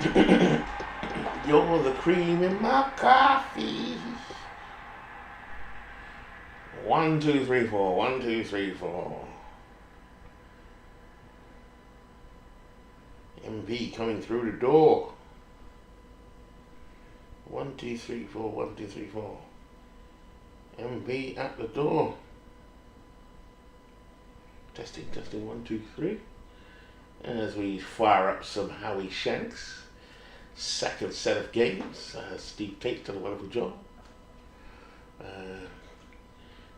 You're the cream in my coffee. 1, 2, 3, 4. 1, 2, 3, 4. MV coming through the door. 1, 2, 3, 4. 1, 2, 3, 4. MV at the door. Testing, testing. 1, 2, 3. As we fire up some Howie Shanks. Second set of games. Steve Tate's done a wonderful job.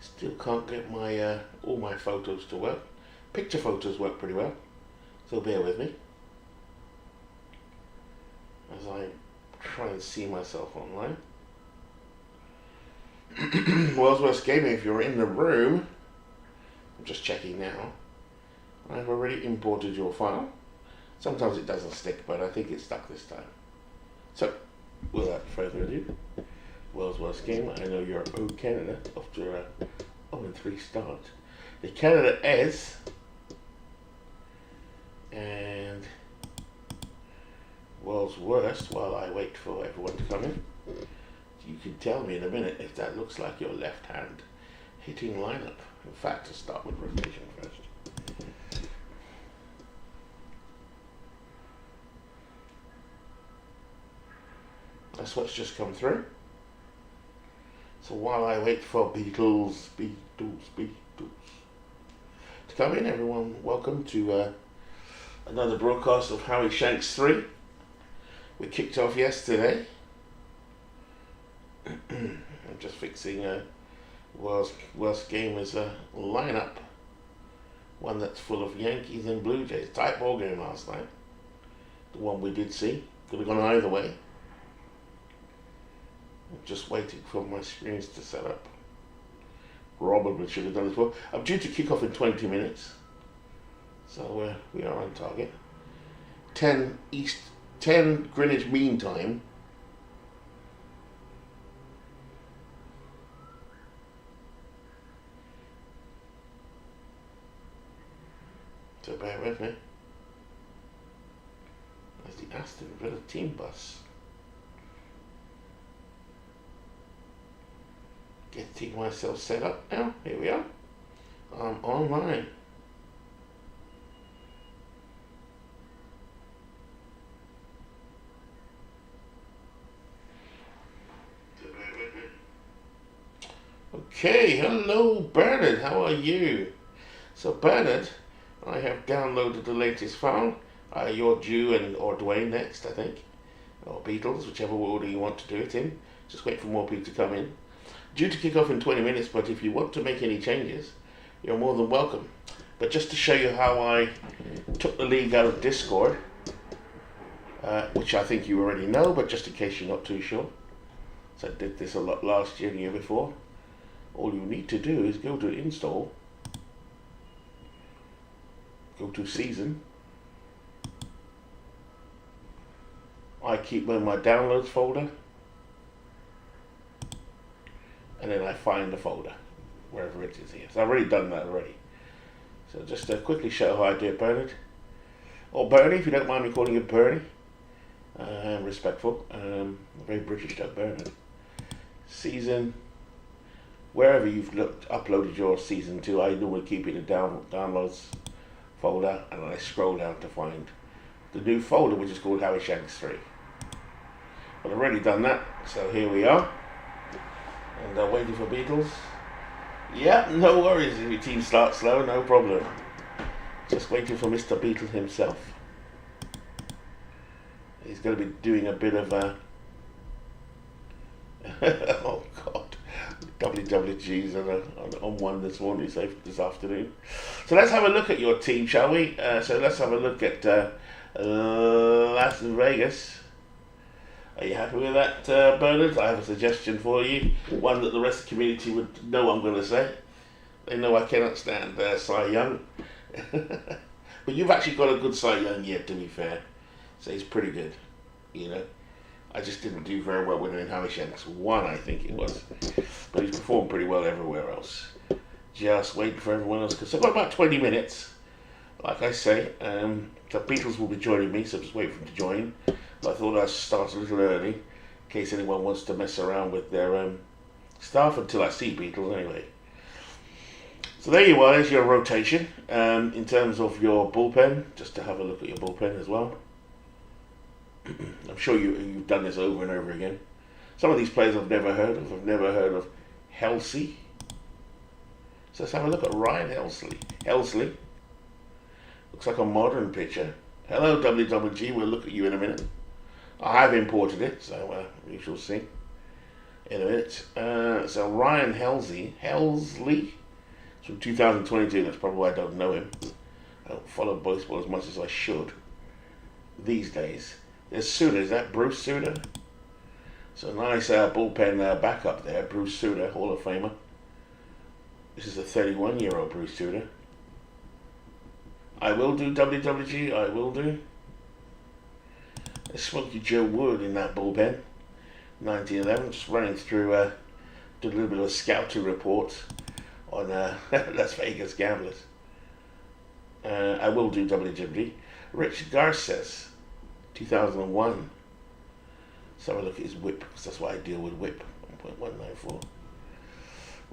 Still can't get my all my photos to work. Picture photos work pretty well, so bear with me as I try and see myself online. World's Worst Gaming, if you're in the room, I'm just checking now. I've already imported your file. Sometimes it doesn't stick, but I think it stuck this time. So, without further ado, World's Worst Game. I know you're O Canada after a 0-3 start. The Canada is, and World's Worst. While I wait for everyone to come in, you can tell me in a minute if that looks like your left hand hitting lineup. In fact, to start with rotation first. That's what's just come through. So while I wait for Beatles to come in, everyone, welcome to another broadcast of Howie Shanks 3. We kicked off yesterday. I'm just fixing worst game as a lineup. One that's full of Yankees and Blue Jays. Tight ball game last night. The one we did see. Could have gone either way. I'm just waiting for my screens to set up. Probably should have done this well. I'm due to kick off in 20 minutes. So we are on target. 10 Greenwich Mean Time. So bear with me. There's the Aston Villa team bus. Getting myself set up now. Here we are. I'm online. Okay, hello Bernard, how are you? So Bernard, I have downloaded the latest file. You're due or Dwayne next, I think. Or Beatles, whichever order you want to do it in. Just wait for more people to come in. Due to kick off in 20 minutes, but if you want to make any changes, you're more than welcome. But just to show you how I took the league out of Discord, which I think you already know, but just in case you're not too sure. So I did this a lot last year and the year before. All you need to do is go to install, go to season. I keep in my downloads folder. And then I find the folder, wherever it is here. So I've already done that already. So just to quickly show how I do it, Bernard. Or Bernie, if you don't mind me calling you Bernie. I'm respectful. Very British though, Bernard. Season. Wherever you've uploaded your season to, I normally keep it in the downloads folder. And I scroll down to find the new folder, which is called Howie Shanks 3. But I've already done that. So here we are. And waiting for Beatles. Yeah, no worries if your team starts slow, no problem. Just waiting for Mr. Beatles himself. He's going to be doing a bit of oh God, WWGs on one this morning, this afternoon. So let's have a look at your team, shall we? So let's have a look at Las Vegas. Are you happy with that, Bernard? I have a suggestion for you. One that the rest of the community would know I'm going to say. They know I cannot stand Cy Young. But you've actually got a good Cy Young year, to be fair. So he's pretty good, you know. I just didn't do very well with him in Howie Shanks 1, I think it was. But he's performed pretty well everywhere else. Just waiting for everyone else. Because I've got about 20 minutes, like I say. The Beatles will be joining me, so just wait for them to join. But I thought I'd start a little early, in case anyone wants to mess around with their stuff until I see Beatles anyway. So there you are, there's your rotation. In terms of your bullpen, just to have a look at your bullpen as well. I'm sure you've done this over and over again. Some of these players I've never heard of. I've never heard of Helsley. So let's have a look at Ryan Helsley. Looks like a modern pitcher. Hello WWG, we'll look at you in a minute. I have imported it, so we shall see in a minute. So Ryan Helsley from 2022. That's probably why I don't know him. I don't follow baseball as much as I should these days. There's Suter. Is that Bruce Suter? So nice bullpen backup there. Bruce Suter, Hall of Famer. This is a 31-year-old Bruce Suter. I will do WWG. I will do. There's Smokey Joe Wood in that bullpen. 1911. Just running through. Did a little bit of a scouting report on Las Vegas Gamblers. I will do WWG. Rich Garces, 2001. Let's have a look at his whip, because that's what I deal with, whip, 1.194.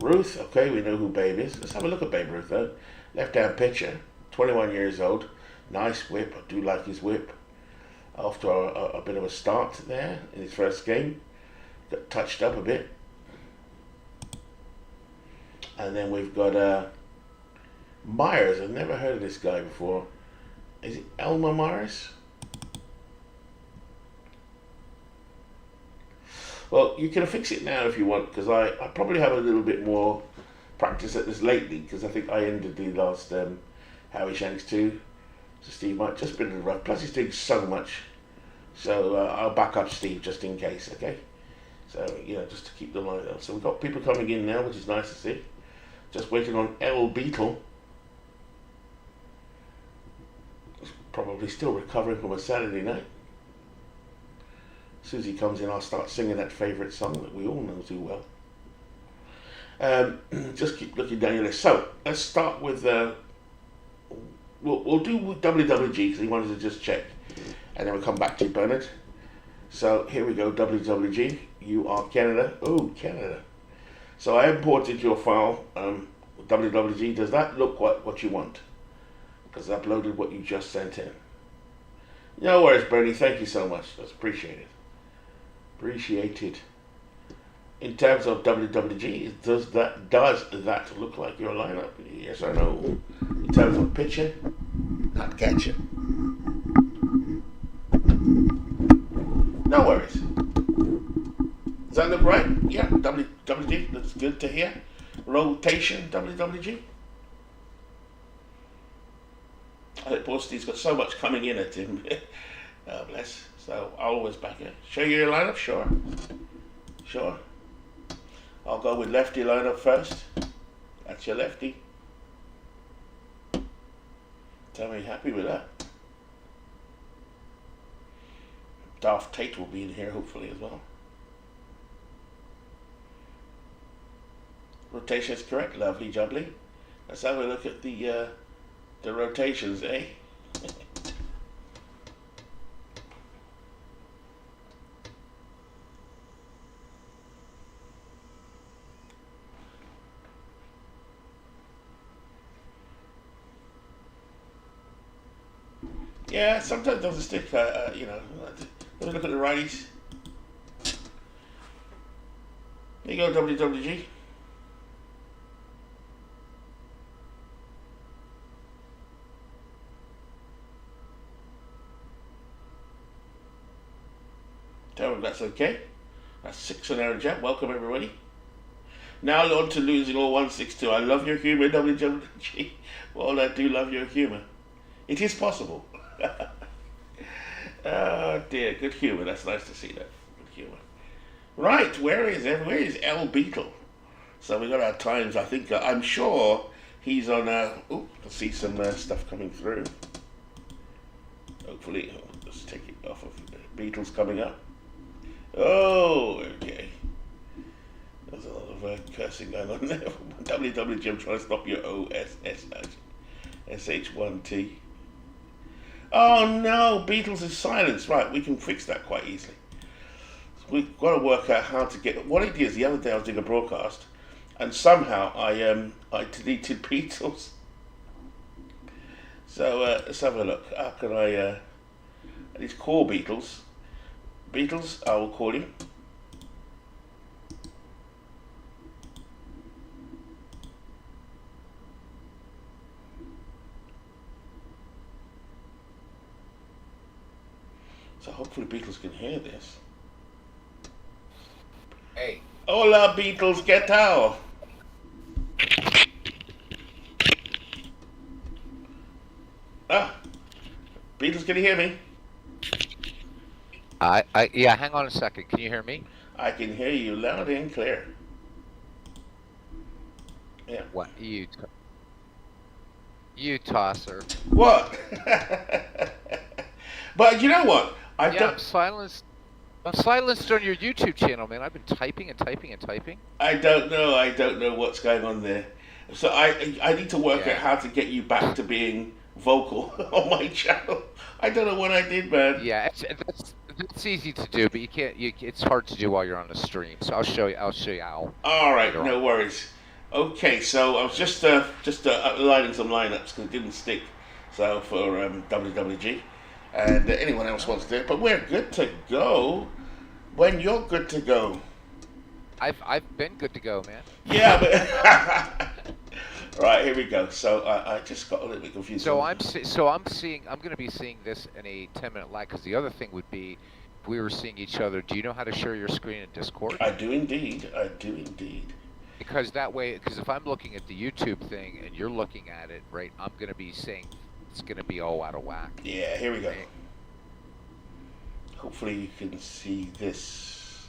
Ruth, okay, we know who Babe is. Let's have a look at Babe Ruth, though. Left-hand pitcher, 21 years old. Nice whip, I do like his whip. After a bit of a start there in his first game. Got touched up a bit. And then we've got Myers. I've never heard of this guy before. Is it Elmer Myers? Well, you can fix it now if you want, because I probably have a little bit more practice at this lately, because I think I ended the last Howie Shanks 2. So Steve might just been a little rough. Plus he's doing so much. So I'll back up Steve just in case, okay? So, just to keep the line up. So we've got people coming in now, which is nice to see. Just waiting on L Beatle. Probably still recovering from a Saturday night. As soon as he comes in, I'll start singing that favourite song that we all know too well. Just keep looking down your list. So let's start with we'll do WWG because he wanted to just check, and then we'll come back to you, Bernard. So here we go, WWG. You are Canada. Oh, Canada. So I imported your file, WWG. Does that look what you want? Because I uploaded what you just sent in. No worries, Bernie. Thank you so much. That's appreciated. Appreciated. In terms of WWG, does that look like your lineup? Yes or no? In terms of pitching, not catching. No worries. Does that look right? Yeah, WWG looks good to hear. Rotation, WWG. I think Borsty's got so much coming in at him. Oh, bless. So I'll always back it. Show you your lineup? Sure. Sure. I'll go with lefty lineup first. That's your lefty. Tell me you're happy with that. Darth Tate will be in here hopefully as well. Rotation is correct. Lovely jubbly. Let's have a look at the rotations, eh? Yeah, sometimes it doesn't stick, let me look at the righties. There you go, WWG. Tell them that's okay. That's 6 on Aaron Jap. Welcome, everybody. Now on to losing all 162. I love your humour, WWG. Well, I do love your humour. It is possible. Oh dear, good humour. That's nice to see that. Good humour. Right, where is L Beatle? So we got our times. I think I'm sure he's on. Let's see some stuff coming through. Hopefully, let's take it off of Beatles coming up. Oh, okay. There's a lot of cursing going on there. WWG, I'm trying to stop your OSS. SH1T. Oh no, Beatles is silence. Right, we can fix that quite easily. We've got to work out how to get. What it is, the other day I was doing a broadcast, and somehow I deleted Beatles. So let's have a look. How can I? At least call Beatles. Beatles, I will call you. So hopefully Beatles can hear this. Hey. Hola Beatles, get out! Ah, Beatles, can you hear me? Yeah, hang on a second. Can you hear me? I can hear you loud and clear. Yeah. What? You tosser. What? But you know what? I Yeah, don't. I'm silenced on your YouTube channel, man. I've been typing and typing and typing. I don't know. I don't know what's going on there. So I need to work out Yeah. how to get you back to being vocal on my channel. I don't know what I did, man. Yeah, that's easy to do, but you can't. It's hard to do while you're on the stream. So I'll show you. I'll show you how All right, later no on. worries. Okay, so I was just aligning some lineups because it didn't stick. So for WWG, and anyone else wants to do it, but we're good to go when you're good to go. I've been good to go, man. Yeah, but right here we go. So I just got a little bit confused. I'm going to be seeing this in a 10-minute lag because the other thing would be if we were seeing each other. Do you know how to share your screen in Discord? I do indeed. I do indeed. Because that way, because if I'm looking at the YouTube thing and you're looking at it, right, I'm going to be saying it's going to be all out of whack. Yeah, here we go. Right? Hopefully you can see this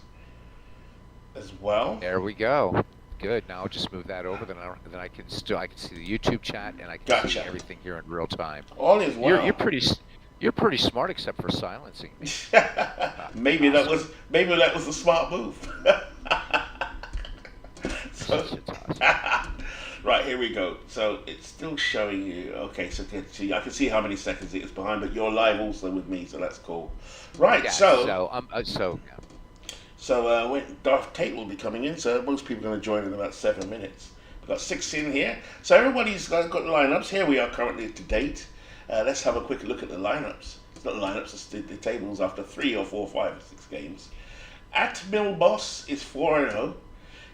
as well. There we go. Good. Now I'll just move that over. Then I can see the YouTube chat and I can see Gotcha. everything here in real time. All is well. You're pretty smart except for silencing me. maybe Awesome. that was a smart move. So, right, here we go. So it's still showing you. Okay, so I can see how many seconds it is behind, but you're live also with me, so that's cool. Right, Yeah. Yeah. so when Darth Tate will be coming in, so most people are going to join in about 7 minutes. We've got 6 in here. So everybody's got lineups. Here we are currently to date. Let's have a quick look at the lineups. It's not lineups, it's the tables after 3 or 4, 5 or 6 games. At Millboss is 4-0.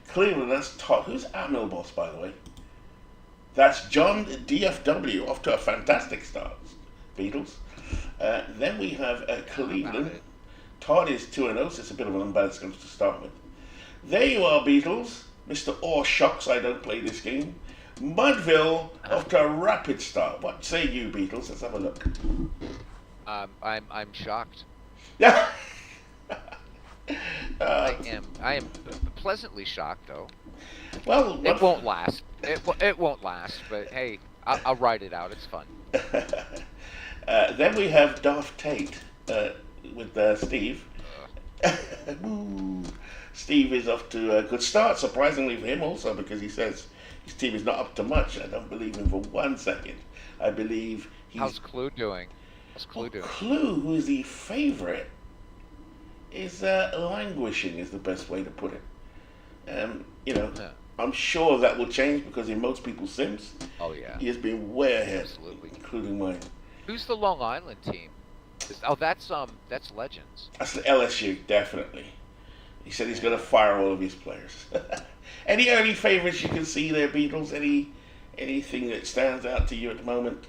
Cleveland, that's Todd. Who's at Millboss, by the way? That's John DFW, off to a fantastic start. Beatles. Then we have Cleveland. Todd is 2-0, so it's a bit of an unbalanced game to start with. There you are, Beatles. Mr. Orr shocks I don't play this game. Mudville, off to a rapid start. What say you, Beatles? Let's have a look. I'm shocked. Yeah. I am pleasantly shocked though. Well, It won't last. It won't last. But hey, I'll ride it out. It's fun. Then we have Darth Tate with Steve. Woo. Steve is off to a good start, surprisingly for him also, because he says his team is not up to much. I don't believe him for 1 second. I believe he's... How's Clue doing? How's Clue doing? Clue, who is the favourite, is languishing, is the best way to put it. Yeah. I'm sure that will change because in most people's sims, Oh yeah. he has been way ahead, Absolutely. including mine. Who's the Long Island team? That's Legends. That's the LSU, definitely. He said he's going to fire all of his players. Any early favourites you can see there, Beatles? Anything that stands out to you at the moment?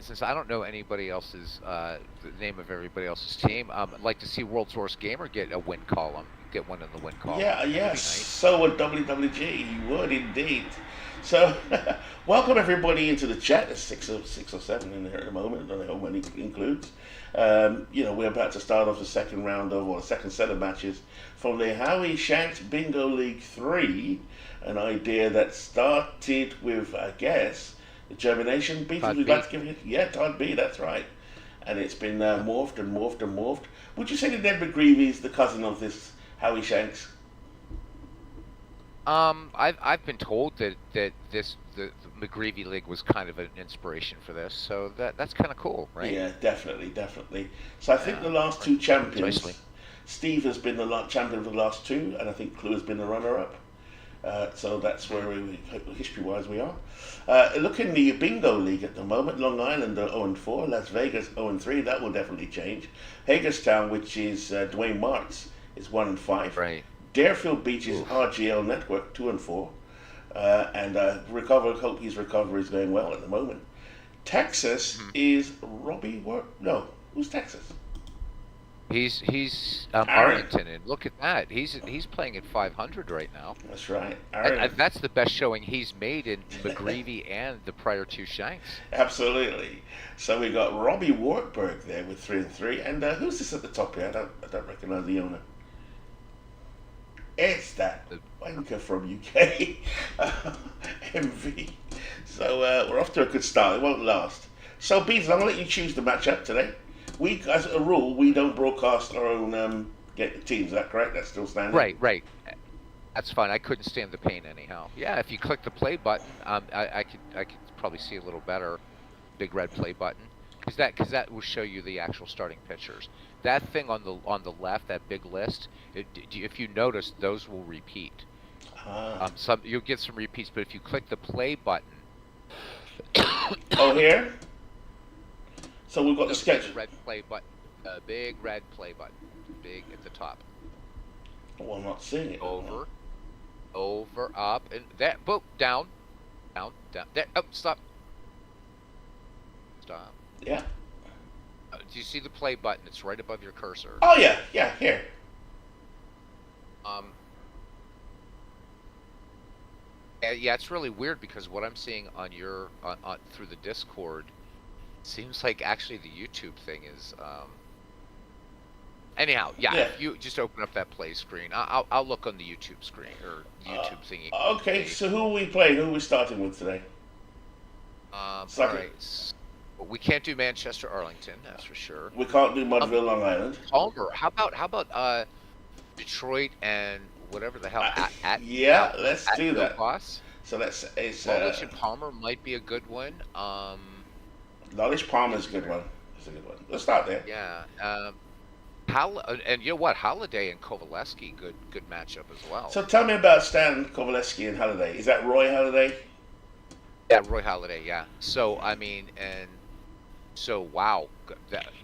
Since I don't know anybody else's the name of everybody else's team, I'd like to see World Source Gamer get a win column, get one in the win column. Yeah, That'd be yeah. nice. So would WWG. He would indeed. So, welcome everybody into the chat. There's six or seven in there at the moment. I don't know how many includes. We're about to start off the second round of, or the second set of matches from the Howie Shanks Bingo League 3, an idea that started with, I guess, the Germination. Beatles, Todd we'd B. like to give it. Yeah, Todd B, that's right. And it's been morphed and morphed and morphed. Would you say that Ned McGreevy is the cousin of this Howie Shanks? I've been told that the McGreevy League was kind of an inspiration for this, so that's kind of cool, right? Yeah, definitely, definitely. So I think Yeah, the last right. two Fits nicely. champions, Steve has been the champion for the last two, and I think Clue has been the runner-up. So that's where history-wise we are. Look in the Bingo League at the moment. Long Island are 0-4, Las Vegas 0-3. That will definitely change. Hagerstown, which is Dwayne Marks, is 1-5. Right. Deerfield Beach is Oof. RGL Network 2-4. And hope his recovery is going well at the moment. Texas Mhm. is Robbie Work. No, who's Texas? He's Aaron. Arlington, and look at that. He's playing at 500 right now. That's right, I, Aaron. that's the best showing he's made in McGreevy and the prior two Shanks. Absolutely. So we got Robbie Wartburg there with 3-3, and who's this at the top here? I don't recognize the owner. It's that The, wanker from UK, MV. So we're off to a good start. It won't last. So Beans, I'm gonna let you choose the matchup today. We, as a rule, we don't broadcast our own get teams. Is that correct? That's still standing. right, right. That's fine. I couldn't stand the pain anyhow. Yeah, if you click the play button, I could probably see a little better. Big red play button, because that will show you the actual starting pitchers. That thing on the left, that big list, if you notice, those will repeat. Ah. Some you'll get some repeats, but if you click the play button, Oh, here. So we've got the the big schedule. red play button, big red play button, big at the top, Well, I'm not seeing it. over, over, up, and that, boom, down, down, down, there, up, stop, stop. Yeah. Do you see the play button? It's right above your cursor. Oh yeah, yeah. Here. Um, yeah, it's really weird because what I'm seeing on your through the Discord seems like actually the YouTube thing is. Anyhow, yeah, Yeah. if you just open up that play screen, I'll look on the YouTube screen or Uh, YouTube thingy. okay. So who are we playing? Who are we starting with today? All Second. right. We can't do Manchester Arlington, that's for sure. We can't do Um, Mudville, Long Island. Palmer. How about Detroit and whatever the hell Uh, at yeah, let's do Mill that. Boss. So that's it's Lolich and Palmer might be a good one. Knowledge Palmer's Is a good there? one. It's a good one. Let's start there. Yeah. And you know what? Holiday and Kovaleski, good matchup as well. So tell me about Stan Kovaleski and Halliday. Is that Roy Halliday? Yeah, Roy Holiday. Yeah. So I mean, and so wow.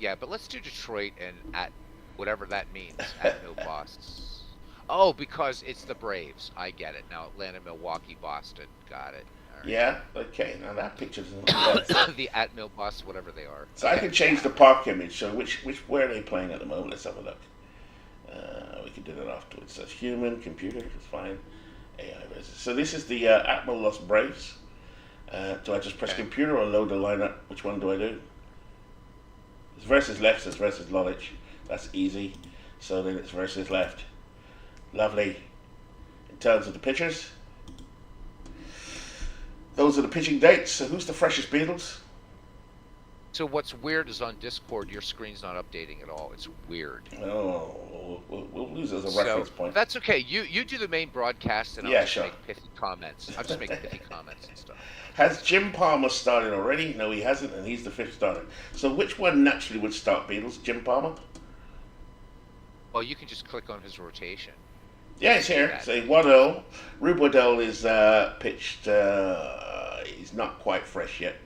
Yeah, but let's do Detroit and at whatever that means at no boss. Oh, because it's the Braves. I get it now. Atlanta, Milwaukee, Boston. Got it. All Yeah. Okay. Now that picture doesn't look bad. right. The at Mill Boss, whatever they are. So I Okay. can change the park image. So which where are they playing at the moment? Let's have a look. We can do that afterwards. So it's human, computer, it's fine. AI versus. So this is the Atmel Los Braves. Do I just press Okay. computer or load the lineup? Which one do I do? It's versus left, says versus Lolich. That's easy. So then it's versus left. Lovely. In terms of the pitchers, those are the pitching dates. So who's the freshest Beatles? So what's weird is on Discord your screen's not updating at all. It's weird. Oh, we'll use it as a So reference point. that's okay. You do the main broadcast and I'll Yeah, just sure. make pithy comments. I'll just make pithy comments and stuff. Has Jim Palmer started already? No, he hasn't, and he's the fifth starter. So which one naturally would start Beatles? Jim Palmer? Well, you can just click on his rotation. Yeah, it's here. That. Say 1-0. Rube Waddell is pitched. He's not quite fresh yet.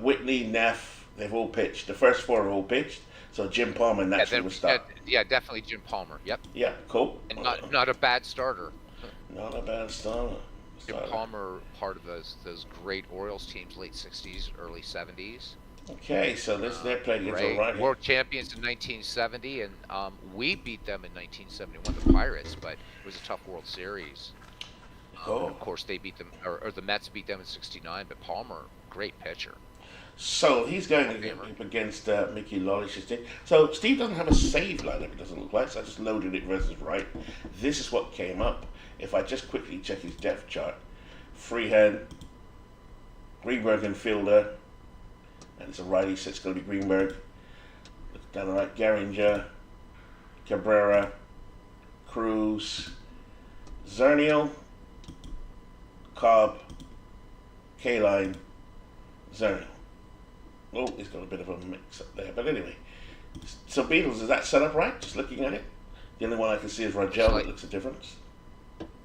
Whitney, Neff, they've all pitched. The first four have all pitched. So Jim Palmer Yeah, naturally would start. yeah, definitely Jim Palmer. Yep, Yeah, cool. and not a bad starter. Not a bad starter. Jim Palmer, part of those great Orioles teams, late '60s, early '70s. Okay, so they're playing against Right, O'Reilly. world champions in 1970, and we beat them in 1971, the Pirates, but it was a tough World Series. Oh. Of course, they beat them, or the Mets beat them in '69. But Palmer, great pitcher. So he's going up against Mickey Lollich's team. So Steve doesn't have a save lineup, it doesn't look like. So I just loaded it versus right. This is what came up. If I just quickly check his depth chart, freehand, Greenberg and fielder, and it's a righty, so it's going to be Greenberg. Look down the right, Garinger, Cabrera, Cruz, Zernial, Cobb, K-Line, Zernial. Oh, he's got a bit of a mix up there. But anyway, so Beatles, is that set up right? Just looking at it? The only one I can see is Rogel that looks a difference.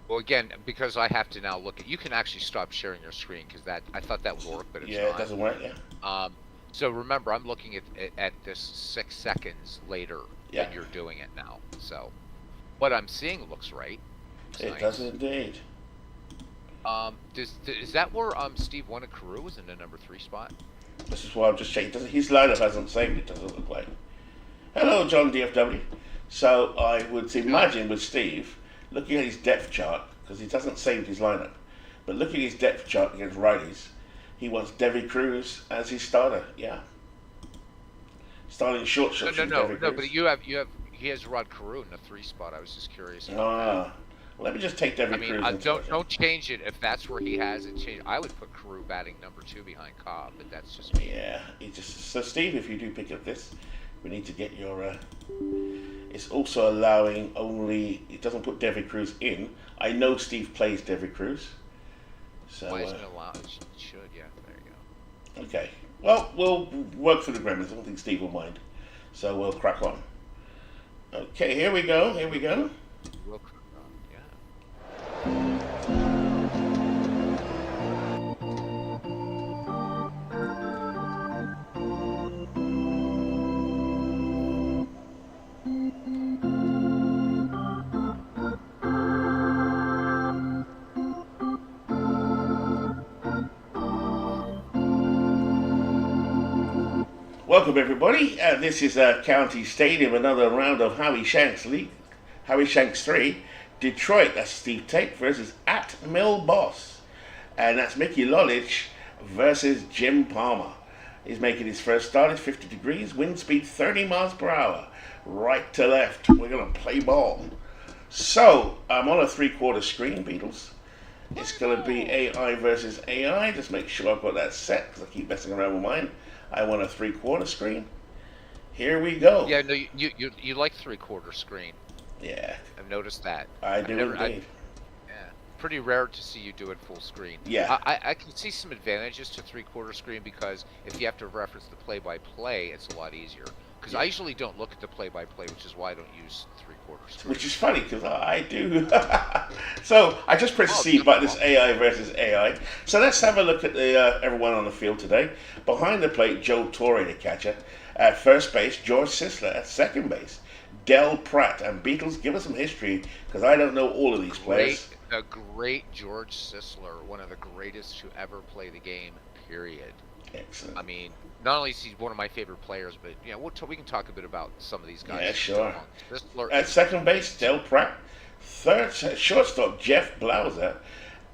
Well, again, because I have to now look at, you can actually stop sharing your screen because I thought that would work, but it's not. Yeah, it doesn't work. Yeah. So remember, I'm looking at this 6 seconds later Yeah. than you're doing it now. So what I'm seeing looks right. It does indeed. Is that where Steve Carew was in the number 3 spot? This is why I'm just checking. His lineup hasn't saved. It doesn't look like. Hello, John DFW. So I would imagine with Steve, looking at his depth chart, because he doesn't save his lineup, but looking at his depth chart against righties, he wants Devi Cruz as his starter. Yeah. Starting short shots. No, but he has Rod Carew in the 3 spot. I was just curious. Let me just take Devi Cruz. Don't change it if that's where he has it. Change. I would put Carew batting number 2 behind Cobb, but that's just me. Yeah, so Steve, if you do pick up this, we need to get your. It's also allowing only. It doesn't put Devi Cruz in. I know Steve plays Devi Cruz. So. Why isn't it allowed? It should. Yeah, there you go. Okay. Well, we'll work through the gremlins. I don't think Steve will mind. So we'll crack on. Okay, here we go. We'll crack on. Yeah. Welcome everybody. This is County Stadium, another round of Howie Shanks League. Howie Shanks 3. Detroit, that's Steve Tate versus At Mill Boss. And that's Mickey Lolich versus Jim Palmer. He's making his first start. It's 50 degrees, wind speed 30 miles per hour. Right to left. We're going to play ball. So, I'm on a 3/4 screen, Beatles. It's going to be AI versus AI. Just make sure I've got that set because I keep messing around with mine. I want a 3/4 screen. Here we go. Yeah, no, you like 3/4 screen. Yeah. I've noticed that. I do indeed. Yeah. Pretty rare to see you do it full screen. Yeah. I can see some advantages to 3/4 screen because if you have to reference the play-by-play, it's a lot easier. Because I usually don't look at the play-by-play, which is why I don't use 3/4 screen. Which is funny because I do. So I just pressed C, but this AI versus AI. So let's have a look at the everyone on the field today. Behind the plate, Joe Torre, the catcher. At first base, George Sisler. At second base, Del Pratt. And Beatles, give us some history because I don't know all of these players. The great George Sisler, one of the greatest to ever play the game, period. Excellent. I mean, not only is he one of my favorite players, but you know, we can talk a bit about some of these guys. Yeah, sure. Sisler at second base, Del Pratt. Third, shortstop, Jeff Blauser.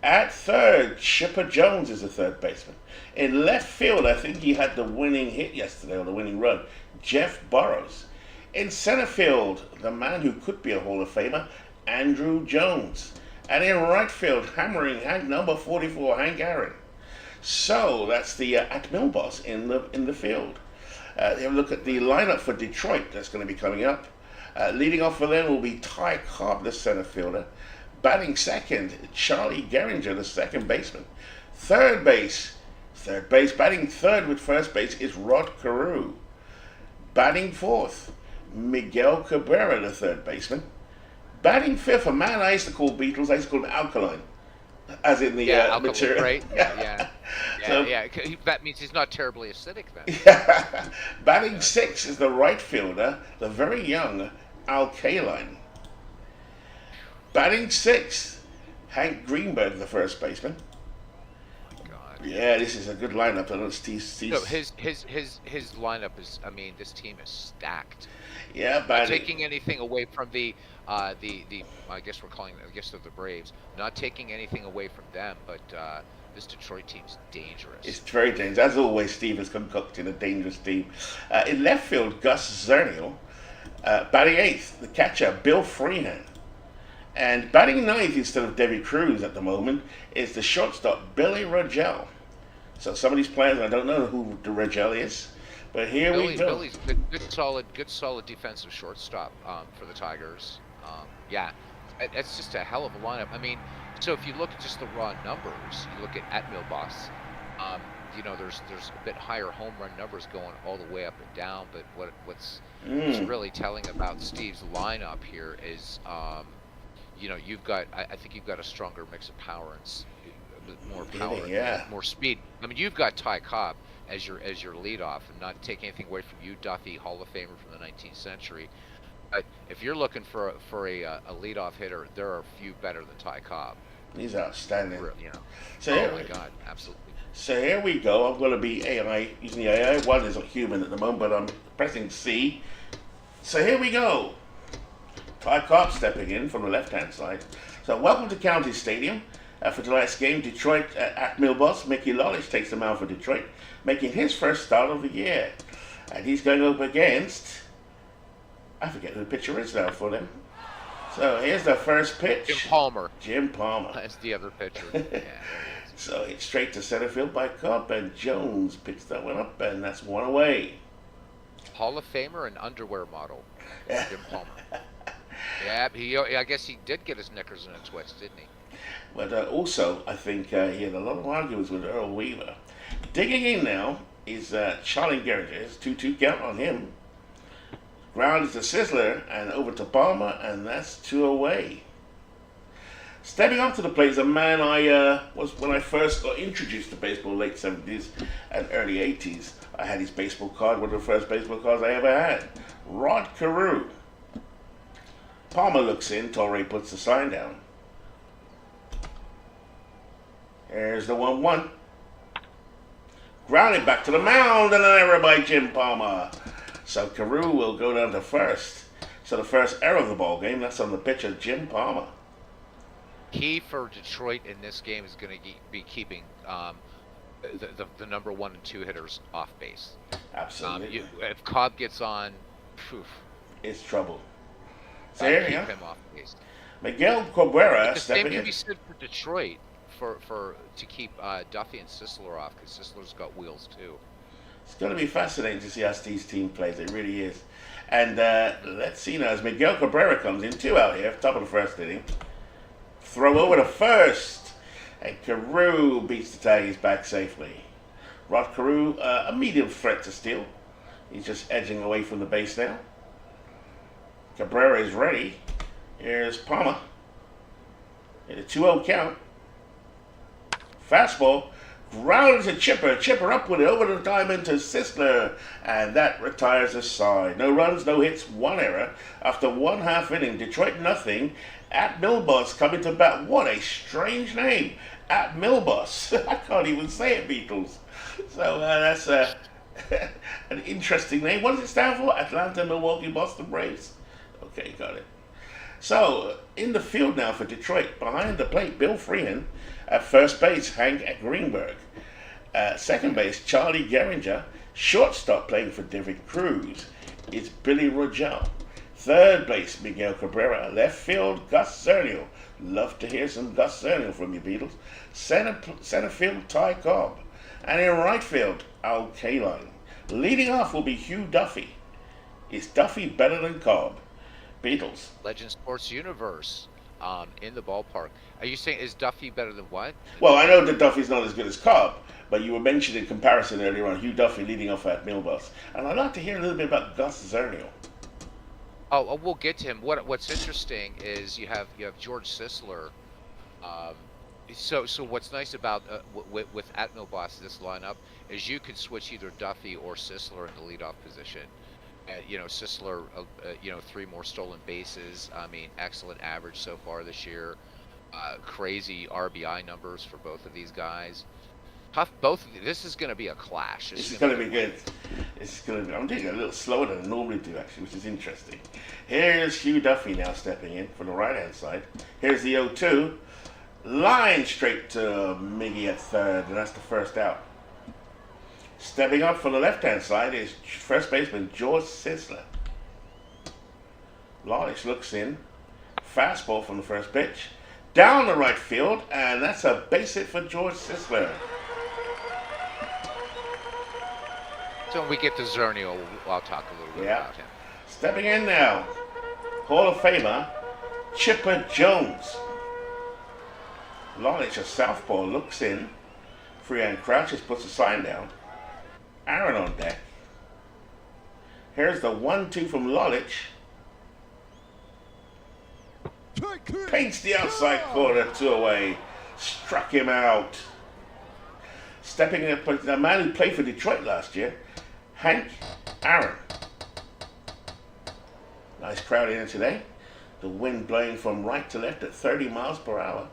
At third, Chipper Jones is the third baseman. In left field, I think he had the winning hit yesterday, or the winning run, Jeff Burrows. In center field, the man who could be a Hall of Famer, Andrew Jones. And in right field, hammering number 44, Hank Aaron. So that's the At Mill Boss in the field. Have a look at the lineup for Detroit that's going to be coming up. Leading off for them will be Ty Cobb, the center fielder. Batting second, Charlie Gehringer, the second baseman. Third base, batting third with first base is Rod Carew. Batting fourth, Miguel Cabrera, the third baseman. Batting fifth, a man I used to call Beatles, I used to call him Alkaline. As in the material. Right? Yeah. That means he's not terribly acidic then. Yeah. Batting sixth is the right fielder, the very young Al Kaline. Batting sixth, Hank Greenberg, the first baseman. Oh my God. Yeah, this is a good lineup. I know Steve. No, his lineup is. I mean, this team is stacked. Yeah, not taking anything away from the I guess we're calling they're the Braves. Not taking anything away from them, but this Detroit team's dangerous. It's very dangerous. As always, Steve has concocted a dangerous team. In left field, Gus Zernial. Batting eighth, the catcher, Bill Freehan. And batting ninth instead of Debbie Cruz at the moment is the shortstop, Billy Rogel. So some of these players, I don't know who the Rogel is, but here we go. Billy's good solid defensive shortstop for the Tigers. Yeah, it's just a hell of a lineup. I mean, So if you look at just the raw numbers, you look at Milboss, um, there's a bit higher home run numbers going all the way up and down. But what's Mm. really telling about Steve's lineup here is, I think you've got a stronger mix of power and more power, Yeah. more speed. I mean, you've got Ty Cobb as your leadoff, and not taking anything away from you, Duffy, Hall of Famer from the 19th century. But if you're looking for a leadoff hitter, there are a few better than Ty Cobb. He's outstanding. You know. So Oh here, my God, absolutely. so here we go. I'm going to be AI using the AI. One is not human at the moment, but I'm pressing C. So here we go. Ty Cobb stepping in from the left-hand side. So welcome to County Stadium for tonight's game. Detroit at Milboss. Mickey Lawless takes the mound for Detroit, making his first start of the year. And he's going up against, I forget who the pitcher is now for them. So here's the first pitch. Jim Palmer. Jim Palmer. That's the other pitcher. Yeah, there he is. So it's straight to center field by Cobb, and Jones picks that one up, and that's one away. Hall of Famer and underwear model, Jim Palmer. Yeah, I guess he did get his knickers in a twist, didn't he? But also, I think he had a lot of arguments with Earl Weaver. Digging in now is Charlie Geraghty's 2-2 count on him. Ground is to Sizzler and over to Palmer, and that's two away. Stepping up to the plate is a man I was when I first got introduced to baseball, late 70s and early 80s. I had his baseball card, one of the first baseball cards I ever had. Rod Carew. Palmer looks in, Torre puts the sign down. Here's the 1-1. Grounded back to the mound, and an error by Jim Palmer. So Carew will go down to first. So the first error of the ball game, that's on the pitcher, Jim Palmer. Key for Detroit in this game is going to be keeping the number 1 and 2 hitters off base. Absolutely. If Cobb gets on, poof, it's trouble. So here keep him off base. Miguel Cabrera The stepping same in. can be said for Detroit to keep Duffy and Sisler off, because Sisler's got wheels too. It's going to be fascinating to see how Steve's team plays. It really is. And let's see now as Miguel Cabrera comes in, 2 out here, top of the first inning. Throw over to first, and Carew beats the tag. He's back safely. Rod Carew, a medium threat to steal. He's just edging away from the base now. Cabrera is ready. Here's Palmer. In a 2-0 count. Fastball. Grounds a chipper up with it over the diamond to Sisler, and that retires the side. No runs, no hits, 1 error. After 1/2 inning, Detroit nothing. At Milboss coming to bat. What a strange name. At Milboss. I can't even say it, Beatles. So that's an interesting name. What does it stand for? Atlanta, Milwaukee, Boston Braves. Okay, got it. So in the field now for Detroit, behind the plate, Bill Freeman. At first base, Hank Greenberg. Second base, Charlie Gehringer. Shortstop playing for David Cruz is Billy Rogel. Third base, Miguel Cabrera. Left field, Gus Zernial. Love to hear some Gus Zernial from you, Beatles. Center field, Ty Cobb. And in right field, Al Kaline. Leading off will be Hugh Duffy. Is Duffy better than Cobb? Beatles. Legend Sports Universe. In the ballpark. Are you saying is Duffy better than what? Well, I know that Duffy's not as good as Cobb, but you were mentioning comparison earlier on Hugh Duffy leading off at Milboss. And I'd like to hear a little bit about Gus Zernial. Oh, we'll get to him. What's interesting is you have George Sisler. So what's nice about with at Milboss this lineup is you could switch either Duffy or Sisler in the leadoff position. Sisler, 3 more stolen bases. I mean, excellent average so far this year. Crazy RBI numbers for both of these guys. Tough. This is going to be a clash. This is going to be good. I'm doing it a little slower than I normally do, actually, which is interesting. Here's Hugh Duffy now stepping in from the right-hand side. Here's the 0-2. Line straight to Miggy at third, and that's the first out. Stepping up from the left-hand side is first baseman George Sisler. Lawless looks in. Fastball from the first pitch. Down the right field, and that's a base hit for George Sisler. So when we get to Zernial, I'll talk a little bit about him. Stepping in now, Hall of Famer Chipper Jones. Lolich, a southpaw, looks in. Freehand crouches, puts the sign down. Aaron on deck. Here's the 1-2 from Lolich. Paints the outside corner, 2 away. Struck him out. Stepping in, the man who played for Detroit last year, Hank Aaron. Nice crowd in today. The wind blowing from right to left at 30 miles per hour.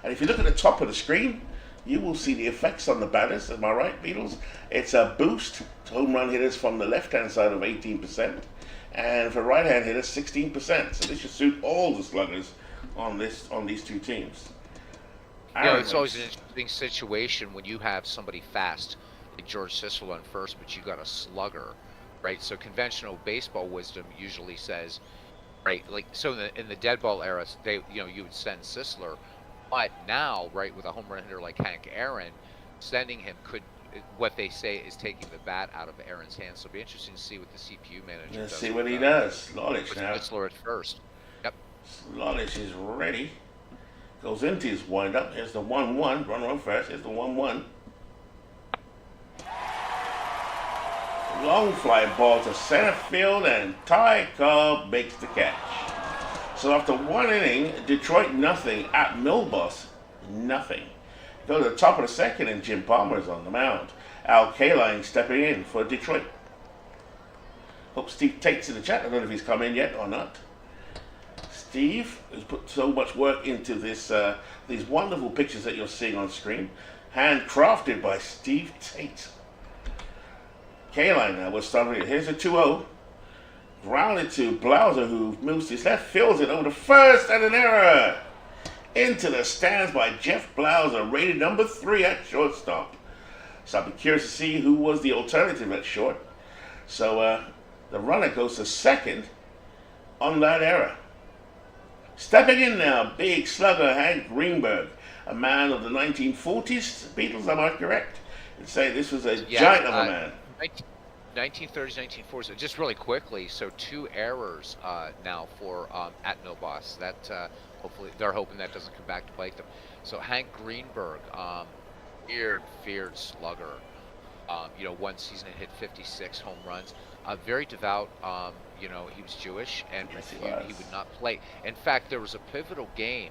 And if you look at the top of the screen, you will see the effects on the batters. Am I right, Beatles? It's a boost to home run hitters from the left-hand side of 18%, and for right-hand hitters, 16%. So this should suit all the sluggers on these two teams. It's always an interesting situation when you have somebody fast, like George Sisler on first, but you got a slugger, right? So conventional baseball wisdom usually says, right, like so in the dead ball era, you would send Sisler, but now, right, with a home run hitter like Hank Aaron, sending him could, what they say is taking the bat out of Aaron's hands. So it'll be interesting to see what the CPU manager does. Let's see what he does. Lolich with now. Sisler at first. Yep. Lolich is ready. Goes into his windup. Here's the 1-1. Run on first. Here's the 1-1. Long fly ball to center field, and Ty Cobb makes the catch. So after 1 inning, Detroit nothing at Milbos nothing. Go to the top of the second, and Jim Palmer's on the mound. Al Kaline stepping in for Detroit. Hope Steve Tate's in the chat. I don't know if he's come in yet or not. Steve has put so much work into this, these wonderful pictures that you're seeing on screen, handcrafted by Steve Tate. Kaline now was starting. Here's a 2-0. Grounded to Blauser, who moves to his left, fields it over the first, and an error. Into the stands by Jeff Blauser, rated number 3 at shortstop. So I'll be curious to see who was the alternative at short. So the runner goes to second on that error. Stepping in now, big slugger Hank Greenberg, a man of the 1940s. Beatles, am I correct? And say this was a giant of a man. 1930s, 1940s. Just really quickly, so 2 errors now for at Milbos. That hopefully they're hoping that doesn't come back to bite them. So Hank Greenberg, feared slugger. One season it hit 56 home runs. Very devout. He was Jewish and Yes, he would not play. In fact, there was a pivotal game.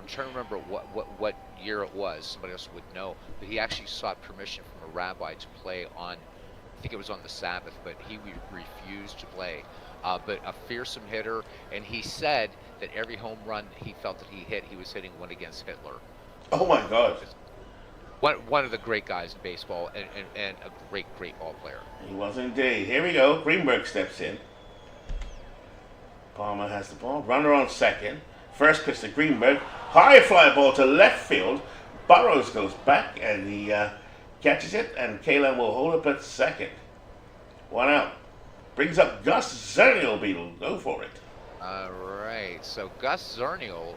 I'm trying to remember what year it was. Somebody else would know. But he actually sought permission from a rabbi to play on, I think it was on the Sabbath, but he refused to play. But a fearsome hitter, and he said that every home run he felt that he hit, he was hitting one against Hitler. Oh my God. One of the great guys in baseball, and a great ball player. He was indeed. Here we go. Greenberg steps in. Palmer has the ball. Runner on second. First pitch to Greenberg. High fly ball to left field. Burrows goes back, and he catches it, and Kaline will hold up at second. 1 out. Brings up Gus Zernial, Beetle. Go for it. All right. So Gus Zernial,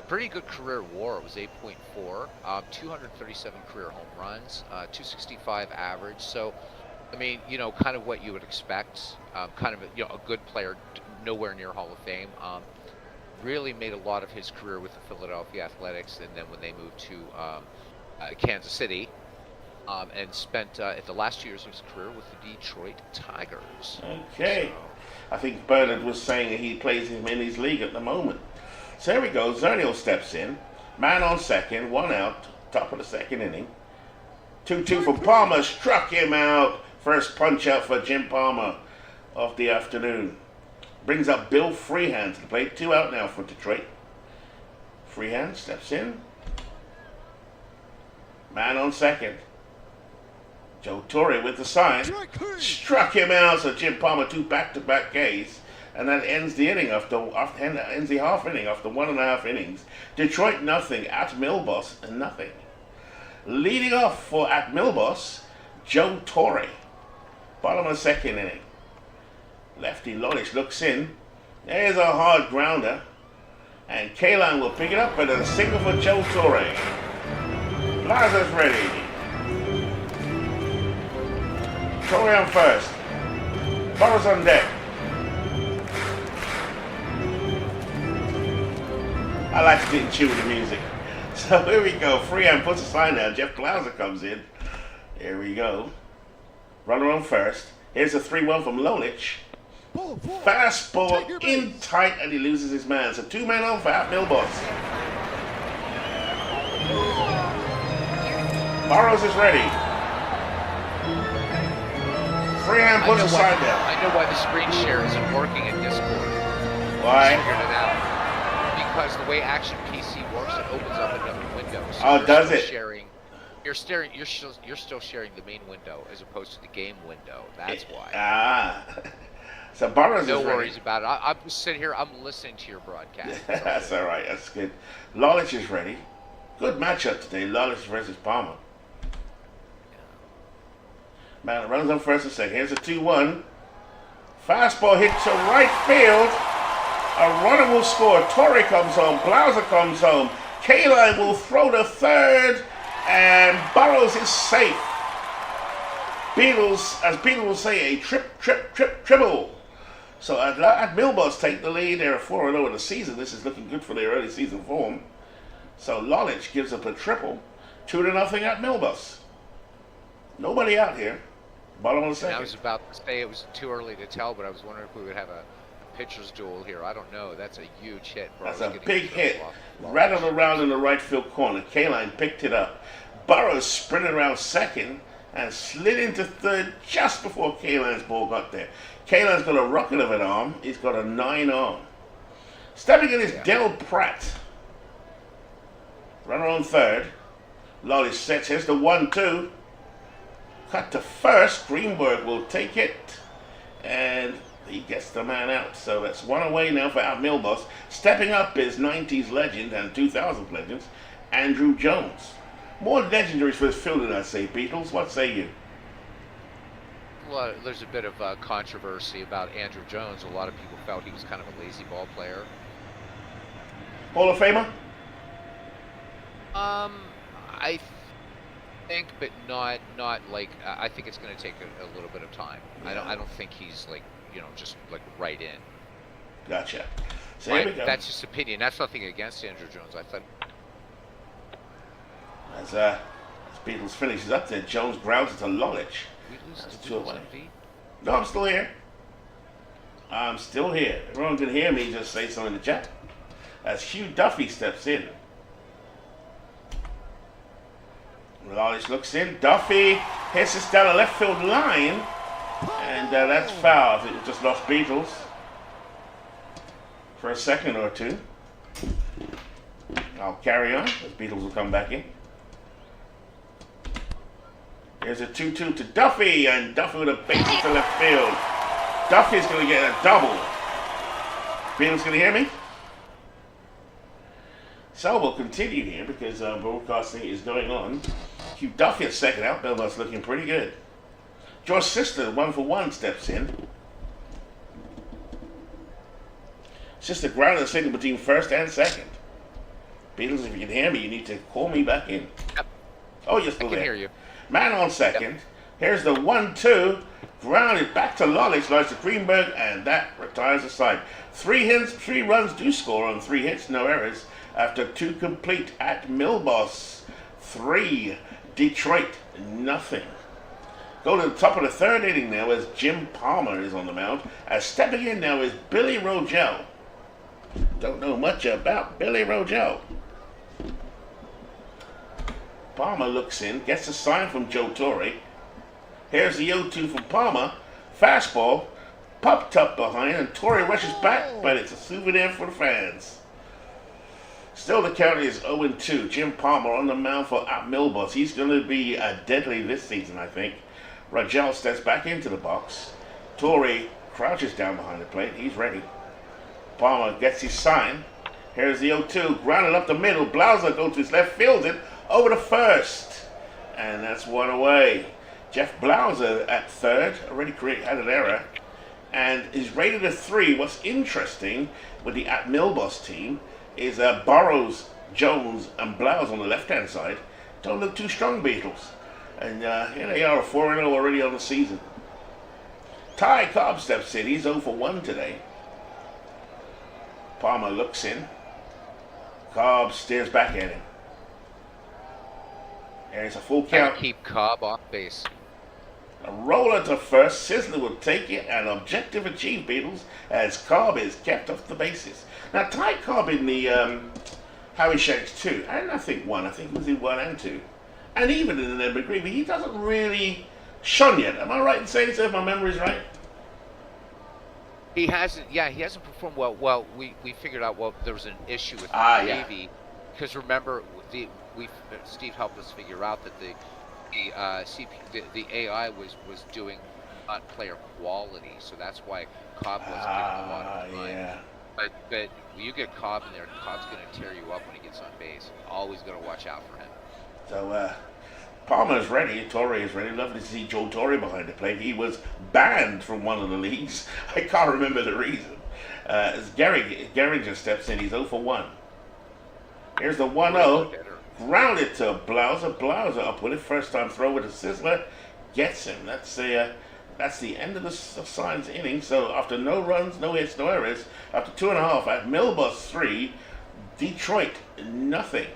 pretty good career WAR. It was 8.4, 237 career home runs, 265 average. So, I mean, kind of what you would expect. Kind of a good player, nowhere near Hall of Fame. Really made a lot of his career with the Philadelphia Athletics, and then when they moved to Kansas City, and spent at the last 2 years of his career with the Detroit Tigers. Okay. I think Bernard was saying that he plays him in his league at the moment. So here we go. Zernial steps in. Man on second. 1 out. Top of the second inning. 2-2 for Palmer. Struck him out. First punch out for Jim Palmer of the afternoon. Brings up Bill Freehand to the plate. 2 out now for Detroit. Freehand steps in. Man on second. Joe Torre with the sign. Struck him out, so Jim Palmer 2 back-to-back Ks. And that ends the inning ends the half inning after 1.5 innings. Detroit nothing, at Milbos nothing. Leading off for at Milbos, Joe Torre. Bottom of the second inning. Lefty Lolich looks in. There's a hard grounder. And Kaline will pick it up, but a single for Joe Torre. Plaza's ready. Torre on first. Burrows on deck. I like to get in tune with the music. So here we go. Freehand puts a sign down. Jeff Blauser comes in. Here we go. Runner on first. Here's a 3-1 from Lolich. Fastball in tight, and he loses his man. So 2 men on for At Milboss. Burrows is ready. Freehand puts a sign down. I know why the screen share isn't working in Discord. Why? I figured it out. Because the way Action PC works, it opens up another window. So Oh, does it? You're still sharing the main window as opposed to the game window. That's why. So Burrows no is ready. worries about it. I'm sitting here. I'm listening to your broadcast. That's all right. That's good. Lolich is ready. Good matchup today. Lolich versus Palmer. Man runs on first and second. Here's a 2-1. Fastball hit to right field. A runner will score. Torrey comes home. Blauser comes home. Kaline will throw to third. And Burrows is safe. Beatles, as Beatles will say, a triple. So at Milboss take the lead. They're 4-0 in the season. This is looking good for their early season form. So Lolich gives up a triple. 2-0 at Milboss. Nobody out here. Bottom of the second. I was about to say it was too early to tell, but I was wondering if we would have a pitcher's duel here. I don't know. That's a huge hit. That's a big hit. Rattled around in the right field corner. Kaline picked it up. Burrows sprinted around second and slid into third just before Kaline's ball got there. Kaline's got a rocket of an arm. He's got a 9 arm. Stepping in is Del Pratt. Runner on third. Lolich sets. Here's the 1-2. Cut to first. Greenberg will take it. And he gets the man out. So that's 1 away now for At Milboss. Stepping up is 90s legend and 2000s legends, Andrew Jones. More legendaries for this fielder, I'd say. Beatles, what say you? Well, there's a bit of controversy about Andrew Jones. A lot of people felt he was kind of a lazy ball player. Hall of Famer? I think, but not like. I think it's going to take a little bit of time. Yeah. I don't think he's like just like right in. Gotcha. So here we go. That's just opinion. That's nothing against Andrew Jones. I thought. As Beatles finishes up there, Jones grounds it to Lolich. That's 2 away. No, I'm still here. I'm still here. Everyone can hear me, just say so in the chat. As Hugh Duffy steps in. Lolich looks in. Duffy hits this down the left field line. And that's foul. I think we just lost Beatles for a second or two. I'll carry on as Beatles will come back in. Here's a 2-2 to Duffy, and Duffy with a base hit to left field. Duffy's going to get a double. Beatles going to hear me? So we'll continue here because broadcasting is going on. Hugh Duffy at second out. Milboss looking pretty good. George Sister, 1-for-1, steps in. Sister grounded the signal between first and second. Beatles, if you can hear me, you need to call me back in. Yep. Oh, you're still there. I can hear you. Man on second. Yep. Here's the 1-2. Grounded back to Lolich, lies to Greenberg, and that retires the side. 3 runs do score on 3 hits, no errors, after 2 complete at Milboss. 3. Detroit, nothing. Go to the top of the third inning now as Jim Palmer is on the mound. As stepping in now is Billy Rogel. Don't know much about Billy Rogel. Palmer looks in, gets a sign from Joe Torre. Here's the 0-2 from Palmer. Fastball, popped up behind, and Torre rushes back, but it's a souvenir for the fans. Still, the count is 0-2. Jim Palmer on the mound for At Milboss. He's going to be deadly this season, I think. Rogel steps back into the box. Torre crouches down behind the plate. He's ready. Palmer gets his sign. Here's the 0-2. Grounded up the middle. Blauser goes to his left fielded over to first. And that's 1 away. Jeff Blauser at third. Already had an error. And is rated a 3. What's interesting with the At Milboss team is Burrows, Jones, and Blouse on the left-hand side don't look too strong, Beatles. And here they are, 4-0 already on the season. Ty Cobb steps in. He's 0-for-1 today. Palmer looks in. Cobb stares back at him. And it's a full Gotta count. keep Cobb off base. A roller to first. Sizzler will take it, and objective achieved, Beatles, as Cobb is kept off the bases. Now, Ty Cobb in the Howie Shanks 2, and I think 1, I think he was in 1 and 2, and even in the McGree, but he doesn't really shone yet. Am I right in saying so, if my memory's right? He hasn't performed well. Well, we figured out, well, there was an issue with Yeah. Navy, because remember, Steve helped us figure out that the AI was doing not player quality, so that's why Cobb wasn't getting a lot of time. Yeah. But you get Cobb in there, Cobb's going to tear you up when he gets on base. Always going to watch out for him. So, Palmer's ready, Torre is ready. Lovely to see Joe Torre behind the plate. He was banned from one of the leagues. I can't remember the reason. As Gehringer steps in, he's 0 for 1. Here's the 1-0. Grounded to Blauser. Blauser up with it. First time throw with a Sizzler. Gets him. That's the end of the Signs inning. So after no runs, no hits, no errors, after 2.5 at Milbus 3, Detroit nothing.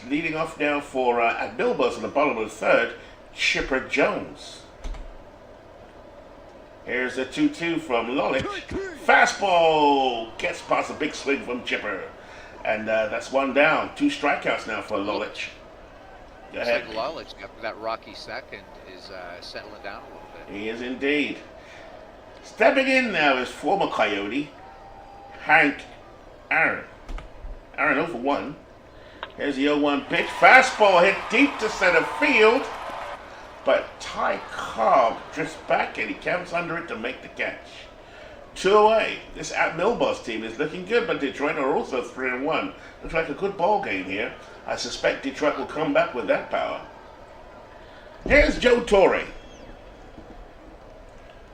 Leading off now for at Milbus in the bottom of the third, Chipper Jones. Here's a 2-2 from Lolich. Fastball gets past a big swing from Chipper. And that's 1 down. 2 strikeouts now for Lolich. Go ahead. Looks like Lolich, after that rocky second, is settling down a little bit. He is indeed. Stepping in now is former Coyote, Hank Aaron. Aaron 0 for 1. Here's the 0-1 pitch. Fastball hit deep to center field. But Ty Cobb drifts back and he counts under it to make the catch. 2 away. This at Milbus team is looking good, but Detroit are also 3-1. Looks like a good ball game here. I suspect Detroit will come back with that power. Here's Joe Torre.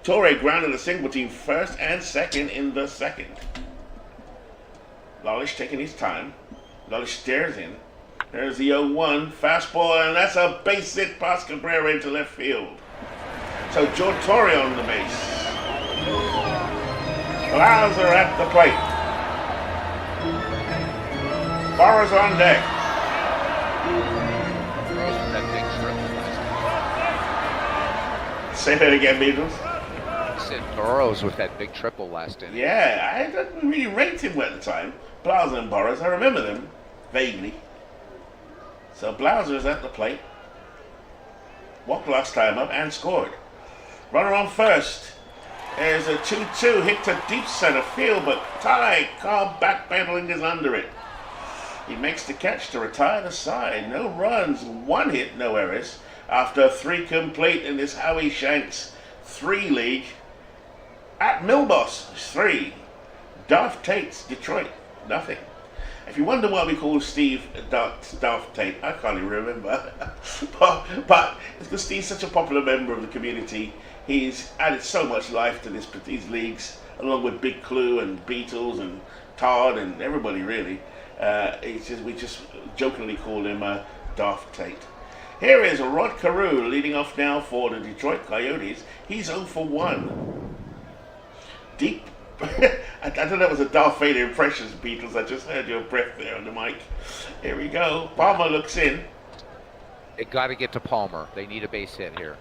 Torre grounded a single between first and second in the second. Lolich taking his time. Lolich stares in. There's the 0-1 fastball, and that's a base hit past Cabrera into left field. So Joe Torre on the base. Blauser at the plate. Barras on deck. Say that again, Beatles. Said Burrows with that big triple last inning. Yeah, I didn't really rate him at the time. Blauser and Burrows, I remember them vaguely. So Blauser's at the plate. Walked last time up and scored. Runner on first. There's a 2-2 hit to deep center field, but Ty Cobb backpedaling is under it. He makes the catch to retire the side. No runs, 1 hit, no errors. After 3 complete in this Howie Shanks 3 league. At Milbus 3. Darth Tate's Detroit nothing. If you wonder why we call Steve Darth Tate, I can't even remember. but it's because Steve's such a popular member of the community. He's added so much life to these leagues, along with Big Clue and Beatles and Todd and everybody really. We just jokingly call him Darth Tate. Here is Rod Carew leading off now for the Detroit Coyotes. He's 0 for 1. Deep. I don't know if it was a Darth Vader impression, Beatles. I just heard your breath there on the mic. Here we go. Palmer looks in. They got to get to Palmer. They need a base hit here.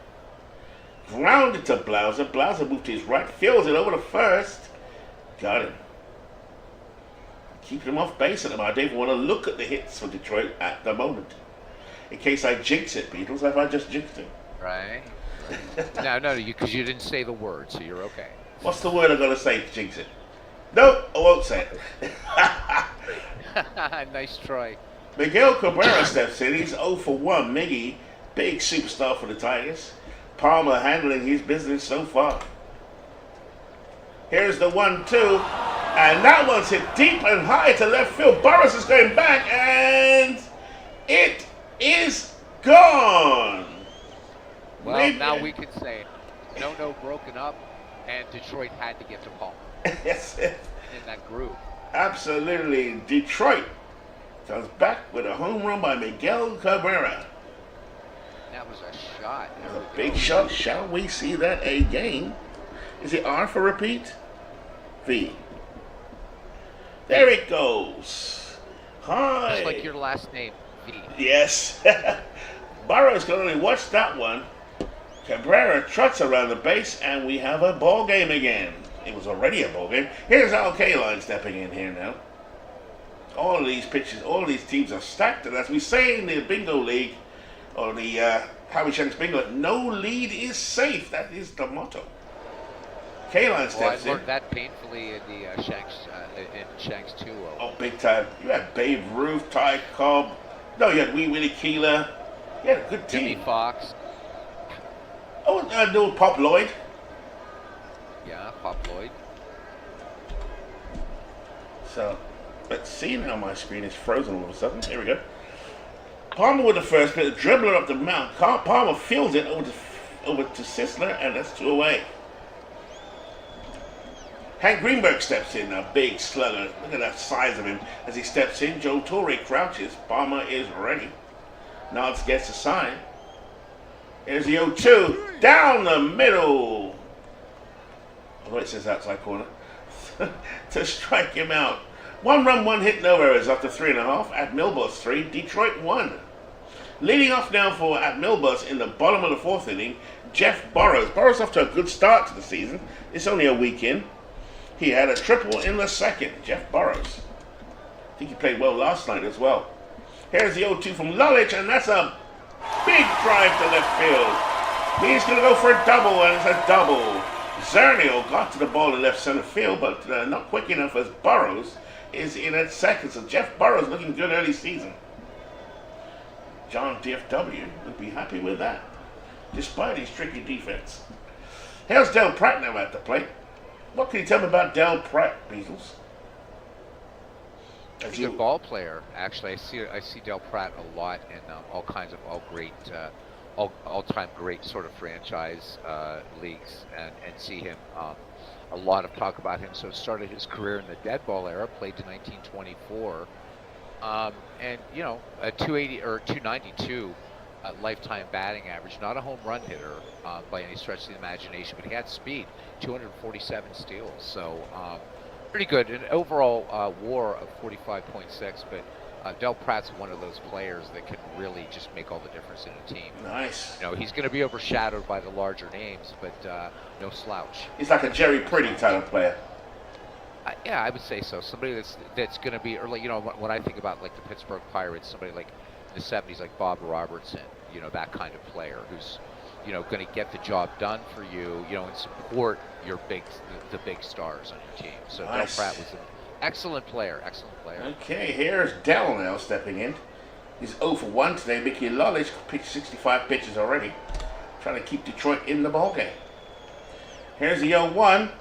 Grounded to Blauser. Blauser moved to his right. Fields it over to first. Got him. Keeping him off base at the moment. I don't even want to look at the hits for Detroit at the moment. In case I jinx it, Beatles. Have I just jinxed him? Right. No, because you didn't say the word, so you're okay. What's the word I gotta say to jinx it? Nope, I won't say it. Nice try. Miguel Cabrera steps in. He's 0 for 1. Miggy, big superstar for the Tigers. Palmer handling his business so far. Here's the 1-2. And that one's hit deep and high to left field. Burris is going back, and it is gone. Well, Maybe. now we can say no broken up, and Detroit had to get to Palmer. Yes. In that group. Absolutely. Detroit comes back with a home run by Miguel Cabrera. That was a shot. A big shot. Shall we see that again? Is it R for repeat? V. There it goes. Hi. Just like your last name, V. Yes. Burrows can only watch that one. Cabrera trots around the base, and we have a ball game again. It was already a ball game. Here's Al Kaline stepping in here now. All of these pitches, all of these teams are stacked, and as we say in the Bingo League, or the Howie Shanks Bingo, no lead is safe. That is the motto. Kaline steps I learned in. that painfully in the Shanks 2. Oh, big time. You had Babe Ruth, Ty Cobb. No, you had Wee Willie Keeler. You had a good team. Jimmy Fox. Oh, no, Pop Lloyd. Yeah, Pop Lloyd. So, let's see now. My screen is frozen all of a sudden. Here we go. Palmer with the first pitch, dribbler up the mound. Palmer fields it over to Sisler, and that's 2 away. Hank Greenberg steps in, a big slugger. Look at that size of him as he steps in. Joe Torre crouches. Palmer is ready. Nods gets a sign. Here's the 0-2. Down the middle. Oh, it says outside corner. To strike him out. 1 run, 1 hit, no errors after 3.5. At Milbus 3, Detroit 1. Leading off now for at Milbus in the bottom of the 4th inning, Jeff Burrows. Burrows off to a good start to the season. It's only a week in. He had a triple in the 2nd, Jeff Burrows. I think he played well last night as well. Here's the 0-2 from Lulich, and that's a big drive to left field. He's going to go for a double, and it's a double. Zernial got to the ball in left center field, but not quick enough as Burrows is in at second. So Jeff Burrows looking good early season. John DFW would be happy with that, despite his tricky defense. Here's Del Pratt now at the plate. What can you tell me about Del Pratt, Beatles? He's a good ball player. Actually, I see Del Pratt a lot in all kinds of all-time great sort of franchise leagues, and see him. A lot of talk about him. So started his career in the dead ball era, played to 1924, and a 280 or 292 lifetime batting average. Not a home run hitter by any stretch of the imagination, but he had speed. 247 steals, so pretty good. An overall WAR of 45.6, but Del Pratt's one of those players that can really just make all the difference in a team. Nice. He's going to be overshadowed by the larger names, but no slouch. He's like a Jerry Priddy type of player. Yeah, I would say so. Somebody that's going to be, or when I think about like the Pittsburgh Pirates, somebody like in the 70s, like Bob Robertson, that kind of player who's, going to get the job done for you, and support the big stars on your team. So Nice. Del Pratt was an excellent player. Okay, here's Dell now stepping in. He's 0 for 1 today. Mickey Lulich pitched 65 pitches already, trying to keep Detroit in the ballgame. Here's the 0-1,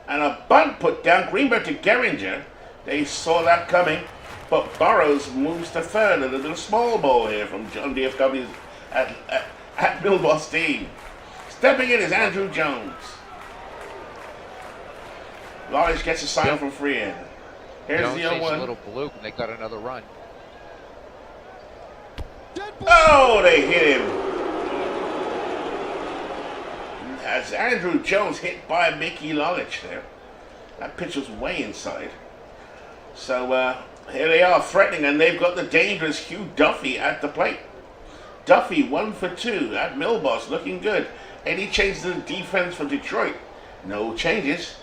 and a bunt put down. Greenberg to Gehringer. They saw that coming, but Burrows moves to third, and a little small ball here from John DFW's at Milbaugh's team. Stepping in is Andrew Jones. Lulich gets a sign from Freehan. Here's Jones the takes 0-1. a little bloop, and they got another run. Oh, they hit him. As Andrew Jones hit by Mickey Lulich there. That pitch was way inside. So here they are threatening, and they've got the dangerous Hugh Duffy at the plate. Duffy 1 for 2 at Milbaugh's, looking good. Any changes to the defense for Detroit? No changes.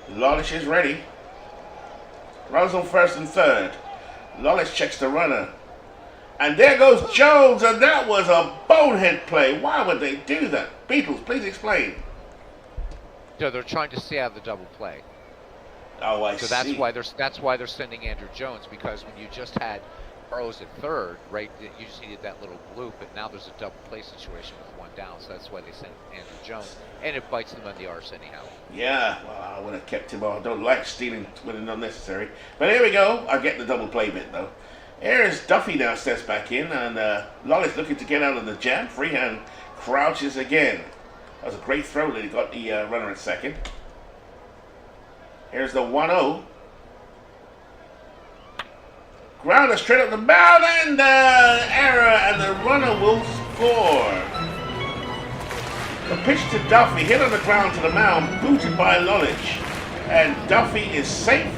Lulich is ready. Runs on first and third. Lulich checks the runner. And there goes Jones, and that was a bonehead play. Why would they do that? Beatles, please explain. They're trying to stay out of the double play. Oh, I see. So that's why they're sending Andrew Jones, because when you just had Burrows at third, right, you just needed that little bloop, but now there's a double play situation with one down, so that's why they sent Andrew Jones, and it bites them on the arse anyhow. Yeah, well, I would have kept him on. I don't like stealing when it's not necessary. But here we go. I get the double play bit, though. Here's Duffy now steps back in, and Lolly's looking to get out of the jam. Freehan crouches again. That was a great throw that he got the runner at second. Here's the 1-0. Grounder straight up the mound, and error, and the runner will score. The pitch to Duffy, hit on the ground to the mound, booted by Lulich. And Duffy is safe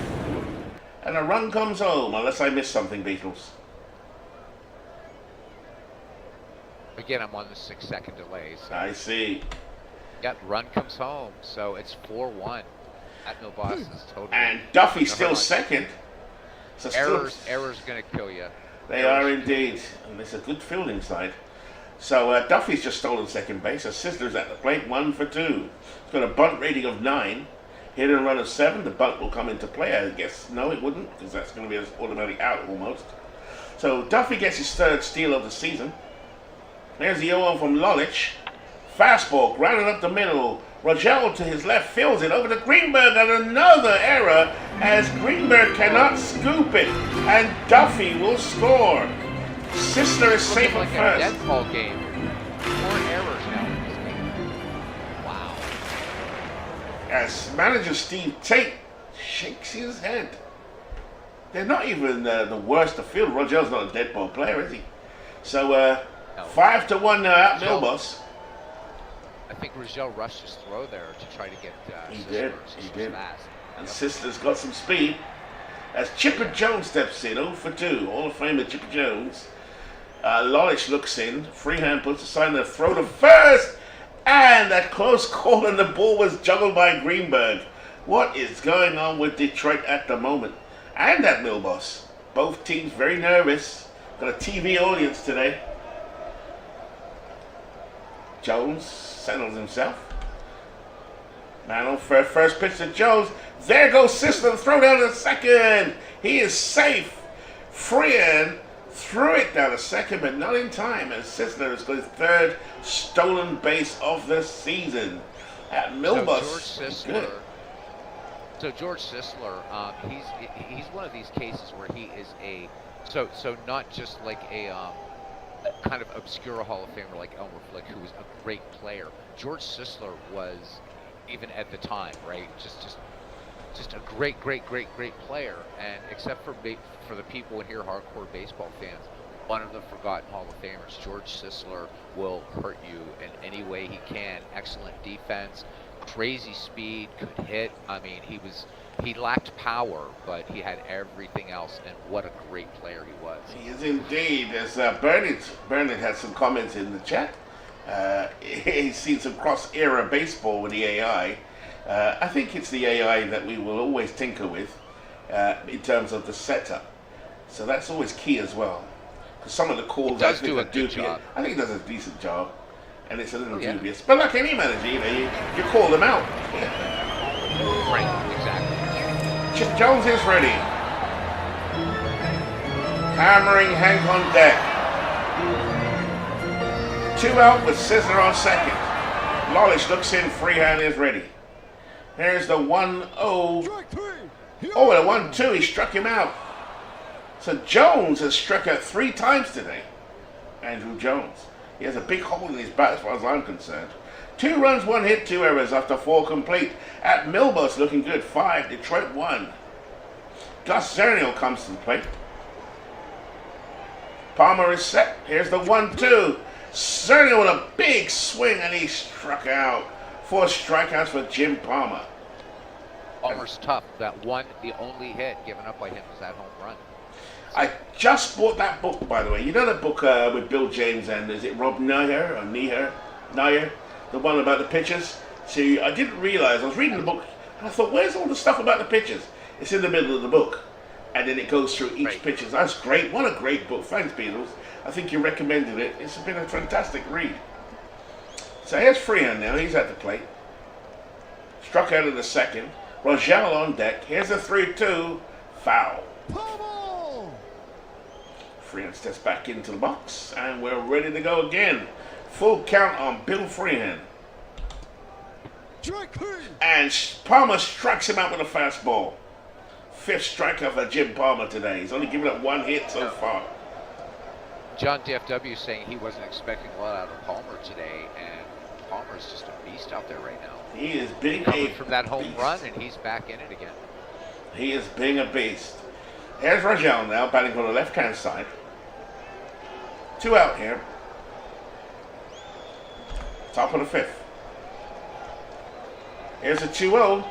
And a run comes home, unless I missed something, Beatles. Again, I'm on the 6-second delay. So. I see. Yep, run comes home. So it's 4-1. At Milboss is totally. And Duffy's still second. So errors going to kill you. They are indeed. And it's a good fielding side. So Duffy's just stolen second base. So Sizzler's at the plate, 1 for 2. He's got a bunt rating of 9. Hit and run of 7. The bunt will come into play, I guess. No, it wouldn't, because that's going to be an automatic out almost. So Duffy gets his 3rd steal of the season. There's the 0-1 from Lolich. Fastball, grounded up the middle. Rogel to his left fields it over to Greenberg, and another error as Greenberg cannot scoop it, and Duffy will score. Sizzler is safe at first. Dead ball game. 4 errors now in this game. Wow. As manager Steve Tate shakes his head. They're not even the worst of field. Rogel's not a dead ball player, is he? So 5-1 now at Milboss. I think Rogel rushed his throw there to try to get He Sizzler. did. Fast. And Sizzler's got some speed. As Chipper Jones steps in, 0 for 2. Hall of Famer Chipper Jones. Lolich looks in. Freehand puts aside the throw to first. And a close call, and the ball was juggled by Greenberg. What is going on with Detroit at the moment? And at Milboss. Both teams very nervous. Got a TV audience today. Jones settles himself. Man on first pitch to Jones. There goes Sizzler, throw down to second. He is safe. Freehan threw it down to second, but not in time, as Sizzler has got his 3rd stolen base of the season. At Milboss. So George Sizzler, he's one of these cases where he is so not just like a kind of obscure Hall of Famer like Elmer Flick, who was a great player. George Sizzler was, even at the time, right, just a great player. And except for the people in here, hardcore baseball fans, one of the forgotten Hall of Famers. George Sizzler will hurt you in any way he can. Excellent defense, crazy speed, could hit. I mean, he lacked power, but he had everything else, and what a great player he was. He is indeed. As Bernard had some comments in the chat. He's seen some cross-era baseball with the AI. I think it's the AI that we will always tinker with in terms of the setup. So that's always key as well. Because some of the calls I think are dubious. I think it does a decent job, and it's a little dubious. But like any manager, you call them out. Right, exactly. Chip Jones is ready. Hammering Hank on deck. 2 out with Sizzler on second. Lolich looks in, Freehan is ready. There's the 1-0. Oh, the 1-2, he struck him out. So Jones has struck out 3 times today. Andrew Jones. He has a big hole in his bat as far as I'm concerned. 2 runs, 1 hit, 2 errors after 4 complete. At Milboss looking good, 5, Detroit 1. Gus Zernial comes to the plate. Palmer is set. Here's the 1-2. Zernial with a big swing, and he struck out. 4 strikeouts for Jim Palmer. Palmer's tough. That one, the only hit given up by him was that home run. I just bought that book, by the way. You know that book with Bill James and is it Rob Nair or Nair? The one about the pitchers? See, I didn't realize, I was reading the book, and I thought, where's all the stuff about the pitchers? It's in the middle of the book. And then it goes through each pitcher. That's great. What a great book. Thanks, Beatles. I think you recommended it. It's been a fantastic read. So here's Freehan now. He's at the plate. Struck out in the second. Rogel on deck. Here's a 3-2. Foul. Freehan steps back into the box, and we're ready to go again. Full count on Bill Freehan. And Palmer strikes him out with a fastball. 5th strikeout for Jim Palmer today. He's only given up 1 hit so far. John DFW saying he wasn't expecting a lot out of Palmer today, and Palmer's just a beast out there right now. He is being coming from that home run, and he's back in it again. He is being a beast. Here's Rogel now, batting on the left-hand side. 2 out here. Top of the 5th. Here's a 2-0,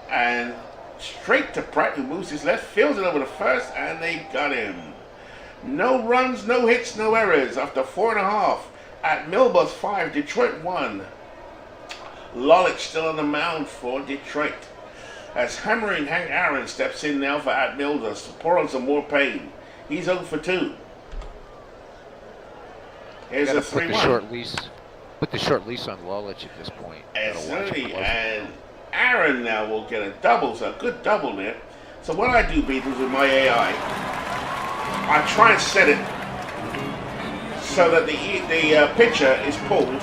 and Straight to Pratt, who moves his left, fields it over the first, and they got him. No runs, no hits, no errors. After 4.5 at Milbus 5, Detroit 1. Lolich still on the mound for Detroit. As hammering Hank Aaron steps in now for at Milbus to pour on some more pain. He's 0 for 2. Here's a 3-1. Put the short lease on Lolich at this point. And Aaron now will get a double, so a good double there. So what I do, Beatles, with my AI, I try and set it so that the pitcher is pulled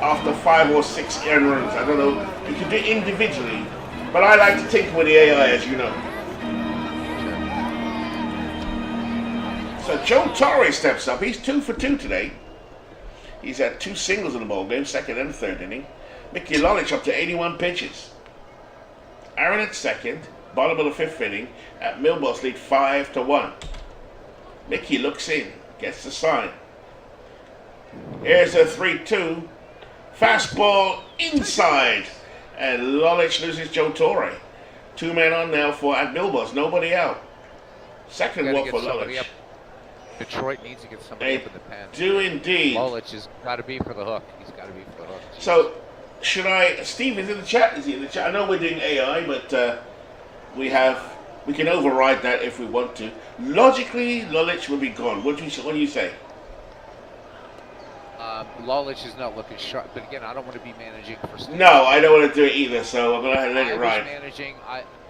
after 5 or 6 earned runs. I don't know, you can do it individually, but I like to tinker with the AI, as you know. So Joe Torre steps up. He's 2 for 2 today. He's had 2 singles in the ball game, second and third inning. Mickey Lolich up to 81 pitches. Aaron at second, bottom of the 5th inning. At Milbus lead 5-1. Mickey looks in, gets the sign. Here's a 3-2. Fastball inside. And Lolich loses Joe Torre. 2 men on now for at Milbus, nobody out. Second walk for Lolich. Detroit needs to get somebody up in the pen. Do indeed. Lolich has got to be for the hook. He's got to be for the hook. Jeez. So, Steve is in the chat. Is he in the chat? I know we're doing AI, but we can override that if we want to. Logically, Lolich will be gone. What do you say? Lolich is not looking sharp, but again, I don't want to be managing for Steve. No, I don't want to do it either, so I'm going to let it ride.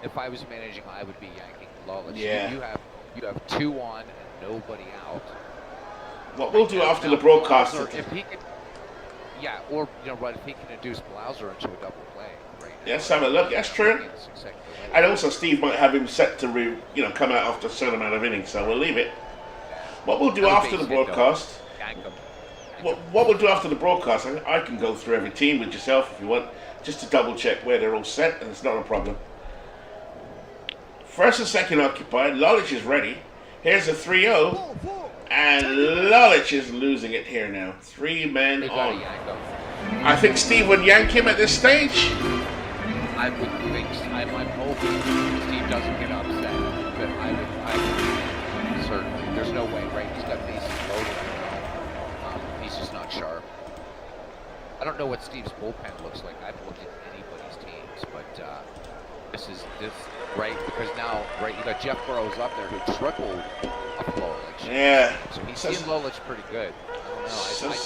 If I was managing, I would be yanking Lolich. Yeah. You have 2 on and nobody out. What we'll do after the broadcast. If he could, or if he can induce Blauser into a double play. Right now, Let's have a look. That's true. And also, Steve might have him set to come out after a certain amount of innings, so we'll leave it. What we'll do after the broadcast. What we'll do after the broadcast, I can go through every team with yourself if you want, just to double check where they're all set, and it's not a problem. First and second occupied. Lolich is ready. Here's a 3-0. And Lolich is losing it here now. 3 men on. I think Steve would yank him at this stage. I would think. I'm hoping Steve doesn't get upset, but I would certainly. There's no way, right? He's got bases loaded. He's just not sharp. I don't know what Steve's bullpen looks like. I've looked at anybody's teams, but this right, because now, right, you got Jeff Burrows up there who tripled off Lolich. Yeah. So he's seeing Lolich pretty good. I don't know.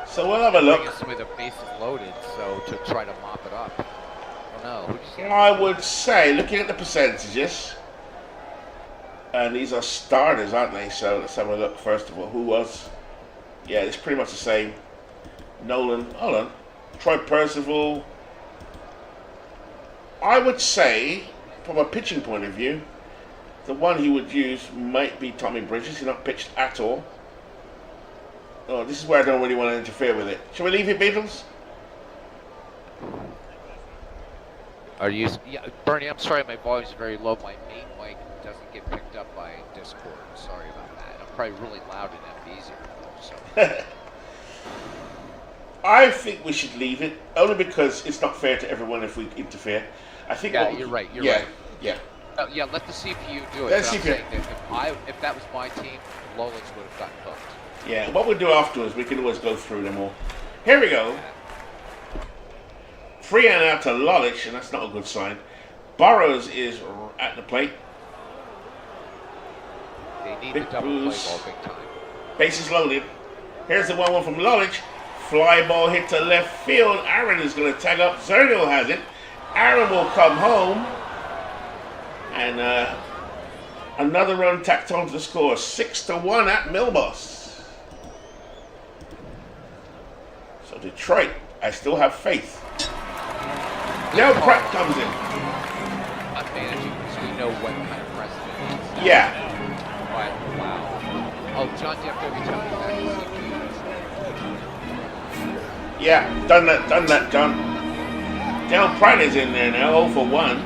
So we'll have a look. With the bases loaded, so to try to mop it up. I don't know. I would say, looking at the percentages, and these are starters, aren't they? So let's have a look first of all. Who was? Yeah, it's pretty much the same. Nolan, hold on. Troy Percival. I would say, from a pitching point of view, the one he would use might be Tommy Bridges. He's not pitched at all. Oh, this is where I don't really want to interfere with it. Shall we leave it, Beatles? Are you? Yeah, Bernie. I'm sorry, my volume's very low. My main mic doesn't get picked up by Discord. Sorry about that. I'm probably really loud in MPs here. So. I think we should leave it, only because it's not fair to everyone if we interfere. I think. Yeah, you're right. You're right. Yeah. Yeah. Let the CPU do it. Let's see if that was my team, Lolich would have gotten hooked. Yeah. What we'll do afterwards, we can always go through them all. Here we go. 3 and out to Lolich, and that's not a good sign. Burrows is at the plate. They need the double play ball big time. Bases loaded. Here's the 1-1 from Lolich. Fly ball hit to left field. Aaron is going to tag up. Zernial has it. Aaron will come home. And another run tacked on to the score. 6-1 at Milbus. So Detroit, I still have faith. Now Pratt comes in. I'm managing because we know what kind of precedent it is. Yeah. Wow. Oh, John, you have to be telling me that. Yeah, done that, John. Del Pratt is in there now, 0 for 1.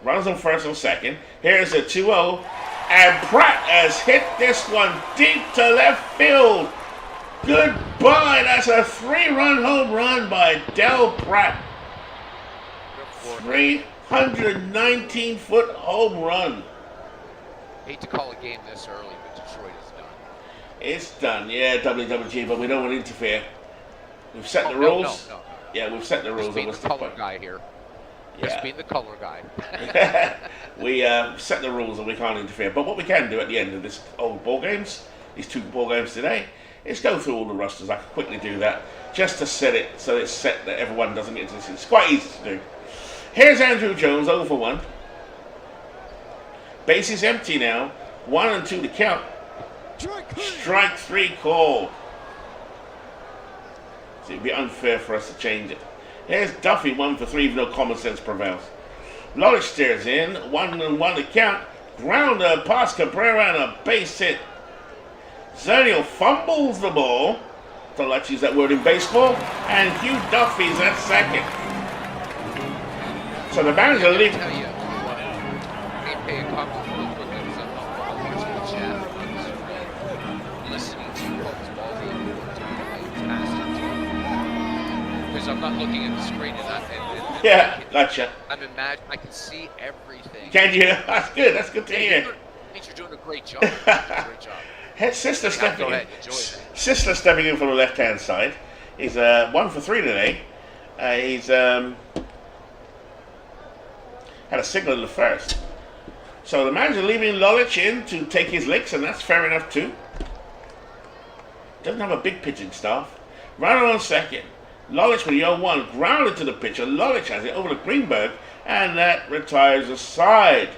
Runs on first and second. Here's a 2-0. And Pratt has hit this one deep to left field. Goodbye. That's a 3-run home run by Del Pratt. 4-hit. 319-foot home run. Hate to call a game this early, but Detroit is done. It's done, yeah, WWG, but we don't want to interfere. We've set the No, rules. no. Yeah, we've set the Just rules. being the color guy here. Just Yeah. being the color guy. We set the rules and we can't interfere. But what we can do at the end of this old ball games, these 2 ball games today, is go through all the rosters. I can quickly do that just to set it so it's set that everyone doesn't get to this. It's quite easy to do. Here's Andrew Jones, 0 for 1. Base is empty now. 1 and 2 to count. Strike 3 called. So it'd be unfair for us to change it. Here's Duffy, 1 for 3, if no common sense prevails. Lolich stares in, 1 and 1 to count. Grounder past Cabrera and a base hit. Zernial fumbles the ball. Don't like to use that word in baseball. And Hugh Duffy's at second. So the manager leaves. Tell you, pay a couple of quick I'm watching the chat. Listening to Colts ball game. Because I'm not looking at the screen and Yeah, gotcha. I'm imagining I can see everything. Can you? That's good. That's good to hear. It means you're doing a great job. Great job. Sister stepping Go in. ahead, enjoy it. Sister stepping in from the left-hand side. He's 1 for 3 today. He's had a single in the first. So the manager leaving Lolich in to take his licks, and that's fair enough too. Doesn't have a big pitching staff. Runner on second. Lolich with the 0-1, grounded to the pitcher. Lolich has it over to Greenberg, and that retires the side.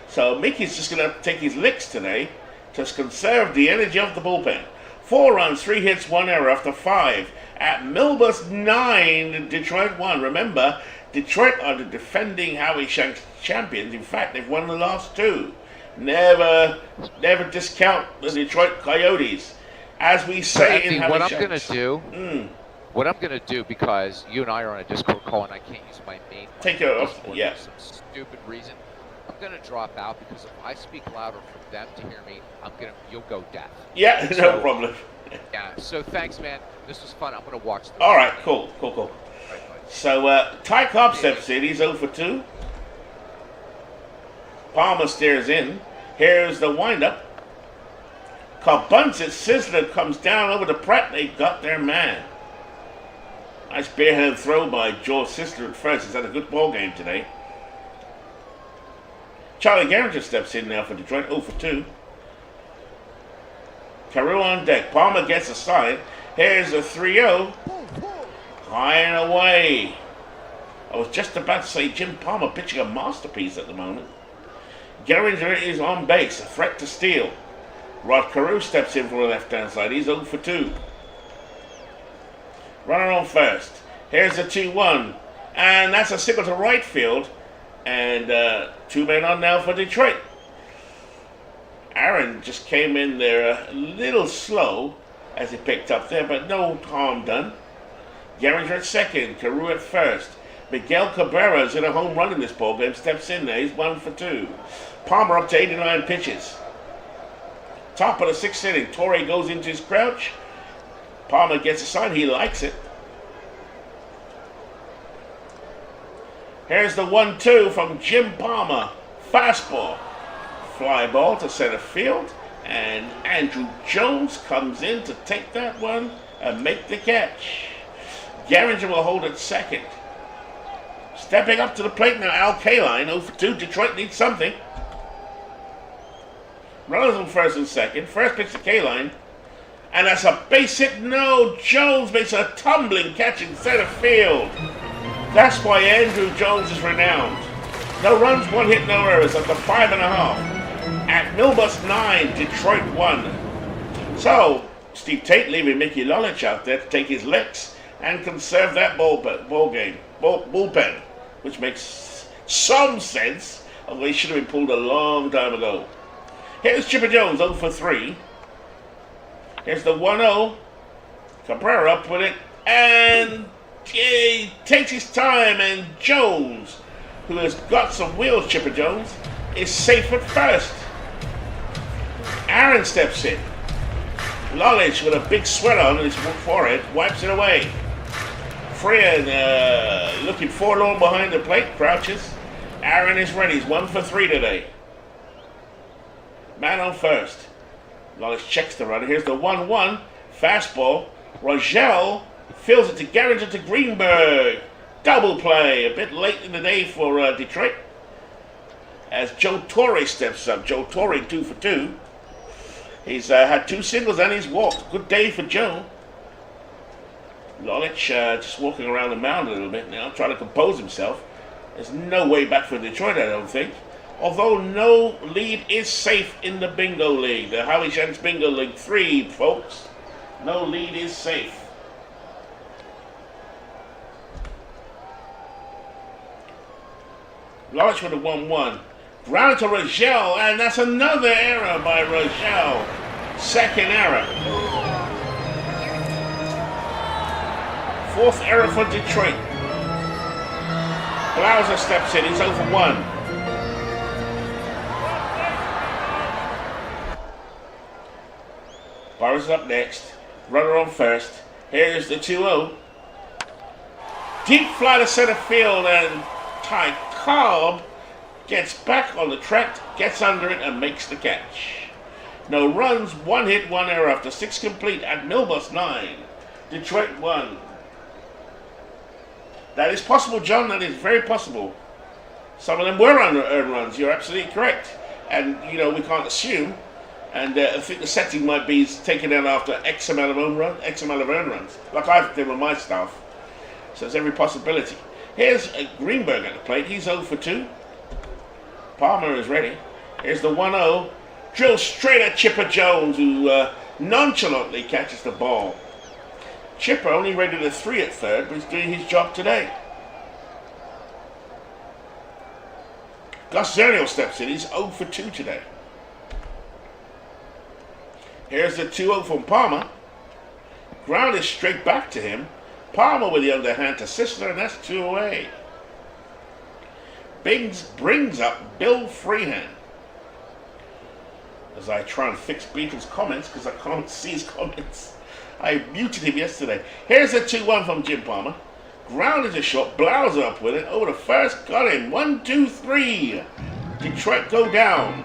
So Mickey's just going to take his licks today to conserve the energy of the bullpen. 4 runs, 3 hits, 1 error after 5. At Milbus 9, Detroit 1. Remember, Detroit are the defending Howie Shanks champions. In fact, they've won the last 2. Never discount the Detroit Coyotes. As we say in Howie what Shanks. I'm going to do, what I'm going to do, because you and I are on a Discord call and I can't use my main one Take it off, yeah. for some stupid reason, I'm going to drop out because if I speak louder for them to hear me, you'll go deaf. Yeah, no problem. Yeah, so thanks, man. This was fun. I'm going to watch this. All right, cool. Right, So Ty Cobb steps in. He's 0 for 2. Palmer stares in. Here's the windup. Cobb bunts it. Sizzler comes down over to Pratt. They got their man. Nice barehanded throw by Joel Sizzler at first. He's had a good ball game today. Charlie Gehringer steps in now for Detroit, 0 for 2. Carew on deck. Palmer gets a sign. Here's a 3-0. High and away. I was just about to say Jim Palmer pitching a masterpiece at the moment. Gehringer is on base, a threat to steal. Rod Carew steps in from the left-hand side. He's 0 for 2. Runner on first. Here's a 2-1. And that's a single to right field. And 2 men on now for Detroit. Aaron just came in there a little slow as he picked up there, but no harm done. Gehringer at second, Carew at first. Miguel Cabrera's in a home run in this ballgame, steps in there, he's 1 for 2. Palmer up to 89 pitches. Top of the 6th inning, Torrey goes into his crouch. Palmer gets a sign, he likes it. Here's the 1-2 from Jim Palmer. Fastball. Fly ball to center field. And Andrew Jones comes in to take that one and make the catch. Gehringer will hold at second. Stepping up to the plate now, Al Kaline, 0 for 2. Detroit needs something. Runners on first and second. First pitch to Kaline. And that's a base hit. No, Jones makes a tumbling catch in center field. That's why Andrew Jones is renowned. No runs, 1 hit, no errors after 5.5. At Milbus 9, Detroit 1. So, Steve Tate leaving Mickey Lolich out there to take his licks and conserve that bullpen, which makes some sense, although he should have been pulled a long time ago. Here's Chipper Jones, 0 for 3. Here's the 1-0. Cabrera up with it, and he takes his time, and Jones, who has got some wheels, Chipper Jones, is safe at first. Aaron steps in. Lolich with a big sweat on his forehead wipes it away. Freer looking forlorn behind the plate, crouches. Aaron is ready. He's 1 for 3 today. Man on first. Lawless checks the runner. Here's the 1-1. Fastball. Rogel fills it to Garrett to Greenberg. Double play. A bit late in the day for Detroit. As Joe Torre steps up. Joe Torre 2 for 2. He's had 2 singles and he's walked. Good day for Joe. Lolich just walking around the mound a little bit now, trying to compose himself. There's no way back for Detroit, I don't think. Although no lead is safe in the Bingo League. The Howie Shanks Bingo League 3, folks. No lead is safe. Lolich with a 1-1. Ground to Rogel, and that's another error by Rogel. Second error. 4th error for Detroit. Blauser steps in, he's 0 for 1. Burrows is up next. Runner on first. Here's the 2-0. Deep fly to center field, and Ty Cobb gets back on the track, gets under it, and makes the catch. No runs, 1 hit, 1 error after 6 complete at Milbus 9. Detroit 1. That is possible, John. That is very possible. Some of them were earned runs. You're absolutely correct. And, you know, we can't assume. And I think the setting might be taken down after X amount of earned runs, like I've done with my stuff. So there's every possibility. Here's Greenberg at the plate. He's 0 for 2. Palmer is ready. Here's the 1-0. Drill straight at Chipper Jones, who nonchalantly catches the ball. Chipper only rated a 3 at third, but he's doing his job today. Gus Zernial steps in. He's 0 for 2 today. Here's the 2-0 from Palmer. Ground is straight back to him. Palmer with the underhand to Sisler, and that's 2 away. Biggs brings up Bill Freehan. As I try and fix Beatles' comments, because I can't see his comments. I muted him yesterday. Here's a 2-1 from Jim Palmer. Ground is a shot. Blauser up with it. Over the first. Got him. 1, 2, 3. Detroit go down.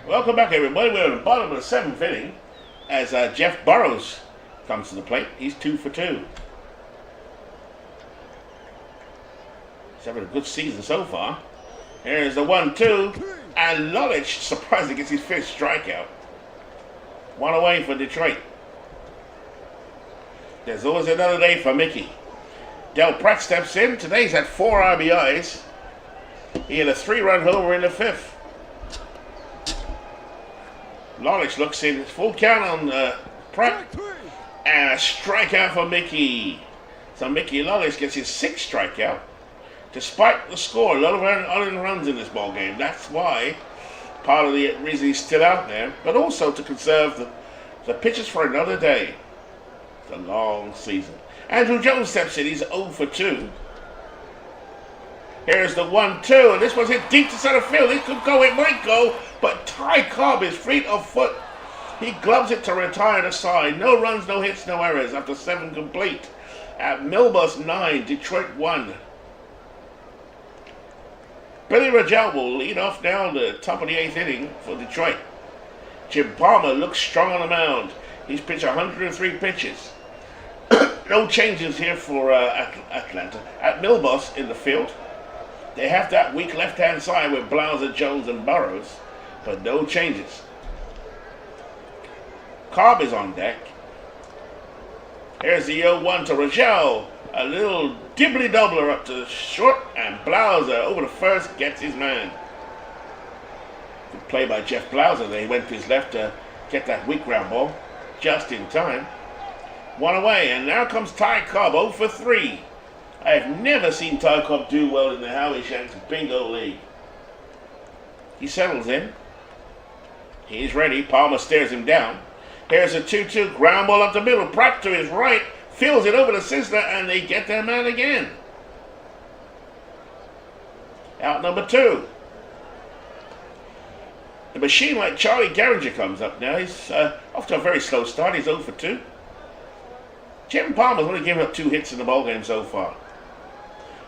Welcome back, everybody. We're at the bottom of the 7th inning as Jeff Burrows comes to the plate. He's 2 for 2. He's having a good season so far. Here's the 1-2, and Lolich surprisingly gets his 5th strikeout. 1 away for Detroit. There's always another day for Mickey. Del Pratt steps in. Today he's had 4 RBIs. He had a 3-run homer in the 5th. Lolich looks in, full count on Pratt, and a strikeout for Mickey. So Mickey Lolich gets his 6th strikeout, despite the score. A lot of earned runs in this ball game. That's why, part of the reason he's still out there, but also to conserve the pitchers for another day. It's a long season. Andrew Jones steps in. He's 0 for 2. Here's the 1-2, and this one's hit deep to center field. It could go, it might go, but Ty Cobb is fleet of foot. He gloves it to retire the side. No runs, no hits, no errors after 7 complete. At Milbus 9, Detroit 1. Billy Rogel will lead off now the top of the 8th inning for Detroit. Jim Palmer looks strong on the mound. He's pitched 103 pitches. No changes here for Atlanta. At Milbus in the field, they have that weak left-hand side with Blauser, Jones, and Burrows, but no changes. Cobb is on deck. Here's the 0-1 to Rogel. A little dibbly-doubler up to short, and Blauser over the first gets his man. Good play by Jeff Blauser there. He went to his left to get that weak ground ball. just in time. One away, and now comes Ty Cobb, 0 for 3. I have never seen Ty Cobb do well in the Howie Shanks Bingo League. He settles in. He's ready. Palmer stares him down. Here's a 2-2 ground ball up the middle. Pratt to his right. Fields it over to Sisler, and they get their man again. Out number 2. The machine like Charlie Gehringer comes up now. He's off to a very slow start. He's 0 for 2. Jim Palmer's only given up 2 hits in the ballgame so far.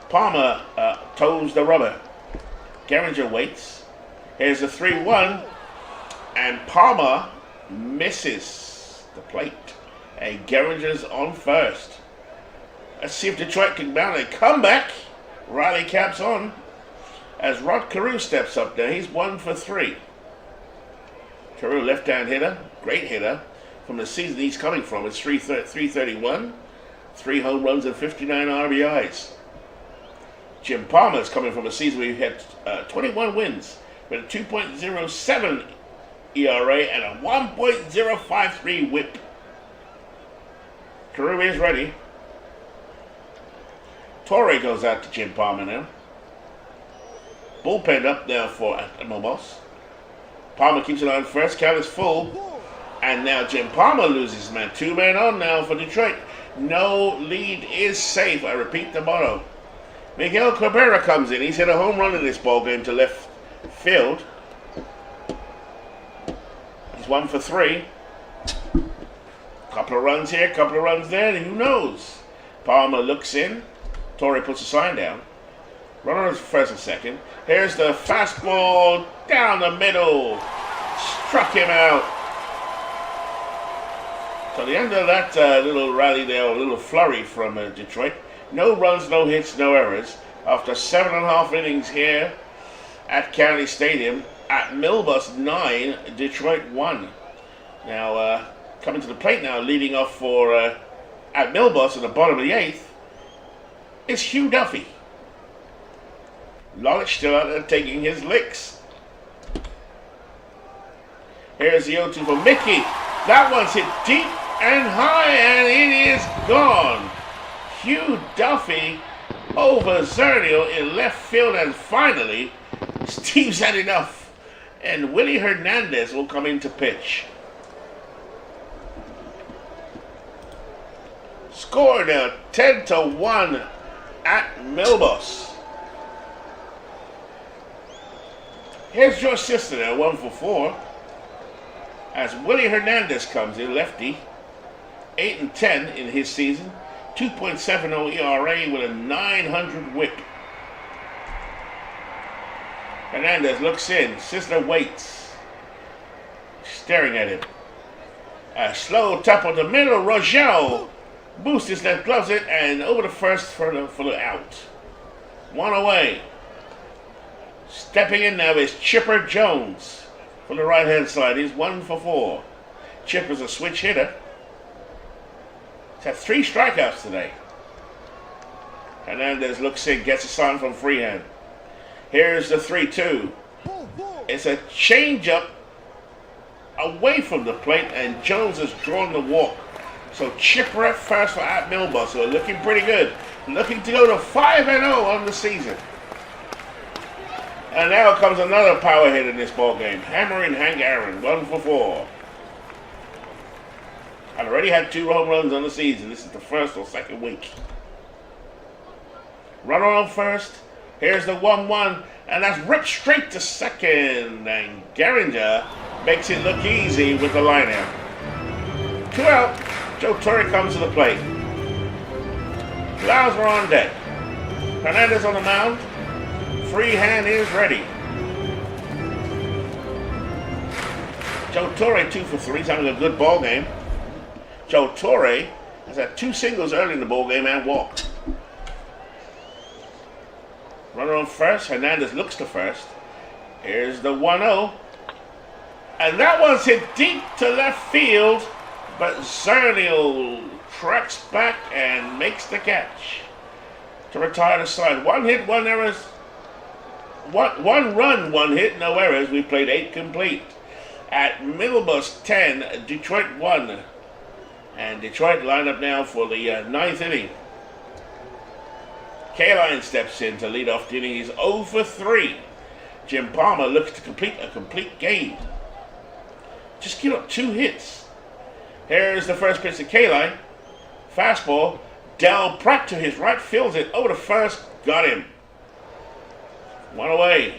Palmer toes the rubber. Gehringer waits. Here's a 3-1. And Palmer misses the plate. And Gehringer's on first. Let's see if Detroit can mount a comeback. Riley caps on. As Rod Carew steps up there. He's 1 for 3. Carew, left-hand hitter. Great hitter. From the season he's coming from, it's 331, 3 home runs and 59 RBIs. Jim Palmer is coming from a season where he had 21 wins with a 2.07 ERA and a 1.053 whip. Carew is ready. Torre goes out to Jim Palmer now. Bullpen up now for Momos. Palmer keeps it on first, count is full. And now Jim Palmer loses man. 2 men on now for Detroit. No lead is safe. I repeat the motto. Miguel Cabrera comes in. He's hit a home run in this ballgame to left field. He's 1 for 3. Couple of runs here, couple of runs there, and who knows? Palmer looks in. Torre puts a sign down. Runner is first and second. Here's the fastball down the middle. Struck him out. So the end of that little rally there, a little flurry from Detroit. No runs, no hits, no errors. After 7.5 innings here at County Stadium, at Milbus 9, Detroit 1. Now, coming to the plate now, leading off for at Milbus in the bottom of the 8th, is Hugh Duffy. Lolich still out there taking his licks. Here's the 0-2 for Mickey. That one's hit deep and high, and it is gone. Hugh Duffy over Zernial in left field, and finally, Steve's had enough. And Willie Hernandez will come in to pitch. Score now 10-1 at Milbus. Here's George Sister now, 1 for 4. As Willie Hernandez comes in, lefty, 8-10 in his season, 2.70 ERA with a 900 whip. Hernandez looks in, Sisler waits, staring at him. A slow tap on the middle, Rogel boosts his left, gloves it, and over the first for the out. 1 away. Stepping in now is Chipper Jones from the right-hand side. He's 1 for 4. Chipper's a switch hitter. He's had 3 strikeouts today. Hernandez looks in, gets a sign from Freehand. Here's the 3-2. It's a changeup away from the plate, and Jones has drawn the walk. So Chipper at first for at Milbus, who are looking pretty good. Looking to go to 5-0 on the season. And now comes another power hit in this ballgame. Hammering Hank Aaron, 1 for 4. I've already had 2 home runs on the season. This is the first or second week. Runner on first. Here's the 1-1. And that's ripped straight to second. And Gehringer makes it look easy with the line out. 2 out. Joe Torre comes to the plate. Flowers are on deck. Hernandez on the mound. Freehand is ready. Joe Torre 2 for 3. He's having a good ball game. Joe Torre has had 2 singles early in the ball game and walked. Runner on first. Hernandez looks to first. Here's the 1-0. And that one's hit deep to left field, but Zernial tracks back and makes the catch to retire the side. 1 hit, 1 errors. One run, 1 hit, no errors. We played 8 complete. At Milbus 10, Detroit 1. And Detroit line up now for the ninth inning. K-Line steps in to lead off the inning. He's 0 for 3. Jim Palmer looks to complete a complete game. Just give up 2 hits. Here's the first pitch to K-Line. Fastball. Del Pratt to his right, fields it over to first. Got him. 1 away.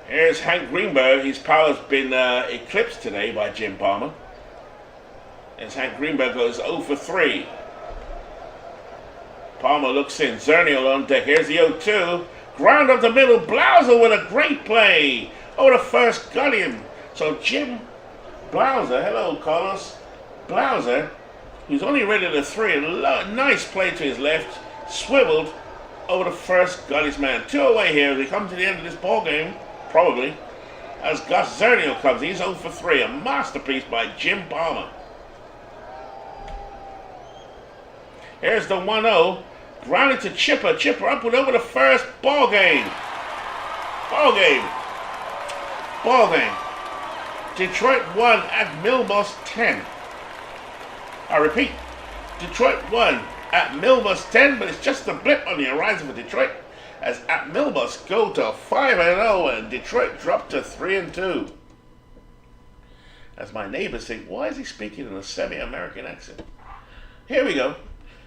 Here's Hank Greenberg. His power's been eclipsed today by Jim Palmer. As Hank Greenberg goes 0 for 3. Palmer looks in. Zernial on deck. Here's the 0-2. Ground up the middle. Blauser with a great play. Over to first. Got him. So Jim Blauser. Hello, Carlos. Blauser, who's only rated a 3. A nice play to his left. Swiveled over to first. Got his man. 2 away here as we come to the end of this ball game. Probably. As Gus Zernial comes. He's 0 for 3. A masterpiece by Jim Palmer. Here's the 1-0. Grounded to Chipper. Chipper up and over the first. Ball game. Ball game. Ball game. Detroit won at Milbus 10. I repeat. Detroit won at Milbus 10, but it's just a blip on the horizon for Detroit as at Milbus go to 5-0 and Detroit dropped to 3-2. As my neighbors think, why is he speaking in a semi-American accent? Here we go.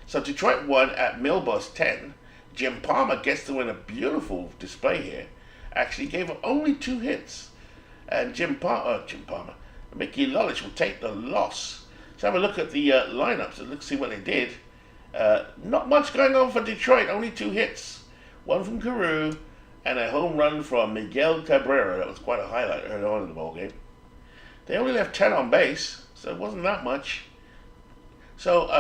So Detroit won at Milbus 10. Jim Palmer gets to win a beautiful display here. Actually gave up only 2 hits. And Jim Palmer, Mickey Lolich will take the loss. Let's have a look at the lineups and let's see what they did. Not much going on for Detroit, only 2 hits. One from Carew and a home run from Miguel Cabrera. That was quite a highlight early on in the ball game. They only left 10 on base, so it wasn't that much. So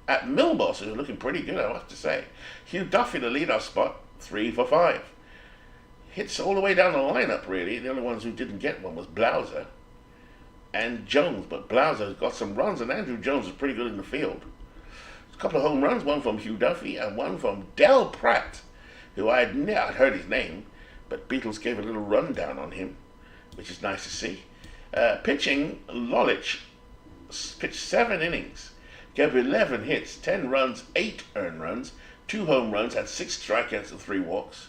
at Milbus, who are looking pretty good, I have to say. Hugh Duffy, the leadoff spot, 3 for 5. Hits all the way down the lineup, really. The only ones who didn't get one was Blauser and Jones, but Blauser got some runs, and Andrew Jones is pretty good in the field. A couple of home runs, one from Hugh Duffy and one from Del Pratt, who I'd heard his name, but Beatles gave a little rundown on him, which is nice to see. Pitching, Lolich pitched 7 innings, gave 11 hits, 10 runs, 8 earned runs, 2 home runs, had 6 strikeouts and 3 walks.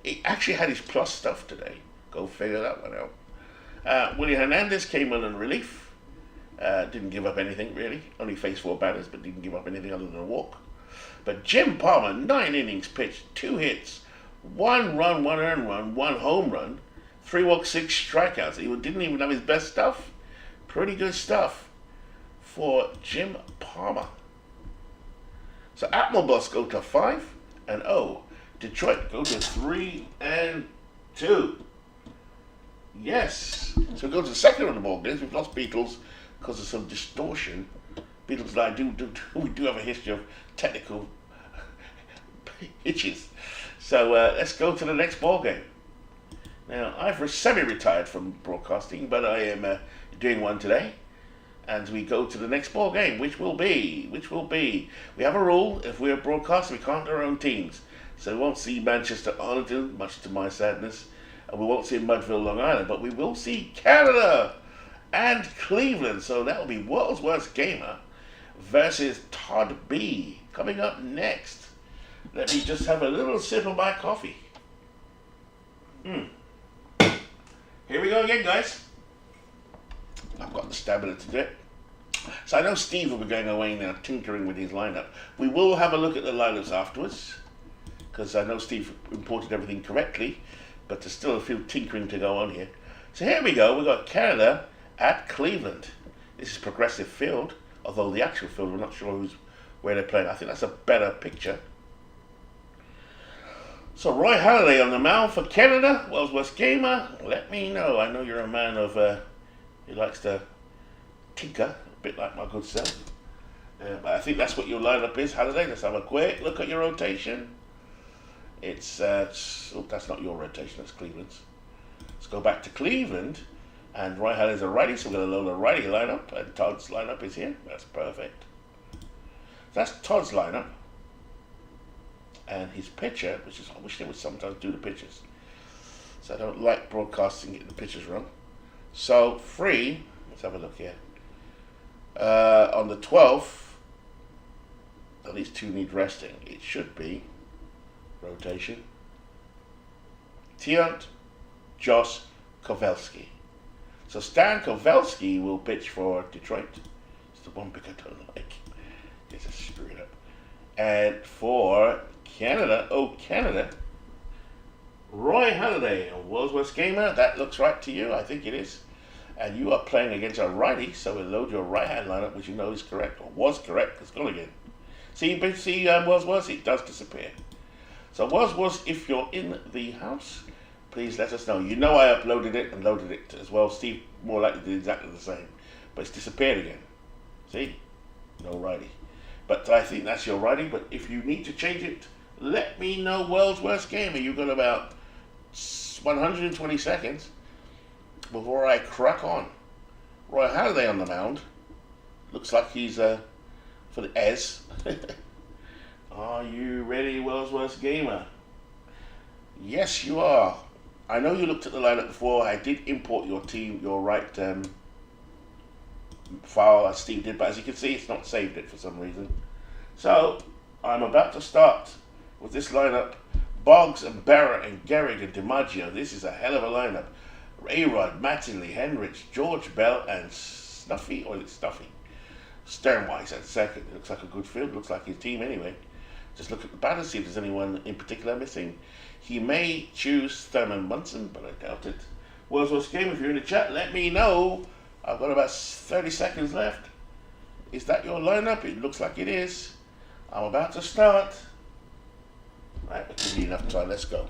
He actually had his plus stuff today. Go figure that one out. Willie Hernandez came in relief. Didn't give up anything, really. Only faced 4 batters, but didn't give up anything other than a walk. But Jim Palmer, 9 innings pitched, 2 hits, 1 run, 1 earned run, 1 home run, 3 walks, 6 strikeouts. He didn't even have his best stuff. Pretty good stuff for Jim Palmer. So Atmobus go to 5-0. Detroit go to 3-2. Yes. So we go to the second of the ball games. We've lost Beatles because of some distortion. Beatles and I we do have a history of technical hitches. So let's go to the next ball game. Now I've semi-retired from broadcasting, but I am doing one today. And we go to the next ball game, which will be. We have a rule: if we're broadcasting, we can't do our own teams. So we won't see Manchester Arlington, much to my sadness, and we won't see Mudville, Long Island, but we will see Canada and Cleveland. So that will be World's Worst Gamer versus Todd B. Coming up next. Let me just have a little sip of my coffee. Here we go again, guys. I've got the stamina to do it. So I know Steve will be going away now, tinkering with his lineup. We will have a look at the lineups afterwards, because I know Steve imported everything correctly, but there's still a few tinkering to go on here. So here we go. We've got Canada at Cleveland. This is Progressive Field, although the actual field, we're not sure where they're playing. I think that's a better picture. So Roy Halladay on the mound for Canada. World's Worst Gamer, let me know. I know you're a man of who likes to tinker, a bit like my good self. But I think that's what your lineup is, Halladay. Let's have a quick look at your rotation. That's not your rotation, that's Cleveland's. Let's go back to Cleveland, and Roy Halladay's a righty, so we're going to load a righty lineup, and Todd's lineup is here. That's perfect. That's Todd's lineup, and his pitcher, I wish they would sometimes do the pitchers. So I don't like broadcasting, getting the pitchers wrong. So let's have a look here. on the 12th, at least 2 need resting. It should be rotation. Tiant, Josh Kovalski. So Stan Kovalski will pitch for Detroit. It's the one pick I don't like. It's just screwed up. And for Canada, Roy Halladay, a World's Worst Gamer. That looks right to you. I think it is. And you are playing against a righty, so we'll load your right-hand lineup, which you know is correct, or was correct. It's gone again. See, World's Worst? It does disappear. So World's Worst, if you're in the house, please let us know. You know I uploaded it and loaded it as well. Steve more likely did exactly the same. But it's disappeared again. See? No righty. But I think that's your righty. But if you need to change it, let me know. World's Worst Gamer. You've got about 120 seconds before I crack on. Roy Halladay on the mound. Looks like he's for the Ez. Are you ready, World's Worst Gamer? Yes, you are. I know you looked at the lineup before. I did import your team, your right file as Steve did, but as you can see, it's not saved it for some reason. So I'm about to start with this lineup. Boggs and Barrett and Gehrig and DiMaggio. This is a hell of a lineup. A-Rod, Mattingly, Henrich, George Bell, and Snuffy, or is it Stuffy? Sternweiss at second. It looks like a good field. Looks like his team anyway. Just look at the batters, see if there's anyone in particular missing. He may choose Thurman Munson, but I doubt it. World's Worst Game, if you're in the chat, let me know. I've got about 30 seconds left. Is that your lineup? It looks like it is. I'm about to start. Right, we'll give you enough time. Let's go.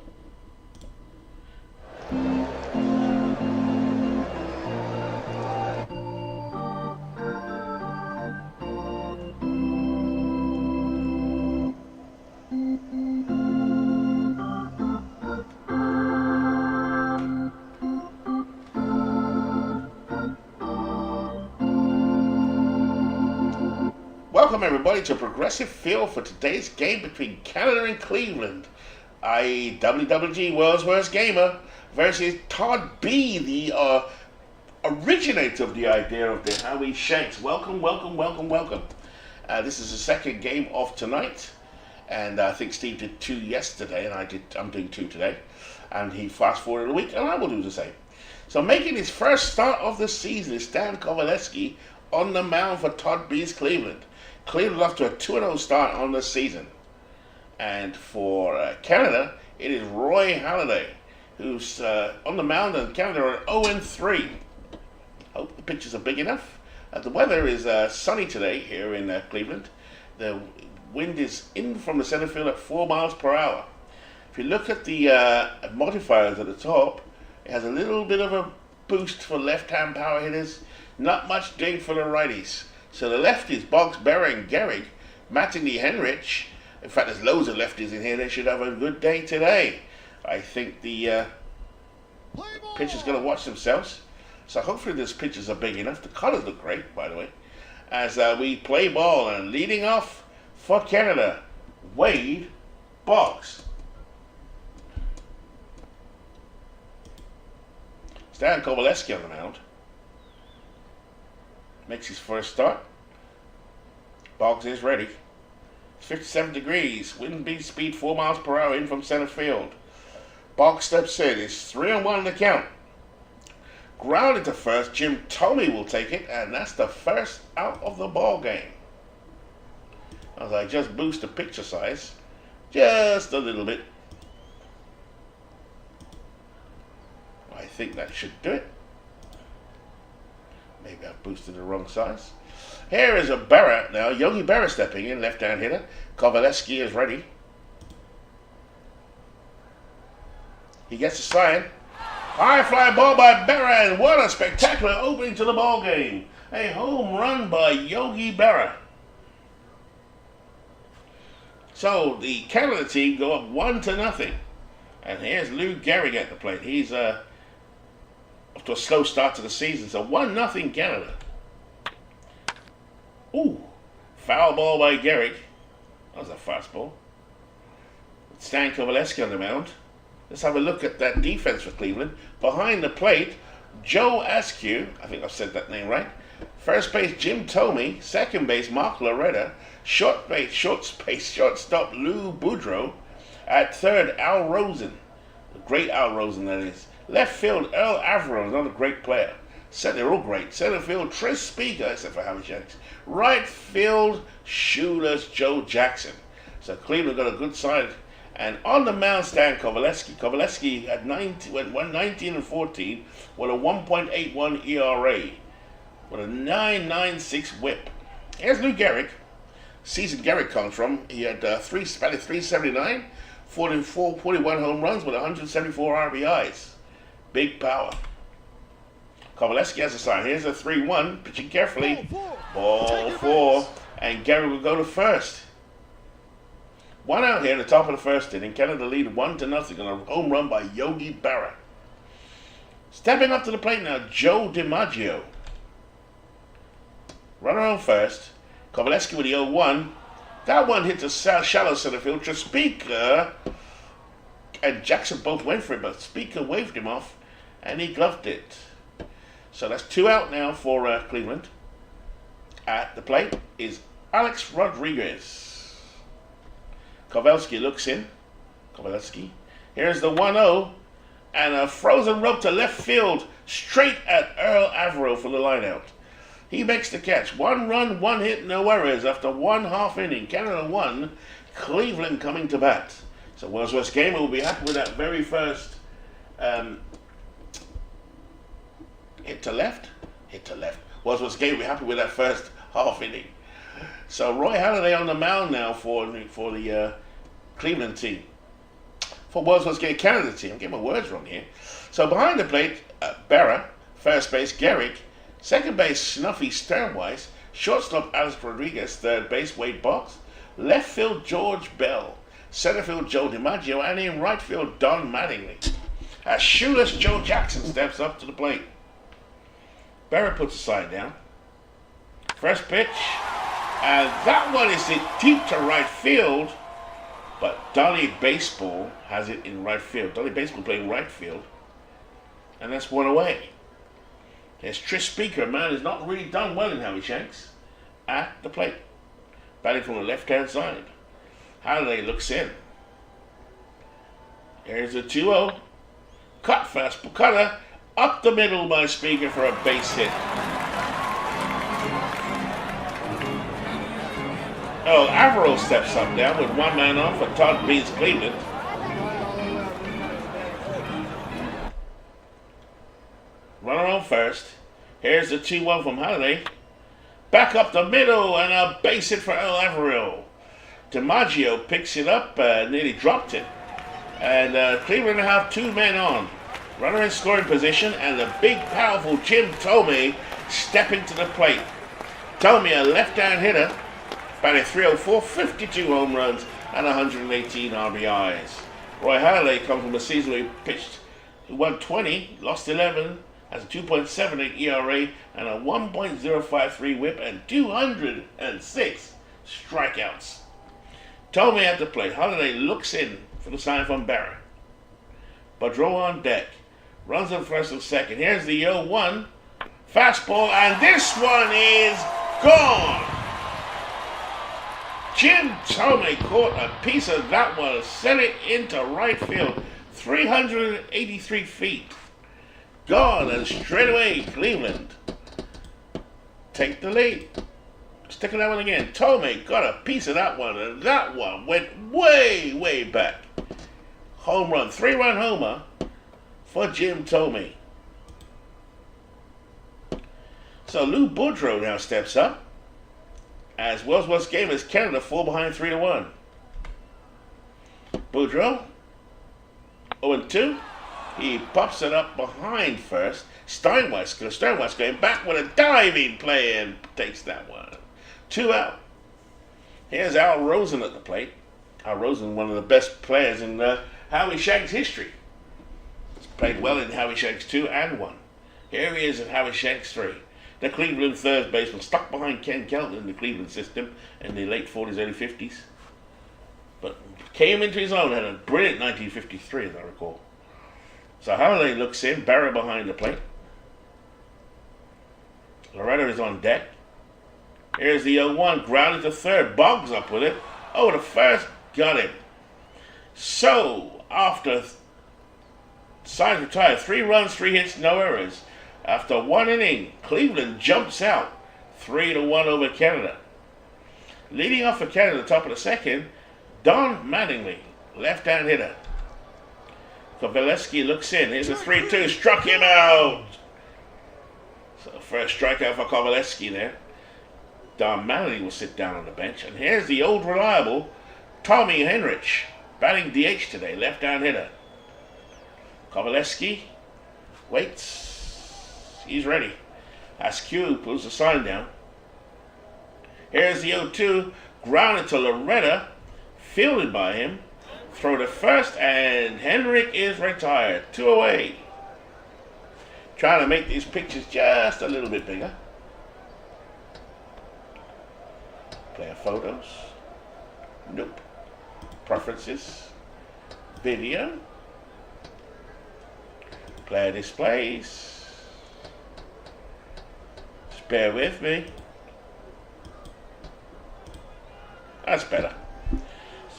Welcome everybody to Progressive Field for today's game between Canada and Cleveland. I.e. WWG World's Worst Gamer versus Todd B, the originator of the idea of the Howie Shanks. Welcome. This is the second game of tonight, and I think Steve did 2 yesterday, and I'm doing 2 today, and he fast forwarded a week, and I will do the same. So making his first start of the season is Stan Kovalevsky on the mound for Todd B's Cleveland. Cleveland off to a 2-0 start on the season. And for Canada, it is Roy Halladay, who's on the mound, and Canada are 0-3. Hope the pitches are big enough. The weather is sunny today here in Cleveland. The wind is in from the center field at 4 miles per hour. If you look at the modifiers at the top, it has a little bit of a boost for left-hand power hitters, not much doing for the righties. So the lefties, Boggs, Berra, and Gehrig, Mattingly, Henrich. In fact, there's loads of lefties in here. They should have a good day today. I think the pitchers going to watch themselves. So hopefully these pitches are big enough. The colors look great, by the way. As we play ball, and leading off for Canada, Wade Boggs. Stan Kovalevsky on the mound. Makes his first start. Boggs is ready. 57 degrees. Wind speed 4 miles per hour in from center field. Boggs steps in. It's 3-1 in the count. Grounded to first. Jim Thome will take it, and that's the first out of the ball game. As I just boost the picture size just a little bit. I think that should do it. Maybe I boosted the wrong size. Here is a Berra now. Yogi Berra stepping in, left-hand hitter. Kovalevsky is ready. He gets a sign. High fly ball by Berra, and what a spectacular opening to the ball game. A home run by Yogi Berra. So the Canada team go up 1-0. And here's Lou Gehrig at the plate. He's off to a slow start to the season. So 1-0 Canada. Ooh, foul ball by Gehrig. That was a fastball. Stan Kovalevsky on the mound. Let's have a look at that defense for Cleveland. Behind the plate, Joe Askew, I think I've said that name right, First base, Jim Thome. Second base, Mark Loretta. Shortstop, Lou Boudreau. At third, Al Rosen. The great Al Rosen, that is. Left field, Earl Averill, another great player. They're all great. Center field, Tris Speaker, except for Howie Shanks. Right field, Shoeless Joe Jackson. So Cleveland got a good side. And on the mound, Stan Kovaleski. Kovaleski had 19 and 14 with a 1.81 ERA. With a 9.96 whip. Here's Lou Gehrig. Season Gehrig comes from. He had 379, 41 home runs with 174 RBIs. Big power. Kovaleski has a sign. Here's a 3-1. Pitching carefully. Ball 4. And Gehrig will go to first. One out here at the top of the first inning. Canada lead 1-0 on a home run by Yogi Berra. Stepping up to the plate now, Joe DiMaggio. Runner on first. Kovaleski with the 0-1. That one hit the shallow center field. Speaker and Jackson both went for it, but Speaker waved him off, and he gloved it. So that's 2 out now for Cleveland. At the plate is Alex Rodriguez. Kovaleski looks in. Here's the 1-0. And a frozen rope to left field. Straight at Earl Averill for the lineout. He makes the catch. 1 run, 1 hit, no errors after 1.5 inning. Canada won. Cleveland coming to bat. So West Gamer will be happy with that very first hit to left. West Gamer will be happy with that first half inning. So Roy Halladay on the mound now for the Cleveland team. For West Gamer Canada team. I'm getting my words wrong here. So behind the plate, Berra. First base, Gehrig. Second base, Snuffy Sternweiss. Shortstop, Alex Rodriguez. Third base, Wade Box. Left field, George Bell. Center field, Joe DiMaggio. And in right field, Don Mattingly. As Shoeless Joe Jackson steps up to the plate. Berra puts the side down. First pitch. And that one is hit deep to right field. But Donnie Baseball has it in right field. Donnie Baseball playing right field. And that's 1 away. There's Tris Speaker, a man who's not really done well in Howie Shanks, at the plate. Batting from the left-hand side. Halladay looks in. Here's a 2-0. Cut fast, cutter up the middle by Speaker for a base hit. Oh, Averill steps up now with 1 man on for Todd B's Cleveland. Runner on first. Here's the 2-1 from Halladay. Back up the middle and a base hit for Earl Averill. DiMaggio picks it up, nearly dropped it. And Cleveland have 2 men on. Runner in scoring position and the big, powerful Jim Thome stepping to the plate. Thome, a left-hand hitter, batting .304, 52 home runs and 118 RBIs. Roy Halladay comes from a season where he pitched, he won 20, lost 11, has a 2.78 ERA and a 1.053 whip and 206 strikeouts. Thome at the plate. Halladay looks in for the sign from Berra. Boudreau on deck. Runs on first and second. Here's the 0-1. Fastball, and this one is gone. Jim Thome caught a piece of that one, sent it into right field, 383 feet. Gone, and straight away, Cleveland take the lead. Sticking that one again. Thome got a piece of that one, and that one went way, way back. Home run, 3-run homer for Jim Thome. So Lou Boudreau now steps up. As West Gamers Canada fall behind 3-1. Boudreau, 0-2. He pops it up behind first. Sternweiss going back with a diving play and takes that one. 2 out. Here's Al Rosen at the plate. Al Rosen, one of the best players in Howie Shanks history. He's played well in Howie Shanks 2 and 1. Here he is in Howie Shanks 3. The Cleveland third baseman, stuck behind Ken Kelton in the Cleveland system in the late 40s, early 50s. But came into his own, had a brilliant 1953, as I recall. So Halladay looks in, Berra behind the plate. Loretta is on deck. Here's the 0-1, grounded to third. Boggs up with it. Oh, the first got him. So, after Signs retired, 3 runs, 3 hits, no errors. After 1 inning, Cleveland jumps out 3-1 over Canada. Leading off for Canada, top of the second, Don Mattingly, left-hand hitter. Kovaleski looks in. Here's a 3-2, struck him out. So first strikeout for Kovaleski there. Don Mattingly will sit down on the bench. And here's the old reliable Tommy Henrich, batting DH today, left-hand hitter. Kovaleski waits. He's ready. Askew pulls the sign down. Here's the 0-2, grounded to Loretta, fielded by him. Throw to first, and Henrich is retired. 2 away. Trying to make these pictures just a little bit bigger. Player photos. Nope. Preferences. Video. Player displays. Just bear with me. That's better.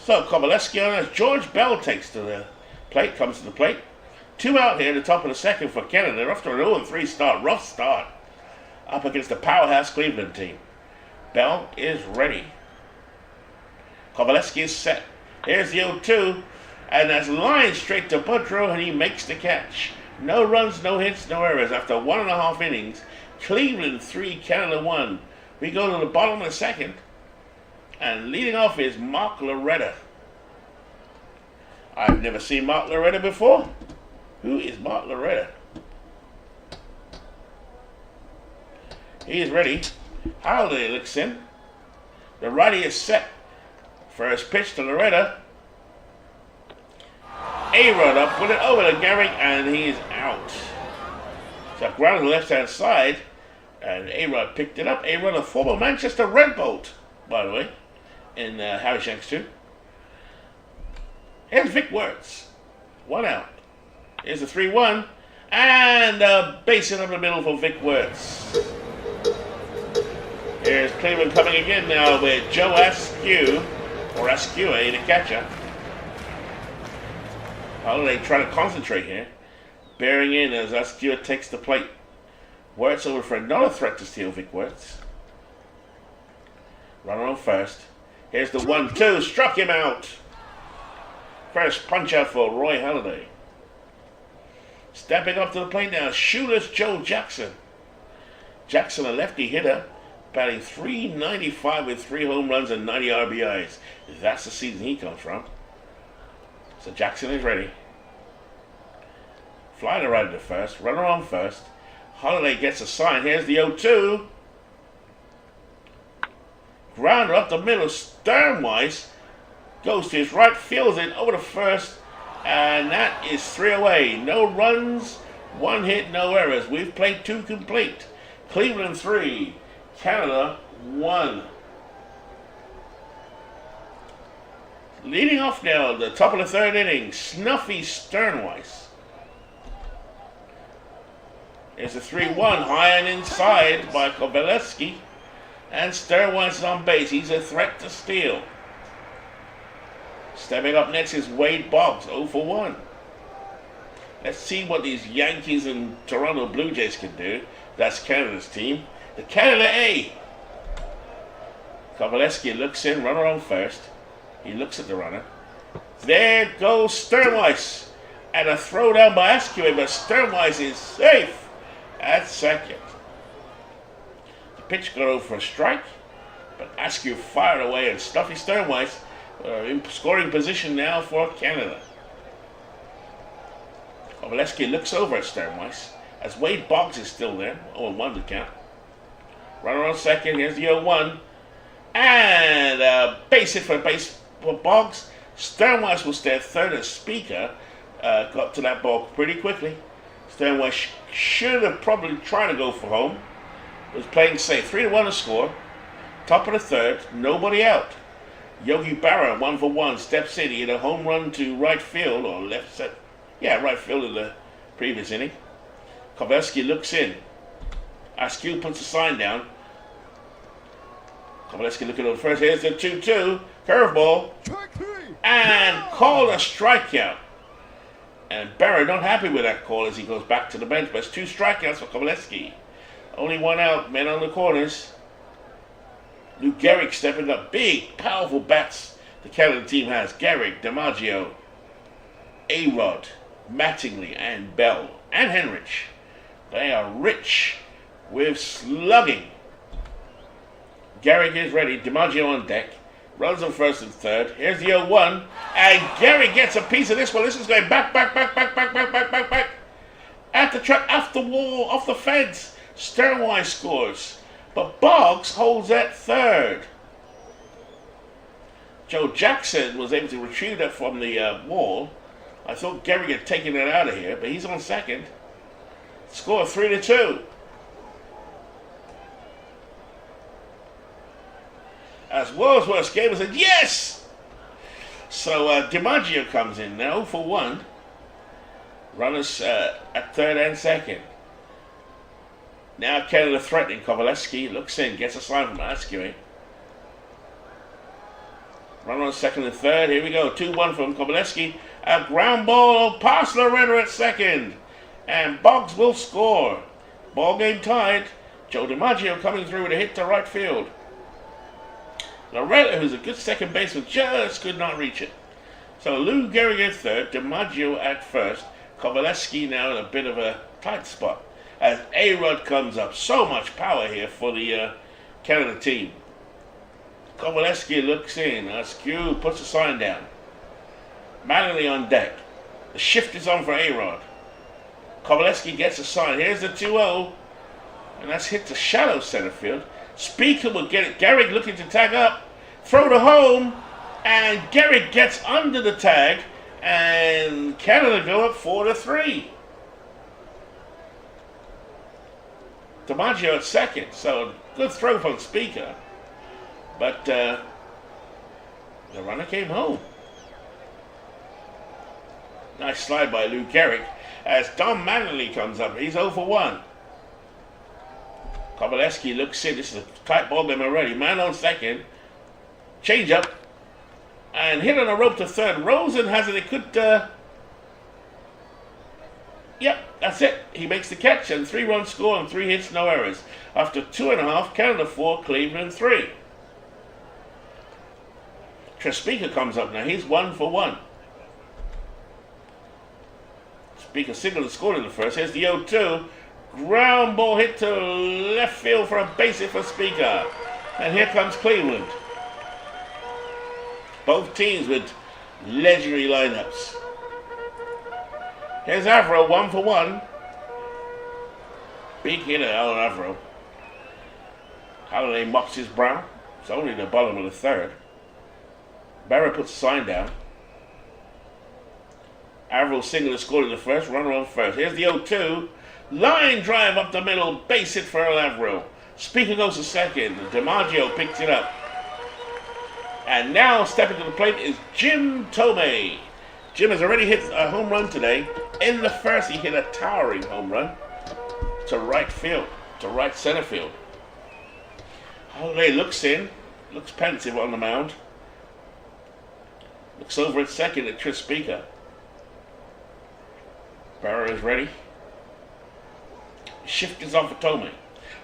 So Kovaleski on as George Bell takes to the plate, comes to the plate. 2 out here at the top of the second for Canada. They're off to an 0-3 start. Rough start. Up against the powerhouse Cleveland team. Bell is ready. Kovaleski is set. Here's the 0-2. And that's lined straight to Boudreau, and he makes the catch. No runs, no hits, no errors. After 1.5 innings, Cleveland 3, Canada 1. We go to the bottom of the second. And leading off is Mark Loretta. I've never seen Mark Loretta before. Who is Mark Loretta? He is ready. Halliday looks in. The righty is set. First pitch to Loretta. A-Rod up with it over to Gehrig, and he is out. So ground to the left-hand side, and A-Rod picked it up. A-Rod, a former Manchester Red Bolt, by the way, in Howie Shanks too. Here's Vic Wertz. 1 out. Here's the 3-1, and a base hit up the middle for Vic Wertz. Here's Cleveland coming again now with Joe Askew, or Askew, the catcher. Halliday trying to concentrate here. Bearing in as Askew takes the plate. Wertz over for another threat to steal Vic Wertz. Runner on first. Here's the 1-2. Struck him out. First punch out for Roy Halladay. Stepping up to the plate now, shoeless Joe Jackson. Jackson, a lefty hitter, batting .395 with 3 home runs and 90 RBIs. That's the season he comes from. So Jackson is ready. Fly to right to first. Runner on first. Halladay gets a sign. Here's the 0-2. Grounder up the middle. Sternweiss goes to his right, fields it over to first, and that is 3 away. No runs, 1 hit, no errors. We've played 2 complete. Cleveland 3, Canada 1. Leading off now, the top of the 3rd inning, Snuffy Sternweiss. There's a 3-1, high and inside by Kovaleski. And Sternweiss is on base. He's a threat to steal. Stepping up next is Wade Boggs, 0 for 1. Let's see what these Yankees and Toronto Blue Jays can do. That's Canada's team. The Canada A. Kovaleski looks in, runner on first. He looks at the runner. There goes Sternweiss. And a throw down by Askew, but Sternweiss is safe at second. The pitch got over for a strike, but Askew fired away, and Stuffy Sternweiss in scoring position now for Canada. Kovaleski looks over at Sternweiss as Wade Boggs is still there. 0-1 to count. Runner on second. Here's the 0-1. And a base hit for Boggs. Sternweiss will stay at third as Speaker. Got to that ball pretty quickly. Sternweiss should have probably tried to go for home. Was playing safe. 3-1 to score. Top of the 3rd. Nobody out. Yogi Berra, 1 for 1, steps in. He hit a home run to right field, or left set. Yeah, right field in the previous inning. Kovaleski looks in. Askew puts the sign down. Kovaleski looking over first. Here's the 2-2. Curveball. And called a strikeout. And Barry not happy with that call as he goes back to the bench. But it's 2 strikeouts for Kovaleski. Only 1 out. Men on the corners. Lou Gehrig stepping up. Big, powerful bats the Canada team has. Gehrig, DiMaggio, A-Rod, Mattingly, and Bell, and Henrich. They are rich with slugging. Gehrig is ready. DiMaggio on deck. Runs on first and third. Here's the 0-1. And Gehrig gets a piece of this one. This is going back. At the track, off the wall, off the fence. Sternwise scores. But Boggs holds at third. Joe Jackson was able to retrieve that from the wall. I thought Gehrig had taken it out of here, but he's on second. Score 3-2. As Wordsworth gave us a yes! So DiMaggio comes in now for 1. Runners at third and second. Now Canada threatening. Kovaleski looks in, gets a sign from Askew. Run on second and third. Here we go. 2-1 from Kovaleski. A ground ball past Loretta at second. And Boggs will score. Ball game tied. Joe DiMaggio coming through with a hit to right field. Loretta, who's a good second baseman, just could not reach it. So Lou Gehrig at third. DiMaggio at first. Kovaleski now in a bit of a tight spot. As A-Rod comes up. So much power here for the Canada team. Kovaleski looks in. Askew puts the sign down. Mattingly on deck. The shift is on for A-Rod. Kovaleski gets a sign. Here's the 2-0. And that's hit to shallow center field. Speaker will get it. Gehrig looking to tag up. Throw to home. And Gehrig gets under the tag. And Canada go up 4-3. DiMaggio at second. So good throw from Speaker. But the runner came home. Nice slide by Lou Gehrig. As Don Mattingly comes up. He's 0 for 1. Kovaleski looks in. This is a tight ball game already. Man on second. Change up. And hit on a rope to third. Rosen has it. It could... Yep, that's it. He makes the catch. And 3-run score and 3 hits, no errors. After 2.5, Canada 4, Cleveland 3. Speaker comes up now. He's 1 for 1. Speaker singled and scored in the first. Here's the 0-2. Ground ball hit to left field for a base hit for Speaker. And here comes Cleveland. Both teams with legendary lineups. Here's Avro, 1 for 1. Big hitter, Alan Avro. Halliday mops his brow. It's only the bottom of the third. Barrett puts the sign down. Averill singled and scored in the first. Runner on first. Here's the 0-2. Line drive up the middle. Base hit for Averill. Speaker goes to second. DiMaggio picks it up. And now stepping to the plate is Jim Tomei. Jim has already hit a home run today. In the first, he hit a towering home run to right field, to right center field. Halliday looks in. Looks pensive on the mound. Looks over at second at Tris Speaker. Barrow is ready. Shift is on for Tomei.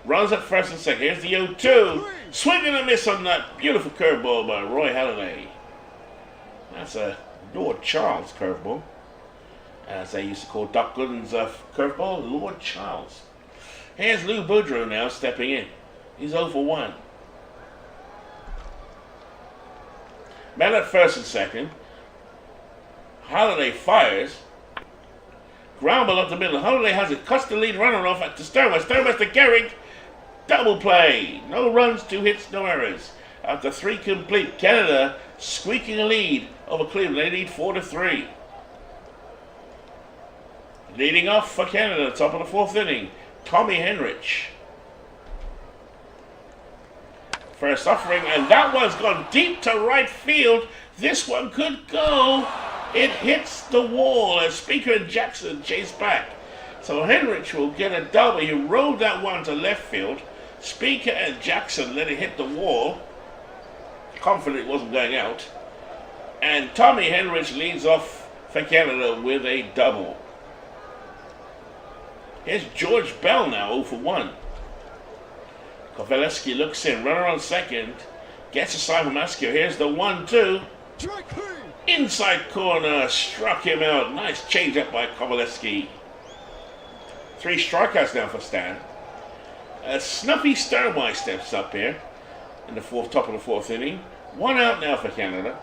Runs at first and second. Here's the 0-2. Swing and a miss on that beautiful curveball by Roy Halladay. That's a Lord Charles curveball. As they used to call Doc Gooden's curveball, Lord Charles. Here's Lou Boudreau now stepping in. He's 0 for 1. Man at first and second. Halladay fires. Ground ball up the middle. Halladay has it. Cuts the lead runner off at the Sternwest. Sternwest to Gehrig. Double play. No runs, 2 hits, no errors. After 3 complete, Canada squeaking a lead over Cleveland. They lead 4-3. Leading off for Canada, top of the 4th inning, Tommy Henrich. First offering, and that one's gone deep to right field. This one could go. It hits the wall as Speaker and Jackson chase back. So Henrich will get a double. He rolled that one to left field. Speaker and Jackson let it hit the wall. Confident it wasn't going out. And Tommy Henrich leads off for Canada with a double. Here's George Bell now, 0 for 1. Kovaleski looks in, runner on second. Gets a side from Askew. Here's the 1-2. Inside corner, struck him out. Nice change up by Kovaleski. 3 strikeouts now for Stan. Snuffy Sternwise steps up here in the top of the 4th inning. 1 out now for Canada.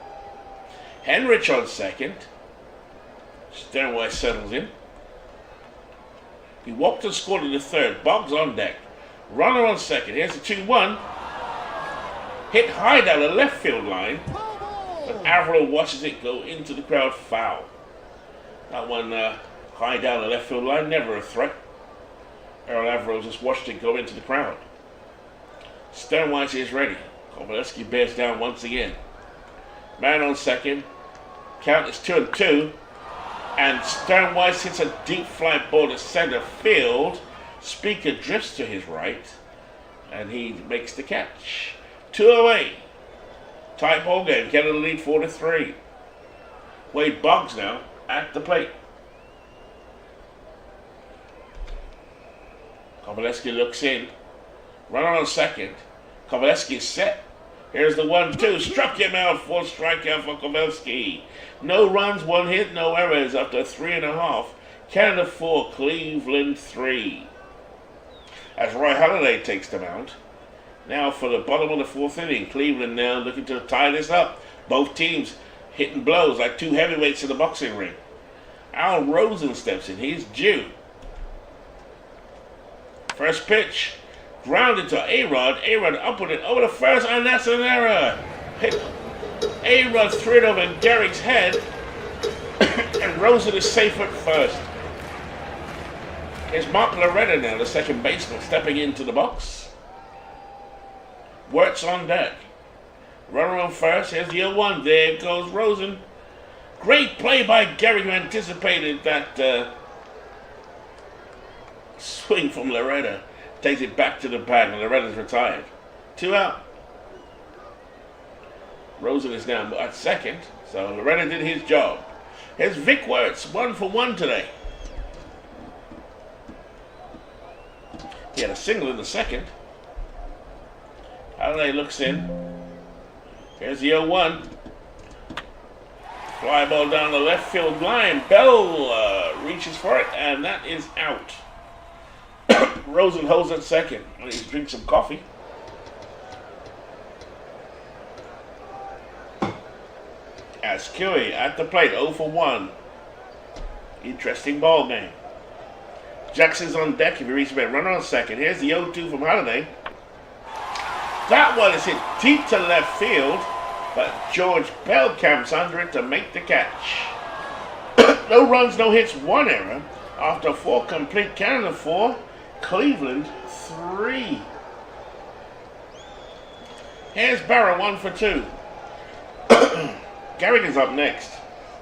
Henrich on second. Sternwise settles in. He walked and scored in the 3rd. Boggs on deck. Runner on second. Here's the 2-1. Hit high down the left field line. But Averill watches it go into the crowd, foul. That one high down the left field line, never a threat. Errol Averill just watched it go into the crowd. Sternwise is ready. Kovaleski bears down once again. Man on second. Count is 2-2. And Sternwise hits a deep fly ball to center field. Speaker drifts to his right. And he makes the catch. 2 away. Tight ball game. Canada lead 4-3. Wade Boggs now at the plate. Kovaleski looks in. Runner on second. Kovaleski is set. Here's the 1-2. Struck him out. 4th strikeout for Kovaleski. No runs, 1 hit, no errors after 3.5. Canada 4, Cleveland 3. As Roy Halladay takes the mound. Now for the bottom of the 4th inning. Cleveland now looking to tie this up. Both teams hitting blows like 2 heavyweights in the boxing ring. Al Rosen steps in. He's due. First pitch. Grounded to A-Rod. A-Rod up with it over the first, and that's an error. Hit. A-Rod threw it over Garrick's head. And Rosen is safe at first. Here's Mark Loretta now, the second baseman, stepping into the box. Wirtz on deck. Runner on first. Here's the 0-1. There goes Rosen. Great play by Garrick, who anticipated that swing from Loretta. Takes it back to the bag, and Loretta's retired. 2 out. Rosen is now at second, so Loretta did his job. Here's Vic Wirtz, 1 for 1 today. He had a single in the second. Halladay looks in. Here's the 0-1. Fly ball down the left field line. Bell reaches for it, and that is out. Rosen holds at second. He's drinking some coffee. Askew at the plate, 0 for 1. Interesting ball game. Jackson's on deck if he reaches back. Runner on second. Here's the 0-2 from Halladay. That one is hit deep to left field, but George Bell camps under it to make the catch. No runs, no hits, 1 error. After 4 complete, Canada 4, Cleveland 3. Here's Barra, 1 for 2. Garrick is up next.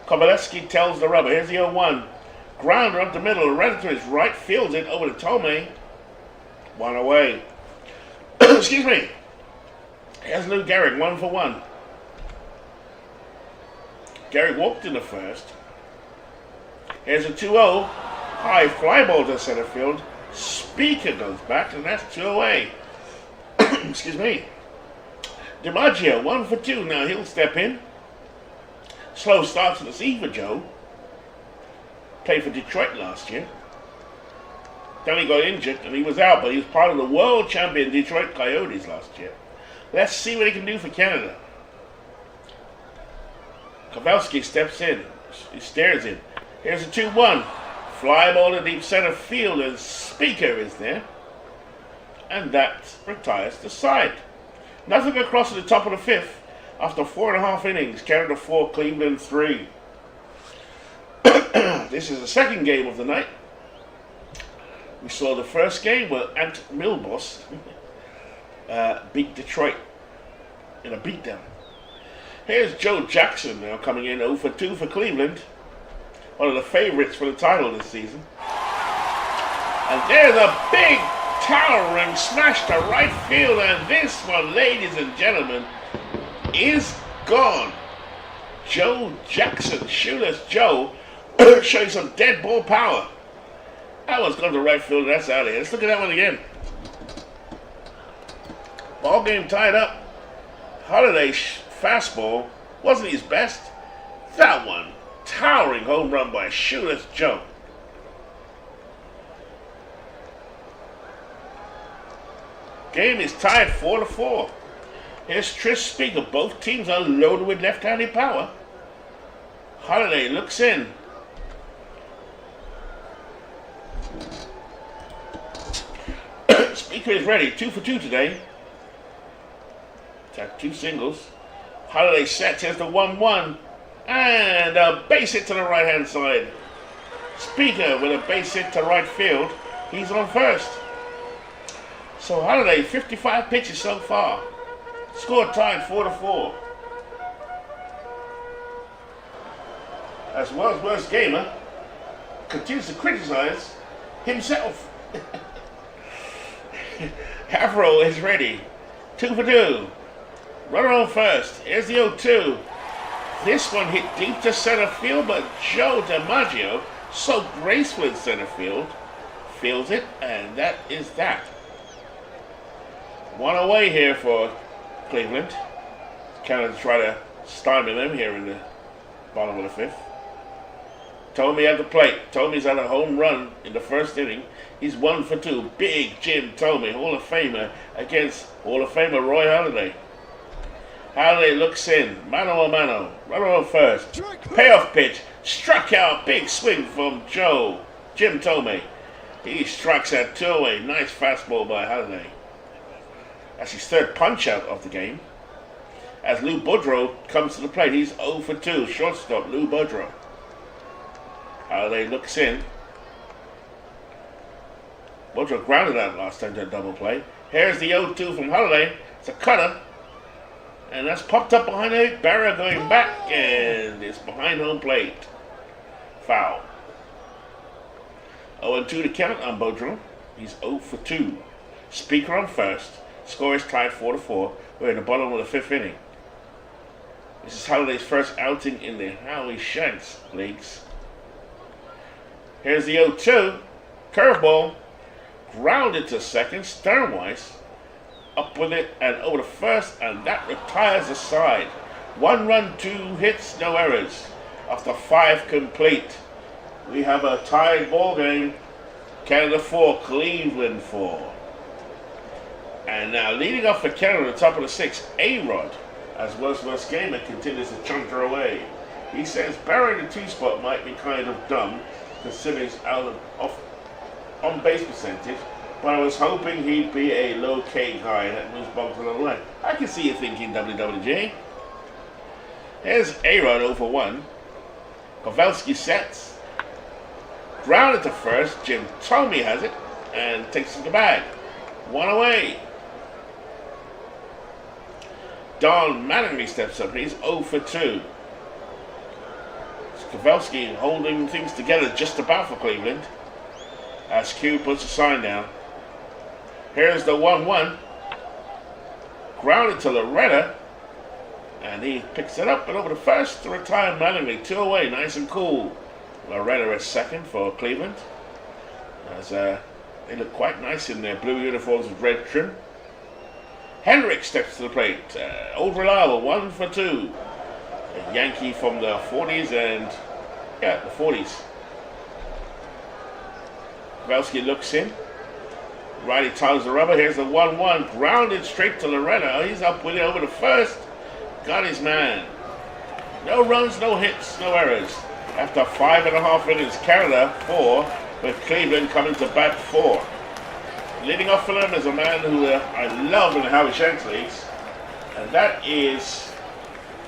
Kovaleski tells the rubber. Here's the 0-1. Grounder up the middle. Right to his right. Fields it over to Tomei. 1 away. Excuse me. Here's Lou Garrick. 1 for 1. Garrick walked in the first. Here's a 2-0. High fly ball to center field. Speaker goes back, and that's 2 away. Excuse me. DiMaggio, 1 for 2. Now he'll step in. Slow start to the season for Joe. Played for Detroit last year. Then he got injured and he was out, but he was part of the world champion Detroit Coyotes last year. Let's see what he can do for Canada. Kovaleski steps in. He stares in. Here's a 2-1. Fly ball to deep center field, and Speaker is there. And that retires the side. Nothing across at the top of the 5th. After 4.5 innings, Canada 4, Cleveland 3. This is the second game of the night. We saw the first game where Ant Milbos beat Detroit in a beatdown. Here's Joe Jackson now coming in 0 for 2 for Cleveland. One of the favorites for the title this season. And there's a big towering smash to right field, and this one, ladies and gentlemen, is gone. Joe Jackson, Shoeless Joe, showing some dead ball power. That one's gone to right field, that's out of here. Let's look at that one again. Ball game tied up. Holiday fastball wasn't his best. That one, towering home run by Shoeless Joe. Game is tied 4-4. Here's Tris Speaker. Both teams are loaded with left-handed power. Holiday looks in. Speaker is ready. 2 for 2 today. Attack 2 singles. Holiday sets. Here's the 1-1. And a base hit to the right-hand side. Speaker with a base hit to right field. He's on first. So Holiday, 55 pitches so far. Score tied 4-4. As well as worst gamer continues to criticize himself. Avro is ready. 2 for 2. Runner on first. Here's the 0-2. This one hit deep to center field, but Joe DiMaggio, so graceful in center field, fields it, and that is that. One away here for Cleveland. Canada try to stymie them here in the bottom of the fifth. Tomey at the plate. Tomey's had a home run in the first inning. He's 1 for 2. Big Jim Tomey, Hall of Famer, against Hall of Famer Roy Halladay. Halladay looks in. Mano a mano. Runner on first. Payoff pitch. Struck out. Big swing from Jim Tomey. He strikes at 2 away. Nice fastball by Halladay. That's his third punch out of the game. As Lou Boudreau comes to the plate, he's 0 for 2. Shortstop Lou Boudreau. Halladay looks in. Boudreau grounded out last time to a double play. Here's the 0-2 from Halladay. It's a cutter. And that's popped up behind the barrier going back. And it's behind home plate. Foul. 0-2 to count on Boudreau. He's 0 for 2. Speaker on first. Score is tied 4-4. We're in the bottom of the fifth inning. This is Halladay's first outing in the Howie Shanks leagues. Here's the 0-2. Curveball. Grounded to second. Sternweiss up with it and over to first, and that retires the side. 1 run, 2 hits, no errors. After 5 complete, we have a tied ball game. Canada 4, Cleveland 4. And now leading off for Canada at the top of the 6th, A-Rod, as worst gamer, continues to chunker away. He says burying the 2 spot might be kind of dumb, considering his out of on base percentage, but I was hoping he'd be a low K guy that moves bugs to the line. I can see you thinking, WWJ. Here's A-Rod 0 for 1. Pavelski sets. Grounded to first. Jim Tomey has it and takes it to the bag. 1 away. Don Mattingly steps up. He's 0 for 2. Pavelski holding things together just about for Cleveland. As Q puts a sign down. Here's the 1-1. Grounded to Loretta. And he picks it up and over to first to retire Mattingly. 2 away, nice and cool. Loretta at second for Cleveland. As they look quite nice in their blue uniforms with red trim. Henrik steps to the plate. Old reliable, 1 for 2. A Yankee from the 40s and, the 40s. Pavelski looks in. Riley ties the rubber. Here's the 1-1. Grounded straight to Loretta. He's up with it over to first. Got his man. No runs, no hits, no errors. After 5.5 innings, Canada 4, with Cleveland coming to bat 4. Leading off for them is a man who I love in the Howie Shanks leagues, and that is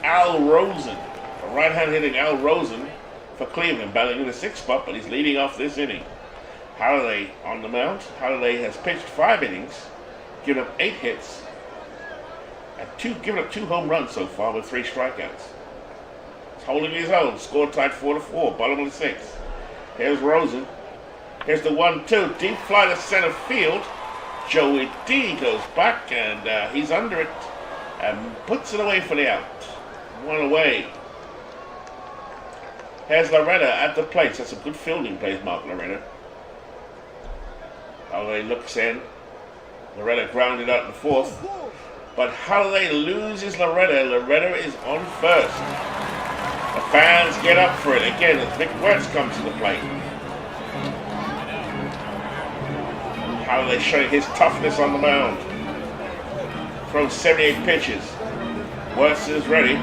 Al Rosen. A right-hand hitting Al Rosen for Cleveland, batting in the 6th spot, but he's leading off this inning. Halladay on the mound. Halladay has pitched 5 innings, given up 8 hits, and given up 2 home runs so far with 3 strikeouts. He's holding his own. Score tied 4-4, bottom of the 6th. Here's Rosen. Here's the 1-2. Deep fly to center field. Joey D goes back and he's under it and puts it away for the out. One away. Here's Loretta at the plate. That's a good fielding place, Mark Loretta. Holiday looks in. Loretta grounded out in the fourth. But Holiday loses Loretta. Loretta is on first. The fans get up for it again as Vic Wertz comes to the plate. Holiday showing his toughness on the mound. Throws 78 pitches. Wertz is ready.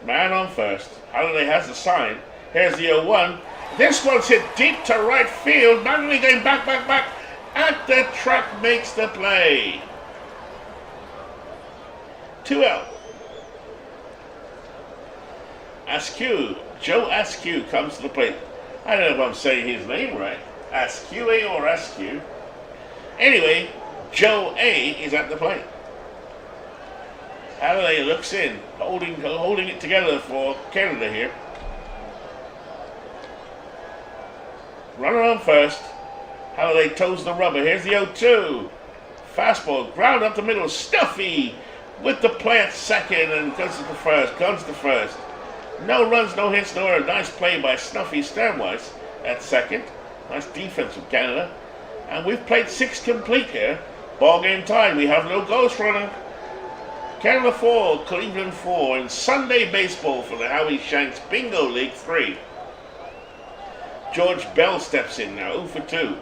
Man on first. Holiday has the sign. Here's the 0-1. This one's hit deep to right field. Manley going back. At the track makes the play. 2 out. Askew. Joe Askew comes to the plate. I don't know if I'm saying his name right. Askew or Askew. Anyway, Joe A is at the plate. Halliday looks in, holding it together for Canada here. Runner on first. Halliday toes the rubber. Here's the 0-2. Fastball, ground up the middle. Stuffy with the play at second and guns to first. No runs, no hits, no error. Nice play by Snuffy Sternweiss at second. Nice defense from Canada. And we've played 6 complete here. Ball game tied. We have no ghost runner. Canada 4, Cleveland 4 in Sunday baseball for the Howie Shanks Bingo League 3. George Bell steps in now, 0 for 2.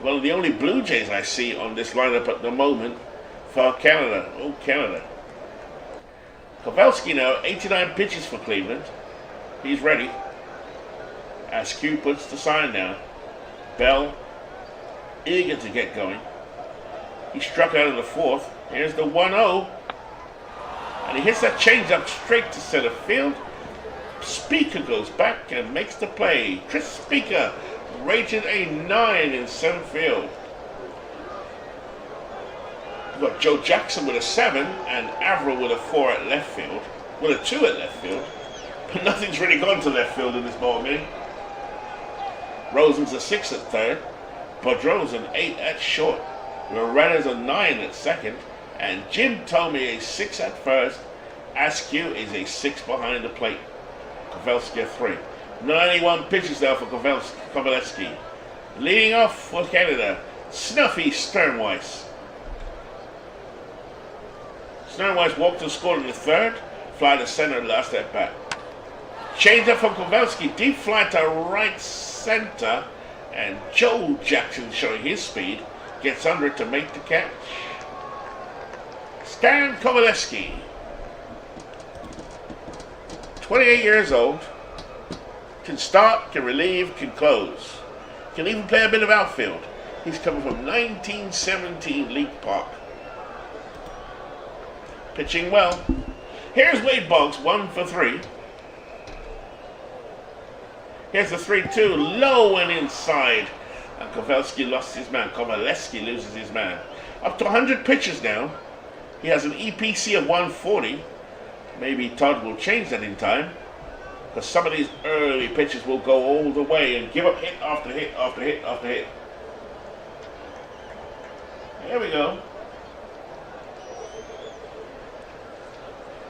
One of the only Blue Jays I see on this lineup at the moment for Canada. Oh, Canada. Kowalski now, 89 pitches for Cleveland. He's ready. Askew puts the sign down. Bell, eager to get going. He struck out in the fourth. Here's the 1-0. And he hits that changeup straight to center field. Speaker goes back and makes the play. Chris Speaker rated a 9 in center field. We've got Joe Jackson with a 7 and Averill with a 4 at left field. With a 2 at left field. But nothing's really gone to left field in this ball game. Rosen's a 6 at third. Boudreau's an 8 at short. Loretta's a 9 at second. And Jim Tomey a 6 at first. Askew is a 6 behind the plate. Kowalski a 3. 91 pitches now for Kowalski. Leading off for Canada, Snuffy Sternweiss. Sternweiss walked and scored in the third. Fly to center last at bat. Change up from Kowalski. Deep fly to right center. And Joe Jackson, showing his speed, gets under it to make the catch. Stan Kowalski, 28 years old, can start, can relieve, can close, can even play a bit of outfield. He's coming from 1917 League Park. Pitching well. Here's Wade Boggs, 1 for 3. Here's the 3-2, low and inside. And Kowalski lost his man. Kowalski loses his man. Up to 100 pitches now. He has an EPC of 140. Maybe Todd will change that in time. Because some of these early pitches will go all the way and give up hit after hit after hit after hit. There we go.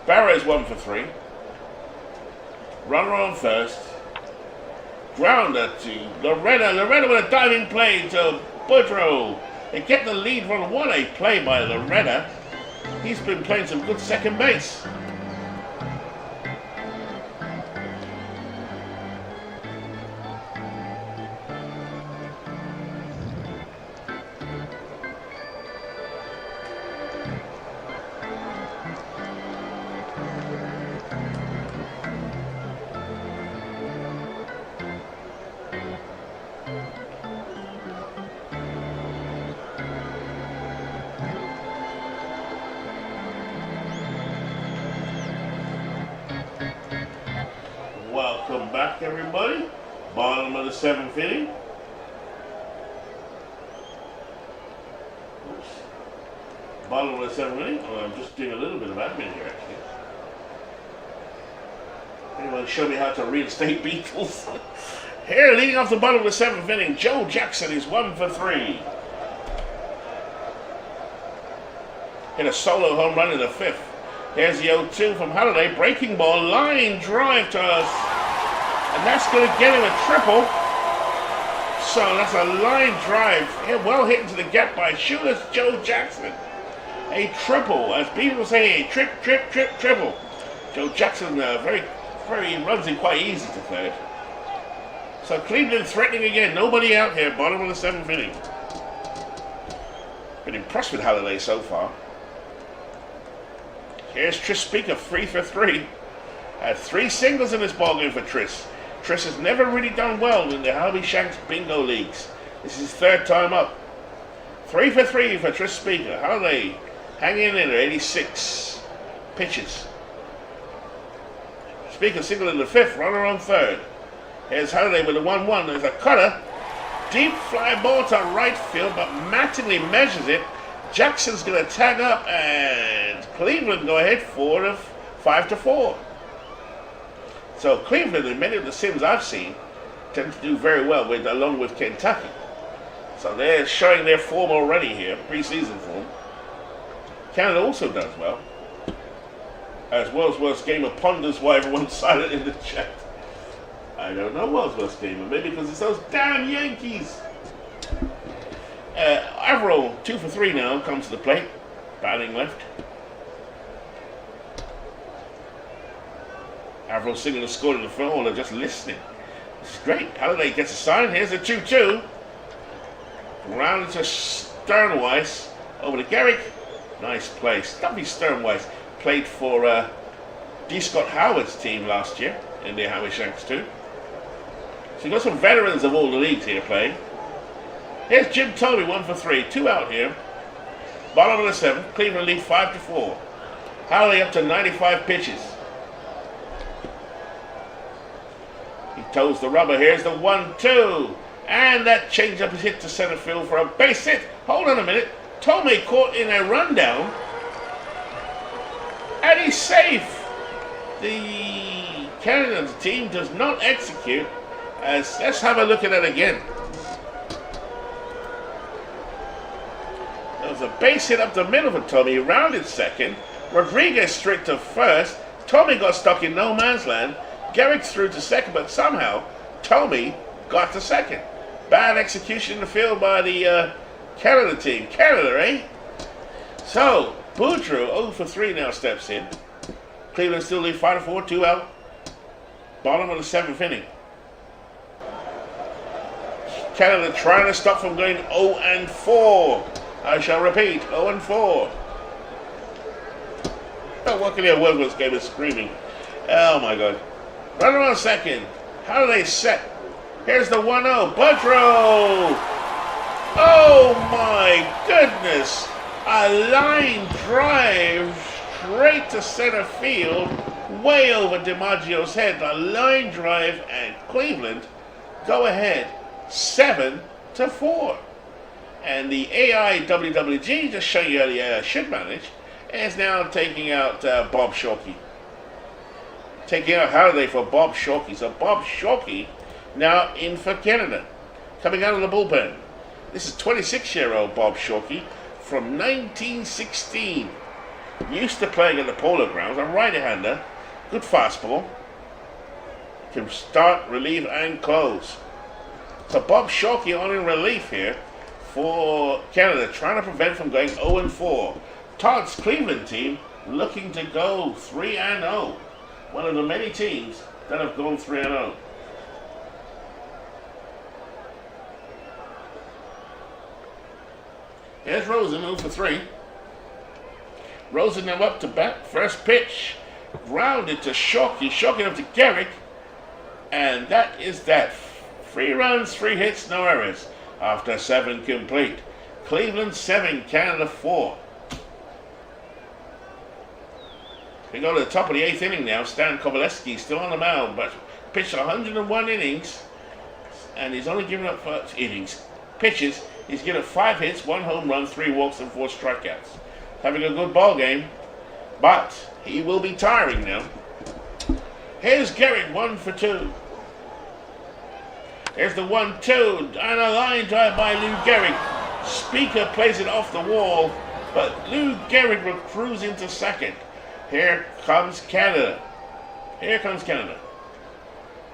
Barra's 1 for 3. Runner on first. Grounder to Loretta. Loretta with a diving play to Boudreau. They get the lead run. What a play by Loretta. He's been playing some good second base. Welcome back, everybody. Bottom of the 7th inning. Oops. Bottom of the 7th inning. Oh, I'm just doing a little bit of admin here, actually. Anyone show me how to reinstate Beatles? Here, leading off the bottom of the 7th inning, Joe Jackson is 1 for 3. Hit a solo home run in the 5th. Here's the 0-2 from Halliday. Breaking ball, line drive to us. And that's going to get him a triple. So that's a line drive. Well hit into the gap by shooter Joe Jackson. A triple, as people say, a triple. Joe Jackson runs it quite easy to third. So Cleveland threatening again. Nobody out here. Bottom of the 7th inning. Been impressed with Halliday so far. Here's Tris Speaker, 3 for 3. Had 3 singles in this ballgame for Tris. Tris has never really done well in the Howie Shanks Bingo Leagues. This is his 3rd time up. 3 for 3 for Tris Speaker. Halliday hanging in there, 86 pitches. Speaker single in the 5th, runner on 3rd. Here's Halliday with a 1-1. There's a cutter. Deep fly ball to right field, but Mattingly measures it. Jackson's going to tag up, and Cleveland go ahead 5 to 4. So Cleveland, in many of the sims I've seen, tend to do very well along with Kentucky. So they're showing their form already here, preseason form. Canada also does well. As Wordsworth's Gamer ponders why everyone's silent in the chat. I don't know Wordsworth's Gamer, maybe because it's those damn Yankees. Averill, 2 for 3 now, comes to the plate. Batting left. Averill singing a score in the front, or just listening. This is great. Halliday gets a sign. Here's a 2-2. Round to Sternweiss. Over to Garrick. Nice play. Stumpy Sternweiss played for D. Scott Howard's team last year in the Howie Shanks 2. So you've got some veterans of all the leagues here playing. Here's Jim Tomey, 1 for 3. 2 out here. Bottom of the 7th. Cleveland lead 5 to 4. Halliday up to 95 pitches. He toes the rubber. Here's the 1-2. And that changeup is hit to center field for a base hit. Hold on a minute. Tomey caught in a rundown. And he's safe. The Canada team does not execute. Let's have a look at that again. There was a base hit up the middle for Tomey. He rounded second. Rodriguez straight to first. Tomey got stuck in no man's land. Garrick threw to second, but somehow Tomey got to second. Bad execution in the field by the Canada team. Canada, eh? So, Boudreaux, 0 for 3 now steps in. Cleveland still lead 5 to 4, 2 out. Bottom of the 7th inning. Canada trying to stop from going 0-4. I shall repeat, 0-4. Oh, what can hear Wordsworth's game is screaming. Oh my God. Runner on second. How do they set? Here's the 1-0. Boudreaux! Oh my goodness! A line drive straight to center field, way over DiMaggio's head. A line drive, and Cleveland go ahead 7 to 4. And the AI WWG, just showing you how the AI should manage, is now taking out Bob Shorkey. Taking out Halliday for Bob Shorkey. So Bob Shorkey now in for Canada. Coming out of the bullpen. This is 26-year-old Bob Shorkey from 1916. Used to playing at the Polo Grounds. A right-hander. Good fastball. Can start, relieve, and close. So Bob Shorkey on in relief here for Canada, trying to prevent from going 0-4. Todd's Cleveland team looking to go 3-0. One of the many teams that have gone 3-0. Here's Rosen, 0 for 3. Rosen now up to bat. First pitch. Grounded to Shorkey. Shorkey up to Garrick. And that is that. 3 runs, 3 hits, no errors. After 7 complete. Cleveland 7, Canada 4. We go to the top of the 8th inning now. Stan Kovaleski still on the mound, but pitched 101 innings, and he's only given up pitches. He's given up 5 hits, 1 home run, 3 walks, and 4 strikeouts. Having a good ball game, but he will be tiring now. Here's Gehrig, 1 for 2. Here's the 1-2, and a line drive by Lou Gehrig. Speaker plays it off the wall, but Lou Gehrig will cruise into second. Here comes Canada. Here comes Canada.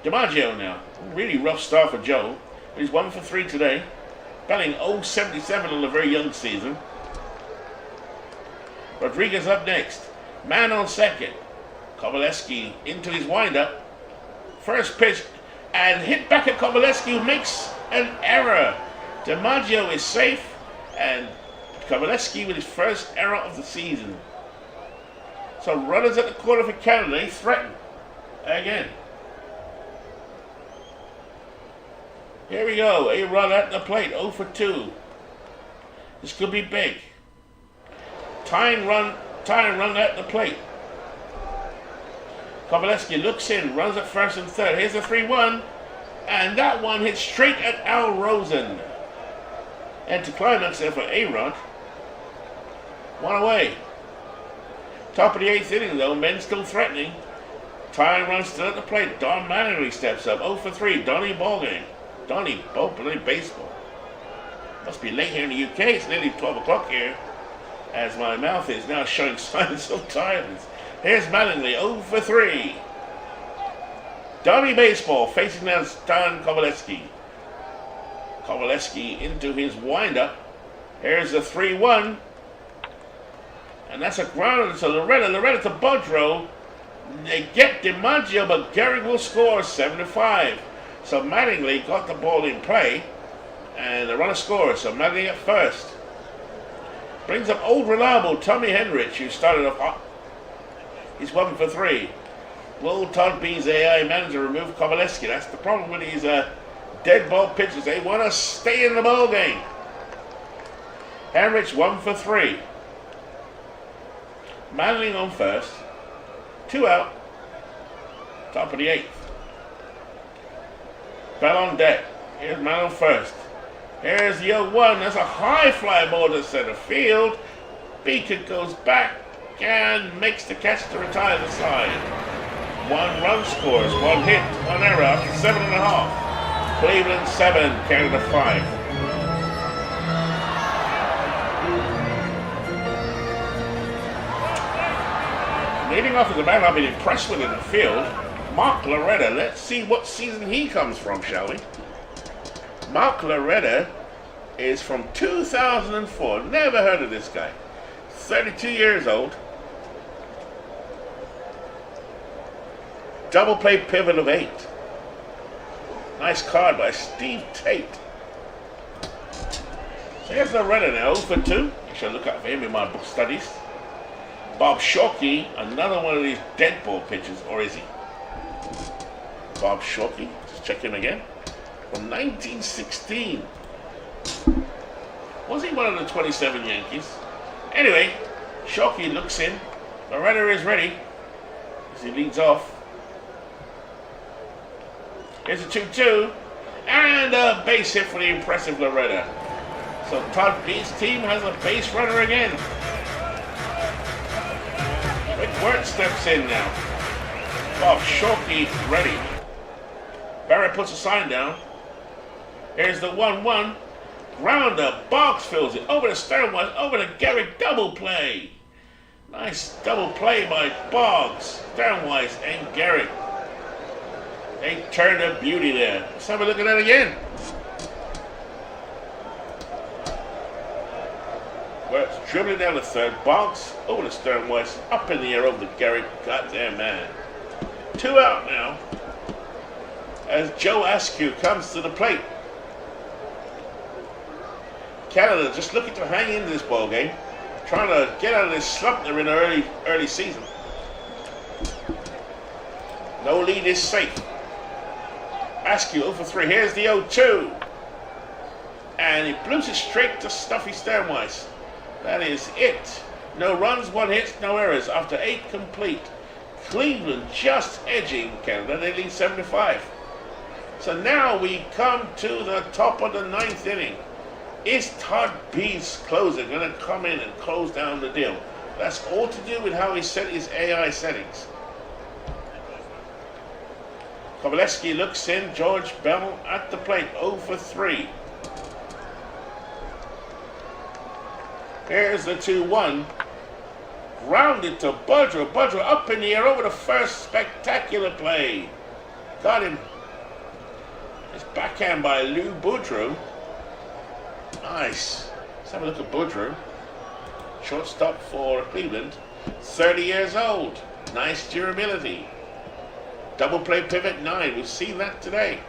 DiMaggio now. Really rough start for Joe. But he's 1 for 3 today. Batting 0.77 on a very young season. Rodriguez up next. Man on second. Kovaleski into his windup. First pitch and hit back at Kovaleski, who makes an error. DiMaggio is safe, and Kovaleski with his first error of the season. So runners at the corner for Canada. They threaten again. Here we go. A run at the plate. 0 for 2. This could be big. Tying run at the plate. Kovaleski looks in, runs at first and third. Here's the 3-1. And that one hits straight at Al Rosen. And to climax there for A-Rod. 1 away. Top of the 8th inning though, men still threatening. Tying run still at the plate. Don Mattingly steps up. 0 for 3. Donnie ballgame. Donnie baseball. Must be late here in the UK. It's nearly 12 o'clock here. As my mouth is now showing signs of tiredness. Here's Mattingly, 0 for 3. Donnie baseball facing now Stan Kovaleski. Kovaleski into his windup. Here's the 3-1. And that's a ground to Loretta. Loretta to Boudreaux. They get DiMaggio, but Gehrig will score 7-5. So Mattingly got the ball in play. And the runner scores. So Mattingly at first. Brings up old reliable Tommy Henrich, who started off hot. He's 1 for 3. Will Todd B's AI manager remove Kovaleski? That's the problem with these dead ball pitchers. They want to stay in the ball game. Henrich 1 for 3. Mattingly on first. 2 out. Top of the 8th. Bell on deck. Here's man on first. Here's the 0-1. That's a high fly ball to center field. Beacon goes back and makes the catch to retire the side. 1 run scores, 1 hit, 1 error after 7.5. Cleveland 7, Canada 5. Leading off is a man I've been impressed with in the field, Mark Loretta. Let's see what season he comes from, shall we? Mark Loretta is from 2004. Never heard of this guy. 32 years old. Double play pivot of 8. Nice card by Steve Tate. So here's Loretta now, 0 for 2. I shall look out for him in my book studies. Bob Shorkey, another one of these dead ball pitchers, or is he? Bob Shorkey, just check him again. From 1916. Was he one of the 27 Yankees? Anyway, Shorkey looks in. Loretta is ready as he leads off. Here's a 2-2. And a base hit for the impressive Loretta. So Todd B's team has a base runner again. Rick Wirt steps in now. Bob Shorkey ready. Barrett puts a sign down. Here's the 1-1. Grounder. Boggs fills it. Over to Sternwise. Over to Gehrig. Double play. Nice double play by Boggs, Sternwise, and Gehrig. They turned a beauty there. Let's have a look at that again. Well, it's dribbling down the third. Boggs over to Sternwise. Up in the air over to Gehrig. Goddamn man. 2 out now. As Joe Askew comes to the plate. Canada just looking to hang in this ball game, trying to get out of this slump they're in early season. No lead is safe. Askew 0 for 3. Here's the 0-2. And he blows it straight to Stuffy Sternwise. That is it. No runs, 1 hit, no errors after 8 complete. Cleveland just edging Canada. They lead 7-5. So now we come to the top of the 9th inning. Is Todd B's closer going to come in and close down the deal? That's all to do with how he set his AI settings. Kovaleski looks in. George Bell at the plate. 0 for 3. Here's the 2-1. Grounded to Boudreau. Boudreau up in the air over the first. Spectacular play. Got him. It's backhand by Lou Boudreau. Nice. Let's have a look at Boudreau. Shortstop for Cleveland. 30 years old. Nice durability. Double play pivot 9. We've seen that today.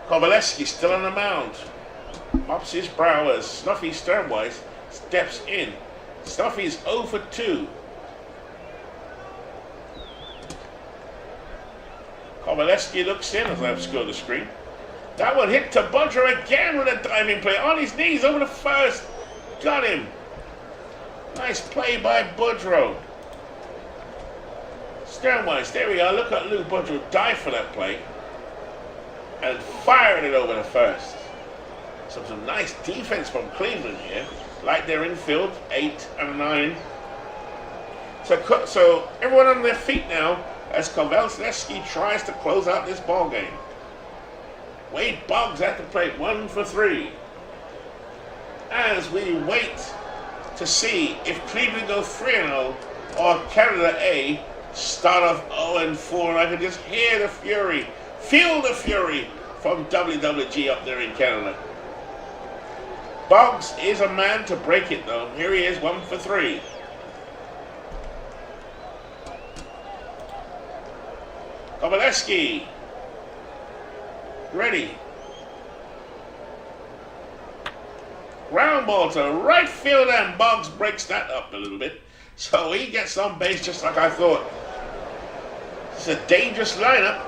Kovaleski still on the mound. Mops his brow as Snuffy Sternwise steps in. Snuffy's 0 for 2. Kovaleski looks in as I obscure the screen. That one hit to Boudreau again with a diving play. On his knees over the first. Got him. Nice play by Boudreau. Sternwise, there we are. Look at Lou Boudreau dive for that play. And fired it over the first. Some nice defense from Cleveland here. Like their infield, 8 and 9. So everyone on their feet now as Kovaleski tries to close out this ball game. Wade Boggs at the plate, 1 for 3. As we wait to see if Cleveland go 3-0 or Canada A start off 0-4. I can just hear the fury, feel the fury from WWG up there in Canada. Boggs is a man to break it though. Here he is, 1 for 3. Kovaleski. Ready. Ground ball to right field and Boggs breaks that up a little bit. So he gets on base just like I thought. It's a dangerous lineup.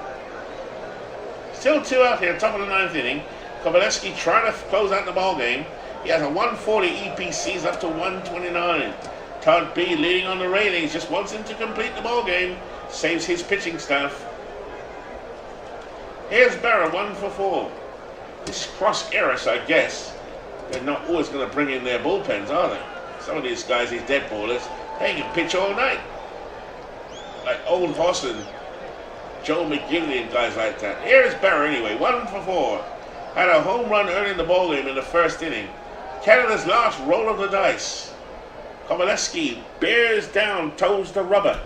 Still 2 out here, top of the 9th inning. Kovaleski trying to close out the ball game. He has a 140 EPCs up to 129. Todd B leading on the railings, just wants him to complete the ball game. Saves his pitching staff. Here's Barra, 1 for 4. This is cross errors, I guess. They're not always going to bring in their bullpens, are they? Some of these guys, these dead ballers, they can pitch all night. Like Old Hoss and Joe McGinley and guys like that. Here's Barra anyway, 1 for 4. Had a home run early in the ball game in the first inning. Canada's last roll of the dice. Kovaleski bears down, toes the rubber.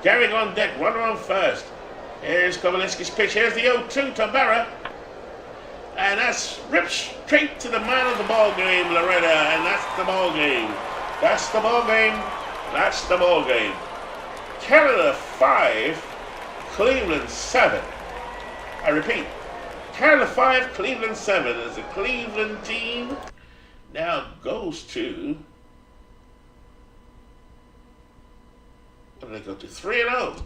Gehrig on deck, runner on first. Here's Kovaleski's pitch. Here's the 0-2 to Barra. And that's ripped straight to the man of the ball game, Loretta. And that's the ball game. That's the ball game. That's the ball game. Canada 5, Cleveland 7. I repeat, Canada 5, Cleveland 7 as the Cleveland team now goes to, what did they go to? 3-0.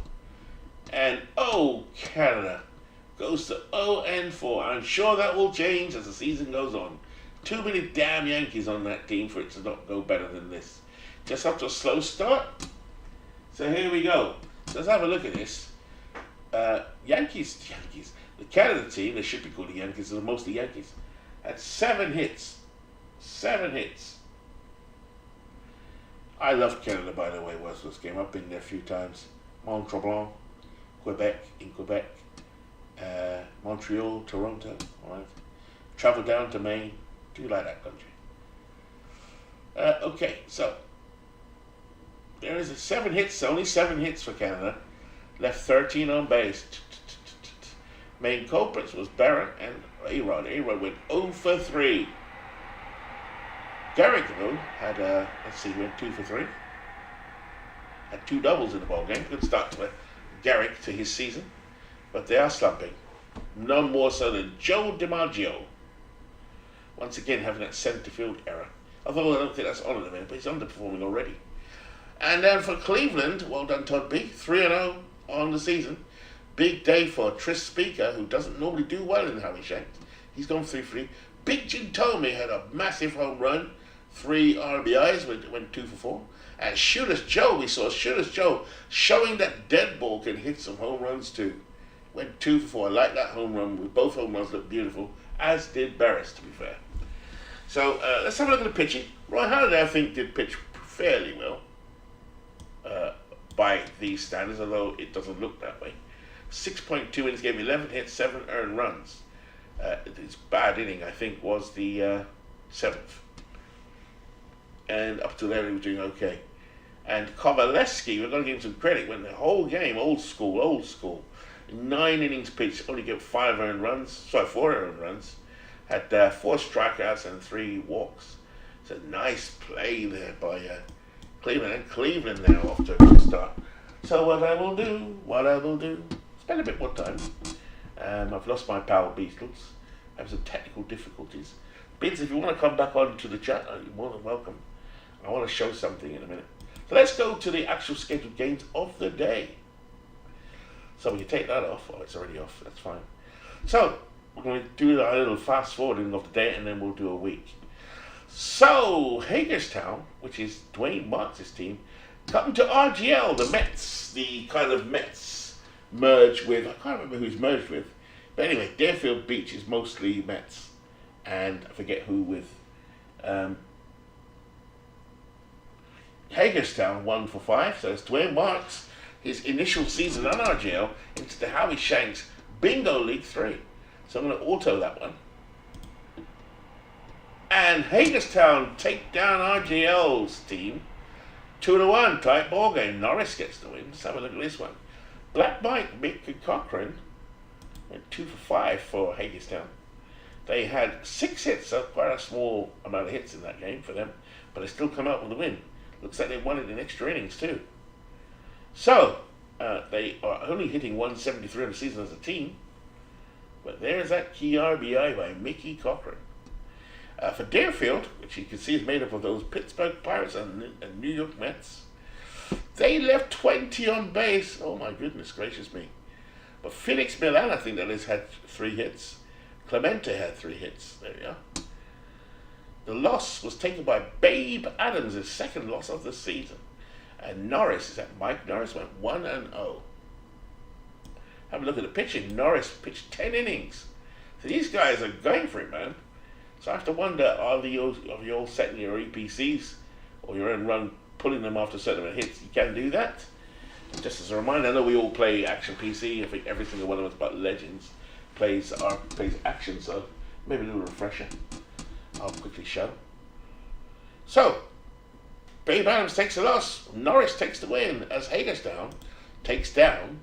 And Canada goes to 0-4. I'm sure that will change as the season goes on. Too many damn Yankees on that team for it to not go better than this. Just up to a slow start. So here we go. Let's have a look at this. Yankees. The Canada team, they should be called the Yankees, they're mostly Yankees, had 7 hits. 7 hits. I love Canada, by the way, was this game. I've been there a few times. Mont-Tremblant, in Quebec, Montreal, Toronto, all right. Travel down to Maine. Do like that country. Okay, so there is 7 hits, only 7 hits for Canada. Left 13 on base. Main culprits was Barrett and A-Rod. A-Rod went 0 for 3. Gehrig, though, had, went 2 for 3. Had 2 doubles in the ball game. Good start to Gehrig to his season. But they are slumping. None more so than Joe DiMaggio. Once again, having that center field error. Although I don't think that's on him, but he's underperforming already. And then for Cleveland, well done, Todd B. 3-0 on the season. Big day for Tris Speaker, who doesn't normally do well in Howie Shanks. He's gone 3-3. Big Jim Tomey had a massive home run. 3 RBIs, went 2 for 4. And Shoeless Joe, we saw Shoeless Joe showing that dead ball can hit some home runs too. Went 2 for 4. I like that home run. Both home runs look beautiful, as did Barris, to be fair. So let's have a look at the pitching. Roy Halladay, I think, did pitch fairly well. by these standards, although it doesn't look that way. 6.2 innings, gave 11 hits, 7 earned runs. His bad inning, I think, was the 7th. And up to there, he was doing okay. And Kovaleski, we're going to give him some credit, went the whole game, old school. 9 innings pitched, only gave 4 earned runs. Had 4 strikeouts and 3 walks. It's a nice play there by Cleveland. And Cleveland now off to a good start. So what I will do, spend a bit more time. I've lost my pal Beatles. I have some technical difficulties. Beatles, if you want to come back on to the chat, you're more than welcome. I want to show something in a minute. So let's go to the actual scheduled games of the day. So we can take that off. Oh, it's already off. That's fine. So we're going to do a little fast forwarding of the day, and then we'll do a week. So Hagerstown, which is Dwayne Marks' team, come to RGL, the Mets, the kind of Mets merge with, I can't remember who he's merged with. But anyway, Deerfield Beach is mostly Mets. And I forget who with. Hagerstown 1-5, so it's Dwayne Marks, his initial season on RGL, into the Howie Shanks Bingo League 3. So I'm going to auto that one. And Hagerstown take down RGL's team. 2-1 tight ball game. Norris gets the win. Let's have a look at this one. Black Mike, Mick Cochran went 2-5 for Hagerstown. They had 6 hits, so quite a small amount of hits in that game for them, but they still come out with a win. Looks like they won it in extra innings too. So, they are only hitting 173 on the season as a team, but there's that key RBI by Mickey Cochran. For Deerfield, which you can see is made up of those Pittsburgh Pirates and New York Mets, they left 20 on base. Oh my goodness gracious me. But Felix Milan, I think that is, had 3 hits. Clemente had 3 hits. There we are. The loss was taken by Babe Adams, his second loss of the season. And Norris, is that Mike Norris, went 1-0. Have a look at the pitching. Norris pitched 10 innings. So these guys are going for it, man. So I have to wonder, are you all setting your EPCs or your own run, pulling them after certain amount of hits? You can do that. And just as a reminder, I know we all play Action PC. I think every single one of us but Legends plays Action, so maybe a little refresher. I'll quickly show. So, Babe Adams takes the loss. Norris takes the win as Hagerstown takes down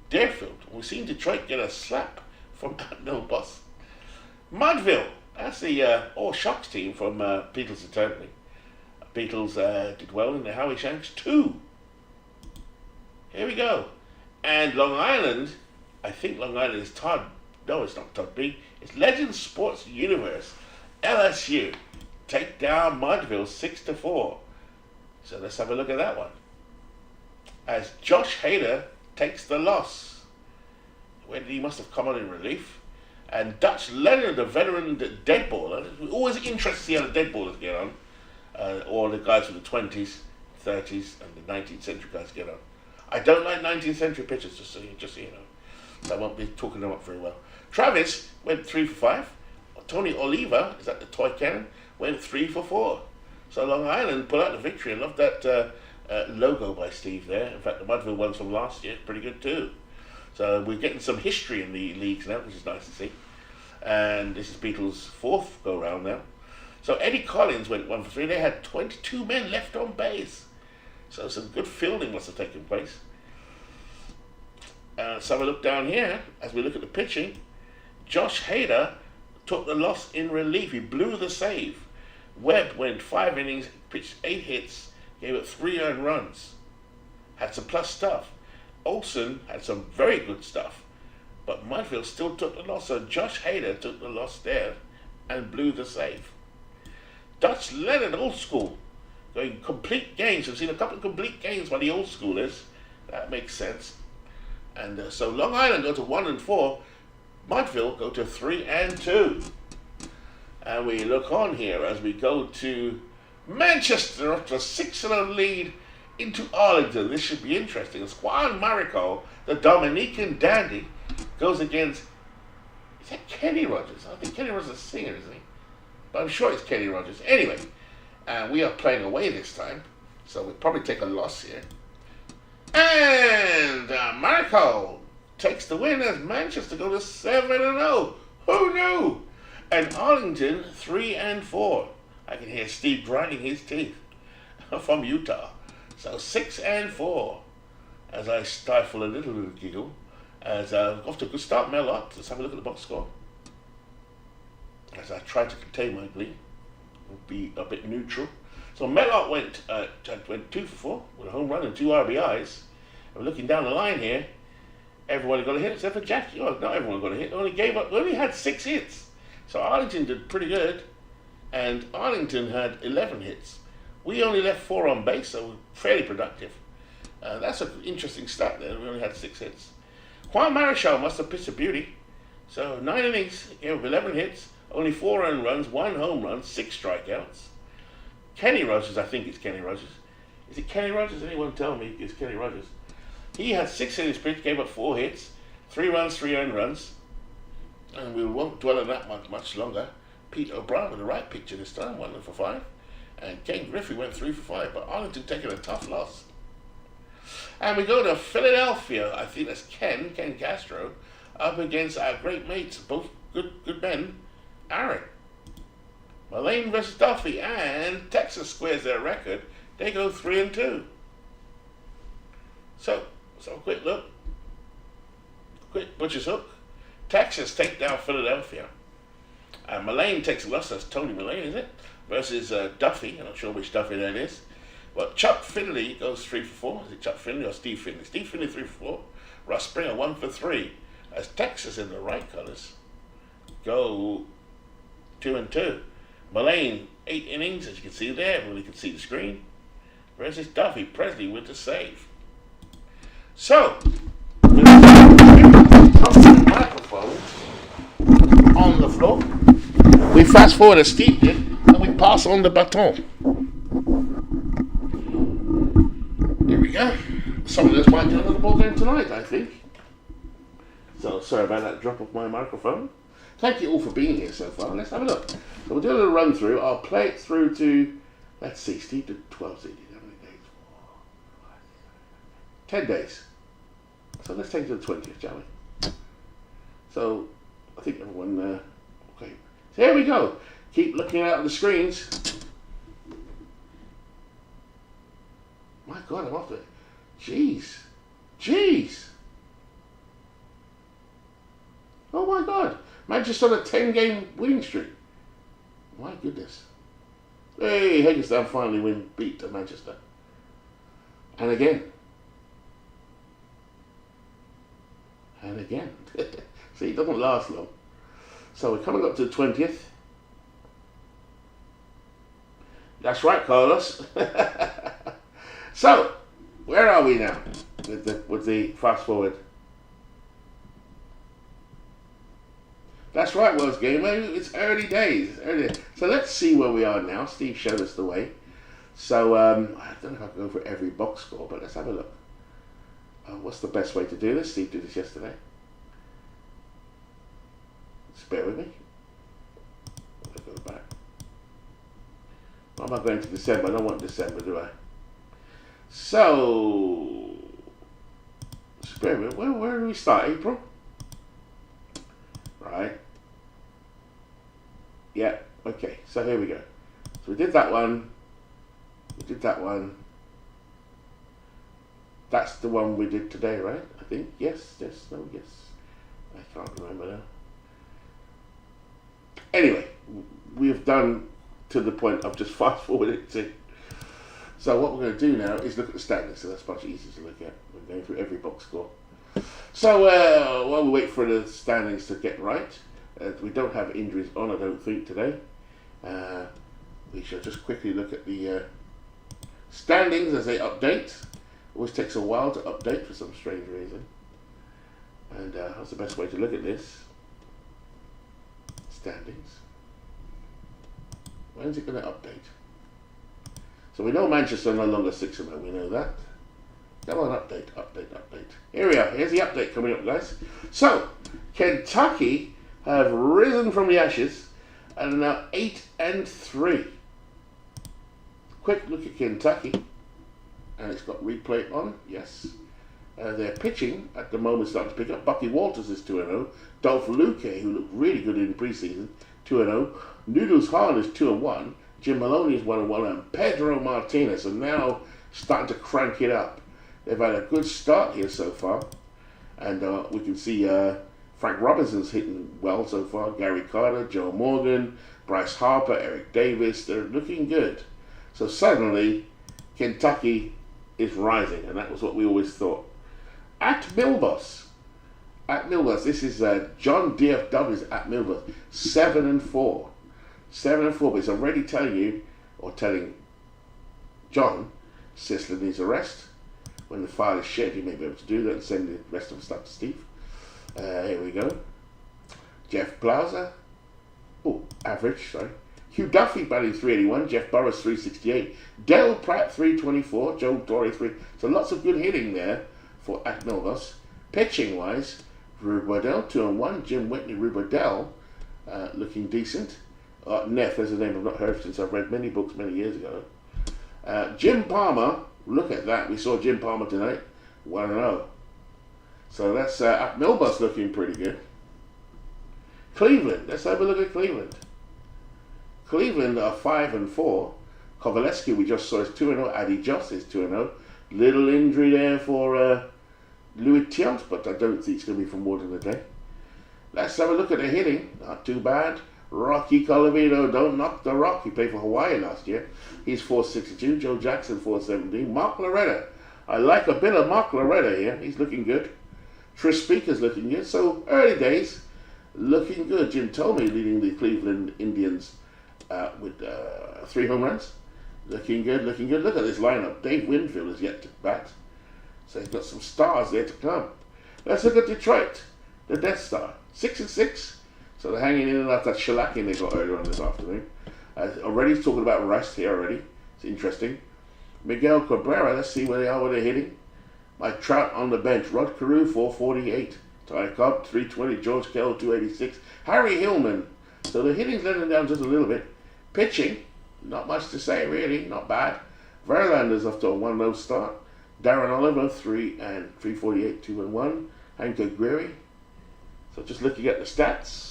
Deerfield. We've seen Detroit get a slap from no boss. Mudville, that's the All Shocks team from Beatles Eternally. Beatles did well in the Howie Shanks 2. Here we go. And Long Island, I think Long Island is Todd. No, it's not Todd B. It's Legends Sports Universe. LSU take down Mudville 6-4. So let's have a look at that one. As Josh Hader takes the loss. When he must have come on in relief. And Dutch Leonard, the veteran dead baller. Always interesting to see how the dead ballers get on. Or the guys from the 20s, 30s, and the 19th century guys get on. I don't like 19th century pitchers, just so you know. So I won't be talking them up very well. Travis went 3-5. Tony Oliva, is that the toy cannon, went 3-4. So Long Island pull out the victory. I love that logo by Steve there. In fact, the Mudville ones from last year, pretty good too. So we're getting some history in the leagues now, which is nice to see. And this is Beatles' 4th go-round now. So Eddie Collins went 1-3. They had 22 men left on base. So some good fielding must have taken place. So have a look down here, as we look at the pitching. Josh Hader took the loss in relief. He blew the save. Webb went 5 innings, pitched 8 hits, gave it 3 earned runs. Had some plus stuff. Olsen had some very good stuff. But Mudville still took the loss. So Josh Hader took the loss there and blew the save. Dutch Leonard, old school, going complete games. We've seen a couple of complete games by the old schoolers. That makes sense. And so Long Island go to 1-4. Mudville go to 3-2. And we look on here as we go to Manchester after a 6-0 lead into Arlington. This should be interesting. As Juan Marico, the Dominican dandy, goes against, is that Kenny Rogers? I think Kenny Rogers is a singer, isn't he? But I'm sure it's Kenny Rogers. Anyway, we are playing away this time, so we'll probably take a loss here. And Marco takes the win as Manchester go to 7-0. Who knew? And Arlington 3-4. I can hear Steve grinding his teeth from Utah. So 6-4. As I stifle a little giggle, as off to a good start, Melot. Let's have a look at the box score. As I try to contain my glee, be a bit neutral. So Melot went 2 for 4 with a home run and 2 RBIs. And we're looking down the line here. Everyone got a hit except for Jack. Oh, not everyone got a hit. Only had 6 hits. So Arlington did pretty good, and Arlington had 11 hits. We only left 4 on base, so fairly productive. That's an interesting stat there. We only had 6 hits. Juan Marichal must have pitched a beauty. So 9 innings, gave up 11 hits, only 4 earned runs, 1 home run, 6 strikeouts. Kenny Rogers, I think it's Kenny Rogers. Is it Kenny Rogers? Anyone tell me it's Kenny Rogers? He had 6 innings pitched, gave up 4 hits, 3 runs, 3 earned runs. And we won't dwell on that much longer. Pete O'Brien with the right pitcher this time, 1 for 5. And Ken Griffey went 3 for 5, but Arlington taking a tough loss. And we go to Philadelphia. I think that's Ken Castro, up against our great mates, both good men, Aaron. Mullane versus Duffy, and Texas squares their record. They go 3-2. So quick look. Quick butcher's hook. Texas take down Philadelphia. Mullane takes a loss. That's Tony Mullane, is it? Versus Duffy. I'm not sure which Duffy that is. But Chuck Finley goes 3 for 4. Is it Chuck Finley or Steve Finley? Steve Finley 3 for 4. Russ Springer 1 for 3. As Texas in the right colors go 2-2. Mullane 8 innings, as you can see there. Everybody can see the screen. Versus Duffy Presley with the save. So, with the microphone on the floor, we fast forward as Steve did, and we pass on the baton. Here we go. Some of us might get another ball game tonight, I think. So, sorry about that drop of my microphone. Thank you all for being here so far. Let's have a look. So we'll do a little run through. I'll play it through to, let's see, Steve did 12 CDs. How many days? 10 days. So let's take it to the 20th, shall we? So, I think everyone, okay. So here we go. Keep looking out at the screens. My God, I'm off it. Jeez. Oh my God. Manchester on a 10-game winning streak. My goodness. Hey, Hagerstown finally beat Manchester. And again. See, it doesn't last long. So we're coming up to the 20th. That's right, Carlos. So, where are we now with the fast forward? That's right, World's Game. It's early days. So let's see where we are now. Steve showed us the way. So I don't know if I can go for every box score, but let's have a look. What's the best way to do this? Steve did this yesterday. Just bear with me. Let's go back. Why am I going to December? I don't want December, do I? So, just bear with me. Where do we start? April? Right. Yeah, okay. So here we go. So we did that one. That's the one we did today, right? I think. Yes. No, yes. I can't remember now. Anyway, we've done to the point of just fast forwarding to. So what we're going to do now is look at the standings. So that's much easier to look at. We're going through every box score. So while we wait for the standings to get right, we don't have injuries on, I don't think, today. We shall just quickly look at the standings as they update. Always takes a while to update for some strange reason. And that's the best way to look at this. Standings. When's it going to update? So we know Manchester are no longer 6-0, we know that. Come on, update. Here we are. Here's the update coming up, guys. So, Kentucky have risen from the ashes and are now 8-3. Quick look at Kentucky. and it's got replay on, yes. Their pitching at the moment starting to pick up. Bucky Walters is 2-0. Dolph Luque, who looked really good in preseason, 2-0. Noodles Hahn is 2-1. Jim Maloney is 1-1, and Pedro Martinez are now starting to crank it up. They've had a good start here so far, and we can see Frank Robinson's hitting well so far. Gary Carter, Joe Morgan, Bryce Harper, Eric Davis, they're looking good. So suddenly, Kentucky is rising, and that was what we always thought. At Milbus, this is John DFW's at Milbus, 7-4. 7-4, but it's already telling John Sisler needs a rest. When the file is shared, he may be able to do that and send the rest of the stuff to Steve. Here we go. Jeff Plaza. Oh, average, sorry. Hugh Duffy batting 381. Jeff Burris 368. Del Pratt 324. Joe Torre 3. So lots of good hitting there for at Milbus. Pitching wise, Rube Waddell 2-1. Jim Whitney, Rube Waddell looking decent. Neff, there's a name I've not heard since I've read many books many years ago. Jim Palmer, look at that. We saw Jim Palmer tonight, 1-0. So that's at Milbus looking pretty good. Cleveland, let's have a look at Cleveland. Cleveland are 5-4. Kovaleski, we just saw, is 2-0. Addy Joss is 2-0. Little injury there for Louis Tiant, but I don't think it's going to be for more than a day. Let's have a look at the hitting. Not too bad. Rocky Colavito, don't knock the rock. He played for Hawaii last year. He's 462. Joe Jackson, 417. Mark Loretta. I like a bit of Mark Loretta here. He's looking good. Tris Speaker's looking good. So early days, looking good. Jim Thome leading the Cleveland Indians with 3 home runs. Looking good, looking good. Look at this lineup. Dave Winfield is yet to bat. So he's got some stars there to come. Let's look at Detroit. The Death Star. 6-6. So they're hanging in and out that shellacking they got earlier on this afternoon. Already talking about rest here already. It's interesting. Miguel Cabrera, let's see where they are, where they're hitting. Mike Trout on the bench. Rod Carew, 448. Ty Cobb, 320. George Kell, 286. Harry Hillman. So the hitting's letting down just a little bit. Pitching, not much to say really, not bad. Verlander's off to a 1-0 start. Darren Oliver, 348, 2-1. Hank Aguirre. So just looking at the stats.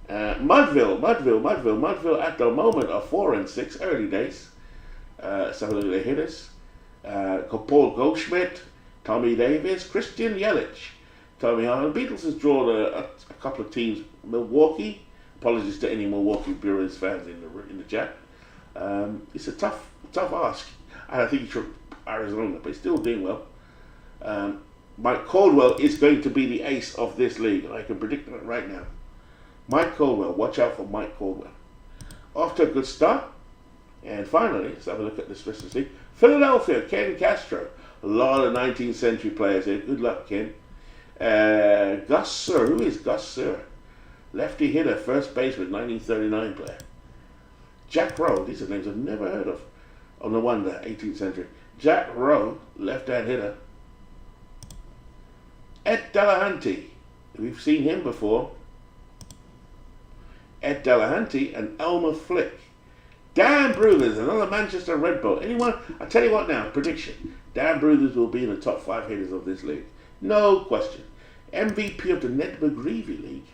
Mudville at the moment are 4-6, early days. Let's have a look at the hitters. Paul Goldschmidt, Tommy Davis, Christian Yelich, Tommy Harlan. Beatles has drawn a couple of teams. Milwaukee. Apologies to any Milwaukee Brewers fans in the chat. It's a tough ask. I think he's from Arizona, but he's still doing well. Mike Caldwell is going to be the ace of this league, and I can predict that right now. Mike Caldwell, watch out for Mike Caldwell. Off to a good start. And finally, let's have a look at this rest of the league. Philadelphia, Ken Castro. A lot of 19th century players here. Good luck, Ken. Gus Sir, who is Gus Sir? Lefty hitter, first baseman, 1939 player. Jack Rowe, these are names I've never heard of. Oh, no wonder, 18th century. Jack Rowe, left-hand hitter. Ed Delahanty, we've seen him before. Ed Delahanty and Elmer Flick. Dan Bruthers, another Manchester Red Bull. Anyone? I'll tell you what now, prediction. Dan Bruthers will be in the top 5 hitters of this league. No question. MVP of the Ned McGreevy League.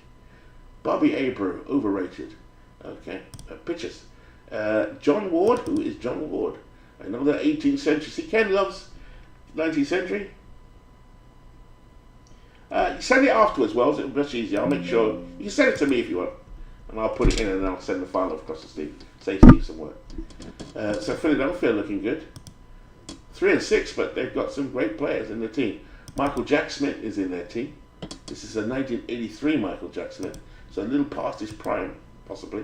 Bobby Abreu, overrated. Okay, pitchers. John Ward, who is John Ward? Another 18th century. See, Ken loves 19th century. You send it afterwards, Wells. It'll be much easier. I'll make sure. You can send it to me if you want. And I'll put it in and then I'll send the file across to Steve. Save Steve some work. So Philadelphia looking good. 3-6, but they've got some great players in the team. Michael Jack Smith is in their team. This is a 1983 Michael Jack Smith. So a little past his prime, possibly.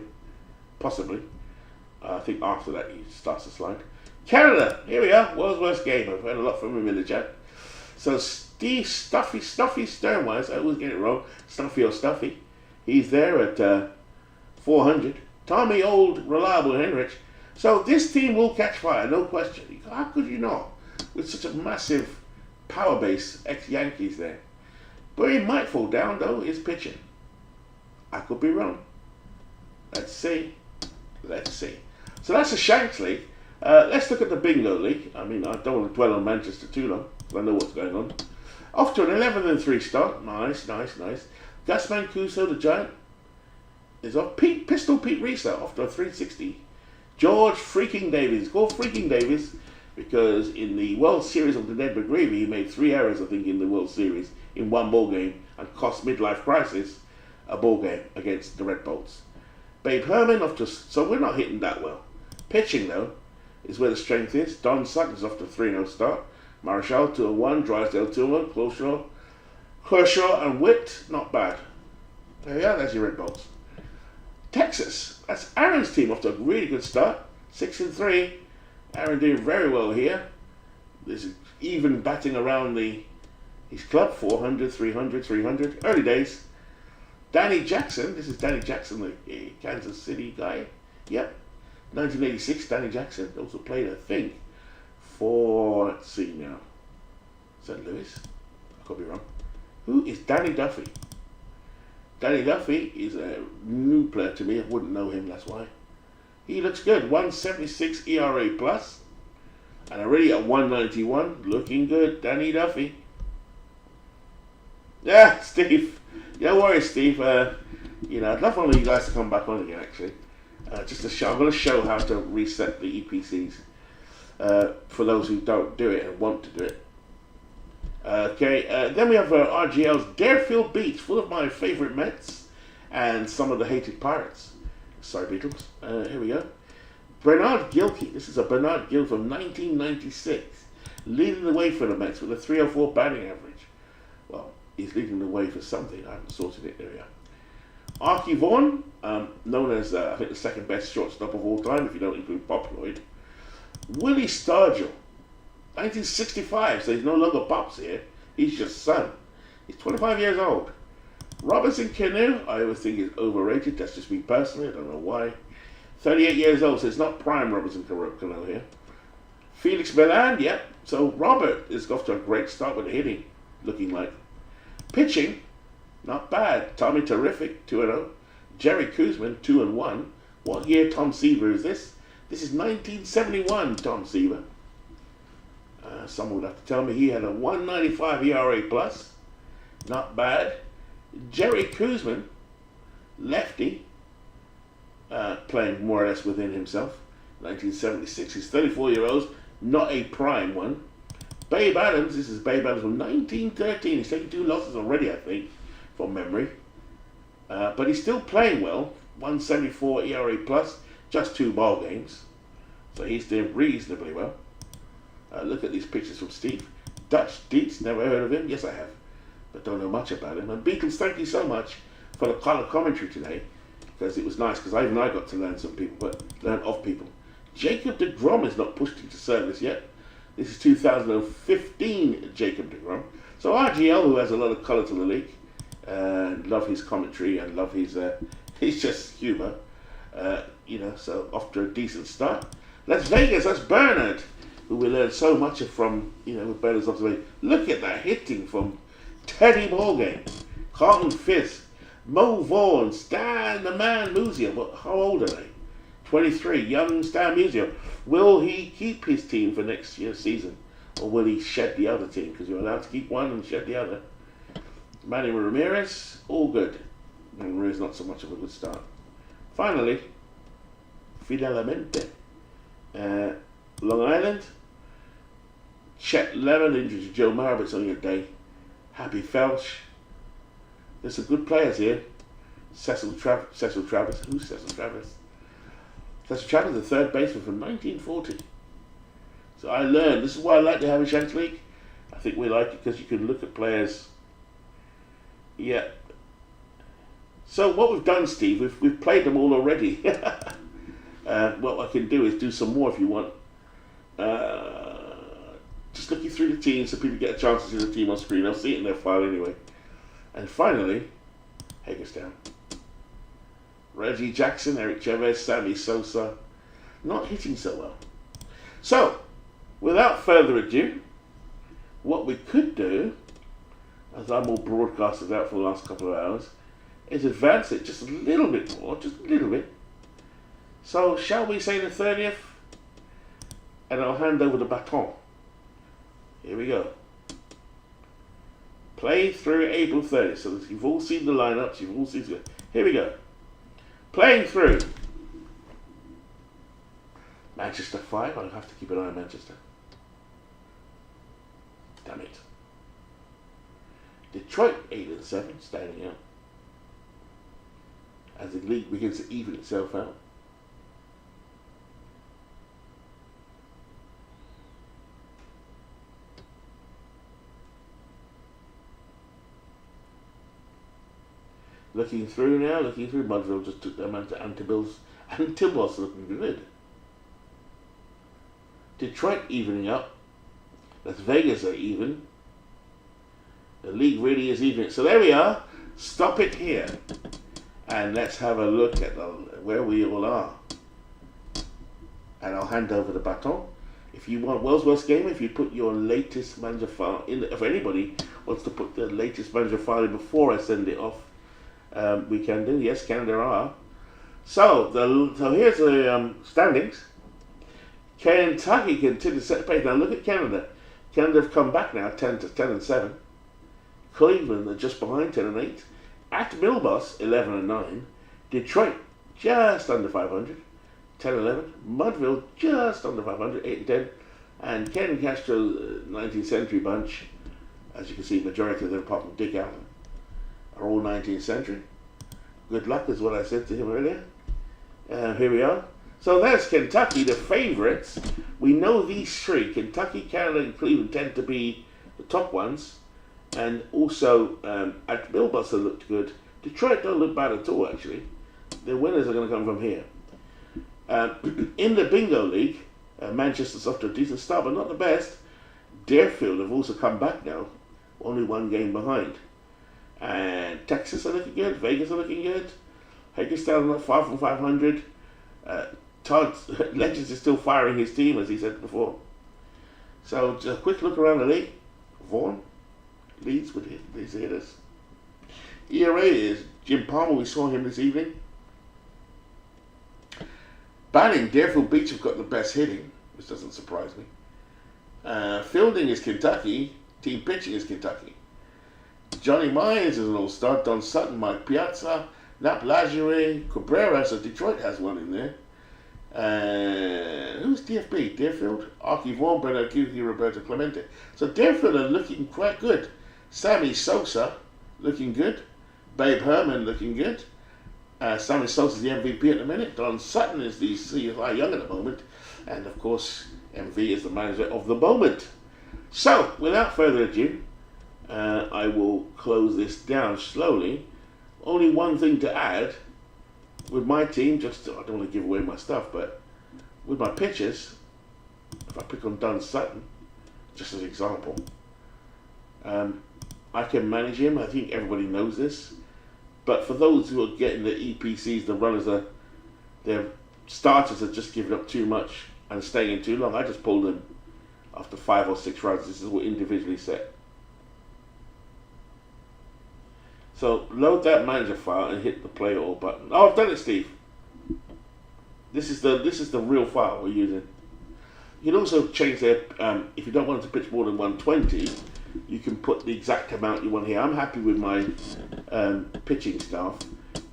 I think after that he starts to slide. Canada, here we are. World's worst game. I've heard a lot from him in the chat. So Steve Stuffy Sternwise, I always get it wrong. Stuffy or Stuffy. He's there at 400. Tommy Old, reliable Henrich. So this team will catch fire, no question. How could you not? With such a massive power base, ex-Yankees there. Where he might fall down, though, is pitching. I could be wrong. Let's see. So that's the Shanks League. Let's look at the Bingo League. I mean, I don't want to dwell on Manchester too long, because I know what's going on. Off to an 11-3 start. Nice. Gus Mancuso, the Giant, is off. Pistol Pete Restart off to a 360. George Freaking Davies. Called Freaking Davies because in the World Series of the Ned McGreevy, he made 3 errors, I think, in the World Series in one ball game and cost Midlife Crisis a ball game against the Red Bolts. Babe Herman off to... So we're not hitting that well. Pitching, though, is where the strength is. Don Sutton's off to a 3-0 start. Marichal 2-1. Drysdale 2-1. Kershaw and Witt, not bad. There you are, there's your Red Bolts. Texas, that's Aaron's team off to a really good start. 6-3. Aaron doing very well here. There's even batting around his club, 400, 300, 300. Early days. Danny Jackson, this is Danny Jackson, the Kansas City guy. Yep. 1986, Danny Jackson also played, I think, for, let's see now, St. Louis? I could be wrong. Who is Danny Duffy? Danny Duffy is a new player to me. I wouldn't know him, that's why. He looks good. 176 ERA plus. And already at 191. Looking good. Danny Duffy. Yeah, Steve. Don't worry, Steve. I'd love one of you guys to come back on again, actually. Just to show. I'm going to show how to reset the EPCs. For those who don't do it and want to do it. Then we have RGL's Darefield Beach, full of my favourite Mets and some of the hated Pirates. Sorry, Beatles. Here we go. Bernard Gilkey. This is a Bernard Gill from 1996, leading the way for the Mets with a 304 batting average. Well, he's leading the way for something. I haven't sorted it. There we are. Archie Vaughan, known as I think the second best shortstop of all time, if you don't include Bob Lloyd. Willie Stargell. 1965, so he's no longer Pops here. He's just son. He's 25 years old. Robinson Cano, I always think is overrated. That's just me personally. I don't know why. 38 years old, so it's not prime Robinson Cano here. Felix Milan, yep. So Robert is off to a great start with the hitting, looking like. Pitching, not bad. Tommy Terrific, 2-0. Jerry Kuzman, 2-1. What year Tom Seaver is this? This is 1971 Tom Seaver. Someone would have to tell me he had a 195 ERA plus. Not bad. Jerry Kuzman, lefty, playing more or less within himself. 1976. He's 34-year-old, not a prime one. Babe Adams, this is Babe Adams from 1913. He's taken 2 losses already, I think, from memory. But he's still playing well. 174 ERA plus, just 2 ball games. So he's doing reasonably well. Look at these pictures from Steve. Dutch Dietz, never heard of him. Yes, I have, but don't know much about him. And Beatles, thank you so much for the color commentary today, because it was nice, because even I got to learn learn of people. Jacob deGrom is not pushed into service yet. This is 2015 Jacob deGrom. So RGL, who has a lot of color to the league, love his commentary and love his just humor. So off to a decent start. Las Vegas, that's Bernard, who we learned so much from, with Bernard's observation. Look at that hitting from Teddy Morgan, Carlton Fisk, Mo Vaughn, Stan the Man Musial. How old are they? 23, young Stan Musial. Will he keep his team for next year's season? Or will he shed the other team? Because you're allowed to keep one and shed the other. Manny Ramirez, all good. Ramirez not so much of a good start. Finally, Fidelmente, Long Island. Chet Lemon injured to Joe Mara, but it's only a day. Happy Felch. There's some good players here. Cecil Travis. Who's Cecil Travis? Cecil Travis, the third baseman from 1940. So I learned, this is why I like the Howie Shanks League. I think we like it because you can look at players. Yeah. So what we've done, Steve, we've played them all already. What I can do is do some more if you want. Just looking through the teams so people get a chance to see the team on screen. I'll see it in their file anyway. And finally, Hagerstown. Reggie Jackson, Eric Chavez, Sammy Sosa, not hitting so well. So, without further ado, what we could do, as I'm all broadcasted out for the last couple of hours, is advance it just a little bit more, just a little bit. So, shall we say the 30th? and I'll hand over the baton. Here we go. Play through April 30th. So you've all seen the lineups. You've all seen it. Here we go. Playing through. Manchester 5. I'll have to keep an eye on Manchester. Damn it. Detroit 8 and 7, standing out. As the league begins to even itself out. Looking through now, Mudville just took them into Antibill's, and Tibos looking good. Detroit evening up. Las Vegas are even. The league really is even. So there we are. Stop it here. And let's have a look at where we all are. And I'll hand over the baton. If you want World's Worst Game, if you put your latest manager file in, if anybody wants to put the latest manager file in before I send it off, we can do. Yes, there are. So here's the standings. Kentucky continues to set the pace. Now look at Canada. Canada have come back now, 10 and 7. Cleveland are just behind, 10 and 8. At Milbus, 11 and 9. Detroit just under 500, 10 and 11. Mudville just under 500, 8 and 10. And Ken Castro, 19th century bunch. As you can see, majority of them, apart from Dick Allen, are all 19th century. Good luck is what I said to him earlier. Here we are. So there's Kentucky, the favourites. We know these three, Kentucky, Canada, and Cleveland, tend to be the top ones. And also, at Milbus looked good. Detroit don't look bad at all, actually. The winners are going to come from here. In the Bingo League, Manchester's off to a decent start, but not the best. Deerfield have also come back now, only one game behind. And Texas are looking good, Vegas are looking good. Hagerstown not far from 500. Todd Legends is still firing his team, as he said before. So just a quick look around the league. Vaughan leads with his hitters. ERA is Jim Palmer, we saw him this evening. Batting, Deerfield Beach have got the best hitting, which doesn't surprise me. Fielding is Kentucky, team pitching is Kentucky. Johnny Myers is an all-star, Don Sutton, Mike Piazza, Nap Lajoie, Cabrera, so Detroit has one in there. Who's DFB? Deerfield, Archie Vaughan, Bernard Cutie, Roberto Clemente. So Deerfield are looking quite good. Sammy Sosa looking good. Babe Herman looking good. Sammy Sosa's the MVP at the minute. Don Sutton is the CFI Young at the moment. And of course, MV is the manager of the moment. So, without further ado, I will close this down slowly. Only one thing to add. With my team, I don't want to give away my stuff, but with my pitchers, if I pick on Don Sutton, just as an example, I can manage him. I think everybody knows this. But for those who are getting the EPCs, the runners their starters are just giving up too much and staying in too long. I just pulled them after 5 or 6 runs. This is what individually set. So load that manager file and hit the play all button. Oh, I've done it, Steve. This is the real file we're using. You can also change their if you don't want it to pitch more than 120, you can put the exact amount you want here. I'm happy with my pitching staff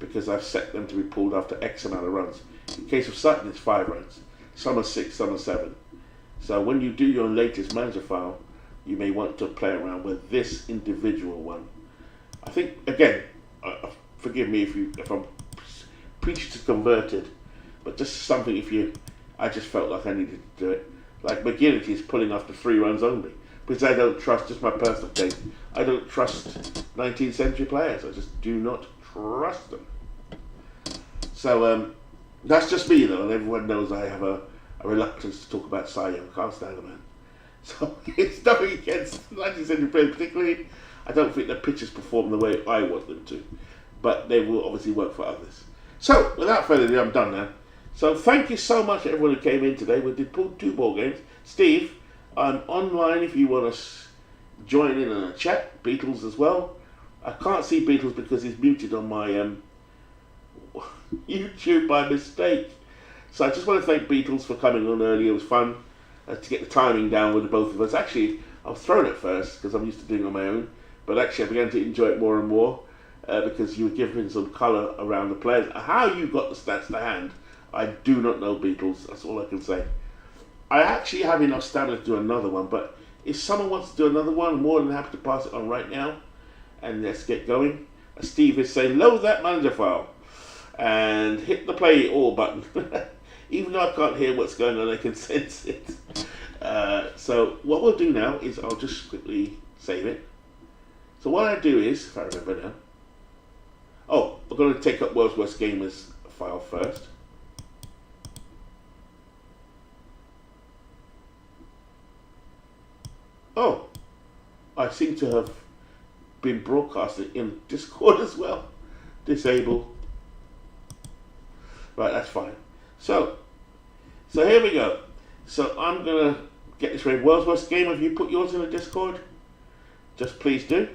because I've set them to be pulled after X amount of runs. In case of Sutton, it's 5 runs. Some are 6, some are 7. So when you do your latest manager file, you may want to play around with this individual one. I think, again, forgive me if I'm preached to converted, but just something I just felt like I needed to do it. Like McGinnity is pulling after 3 runs only, because I don't trust, just my personal taste, I don't trust 19th century players. I just do not trust them. So that's just me though, and everyone knows I have a reluctance to talk about Cy Young. Can't stand the man. So it's nothing against 19th century players particularly. I don't think the pitchers perform the way I want them to, but they will obviously work for others. So, without further ado, I'm done now. So, thank you so much to everyone who came in today. We did pull 2 ball games. Steve, I'm online if you want to join in on a chat. Beatles as well. I can't see Beatles because he's muted on my YouTube by mistake. So, I just want to thank Beatles for coming on early. It was fun. to get the timing down with the both of us. Actually, I was thrown at first because I'm used to doing it on my own, but actually I began to enjoy it more and more because you were giving some colour around the players. How you got the stats to hand, I do not know, Beatles. That's all I can say. I actually have enough stamina to do another one, but if someone wants to do another one, I'm more than happy to pass it on right now. And let's get going. Steve is saying, load that manager file and hit the play all button. Even though I can't hear what's going on, I can sense it. So what we'll do now is I'll just quickly save it. So what I do is, if I remember now, we're going to take up World's Worst Gamers file first. Oh, I seem to have been broadcasted in Discord as well. Disable. Right, that's fine. So here we go. So I'm gonna get this ready. World's Worst Game. Have you put yours in the Discord? Just please do,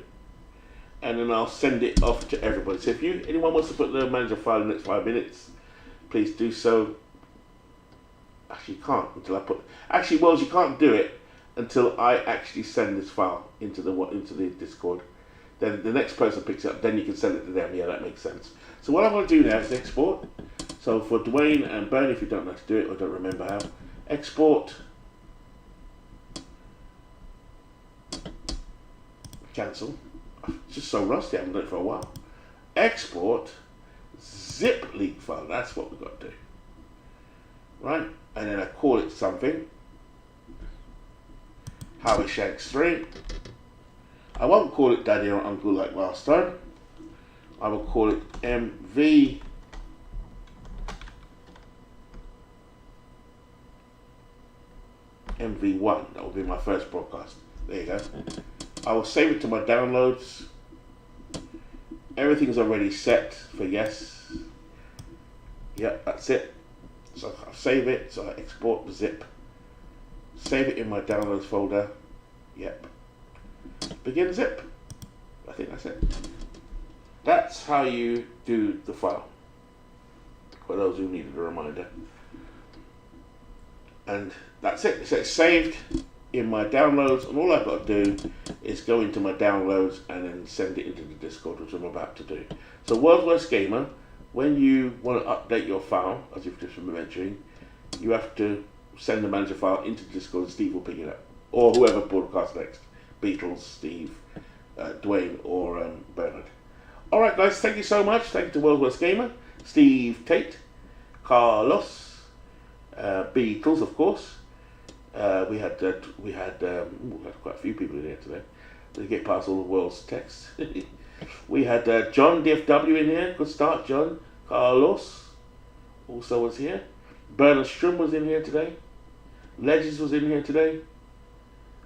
and then I'll send it off to everybody. So if anyone wants to put the manager file in the next 5 minutes, please do so. Actually, you can't until I put. Actually, Wells, you can't do it until I actually send this file into the Discord. Then the next person picks it up. Then you can send it to them. Yeah, that makes sense. So what I'm going to do now is export. So for Dwayne and Bernie, if you don't know how to do it or don't remember how, export, cancel. It's just so rusty, I haven't done it for a while. Export, zip leak file, that's what we've got to do. Right, and then I call it something. Howie Shanks 3. I won't call it Daddy or Uncle like last time. I will call it MV. MV1, that will be my first broadcast. There you go. I will save it to my downloads. Everything's already set for yes. Yep, that's it. So I save it, so I export the zip. Save it in my downloads folder. Yep. Begin zip. I think that's it. That's how you do the file. For those who needed a reminder. And that's it. So it's saved in my downloads, and all I've got to do is go into my downloads and then send it into the Discord, which I'm about to do. So World's Worst Gamer, when you want to update your file, as you've just been mentioning, you have to send the manager file into the Discord and Steve will pick it up. Or whoever broadcasts next. Beatles, Steve, Dwayne, or Bernard. Alright guys, thank you so much. Thank you to World's Worst Gamer, Steve Tate, Carlos, Beatles of course. We had quite a few people in here today. We get past all the world's texts. We had John DFW in here. Good start, John. Carlos also was here. Bernard Strum was in here today. Legends was in here today.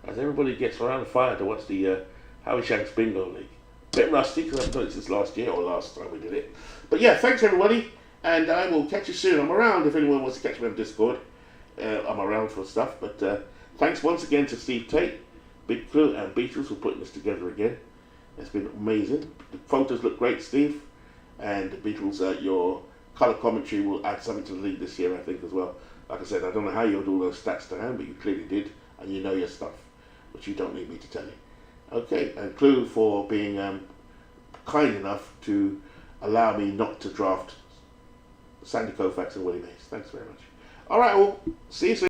As everybody gets around the fire to watch the Howie Shanks Bingo League. Bit rusty because I haven't done it since last year or last time we did it. But yeah, thanks everybody, and I will catch you soon. I'm around if anyone wants to catch me on Discord. I'm around for stuff, but thanks once again to Steve Tate, Big Clue, and Beatles for putting this together again. It's been amazing. The photos look great, Steve, and the Beatles, your colour commentary will add something to the league this year, I think, as well. Like I said, I don't know how you had all those stats to hand, but you clearly did, and you know your stuff, which you don't need me to tell you. Okay, and Clue for being kind enough to allow me not to draft Sandy Koufax and Willie Mays. Thanks very much. All right, well, see you soon.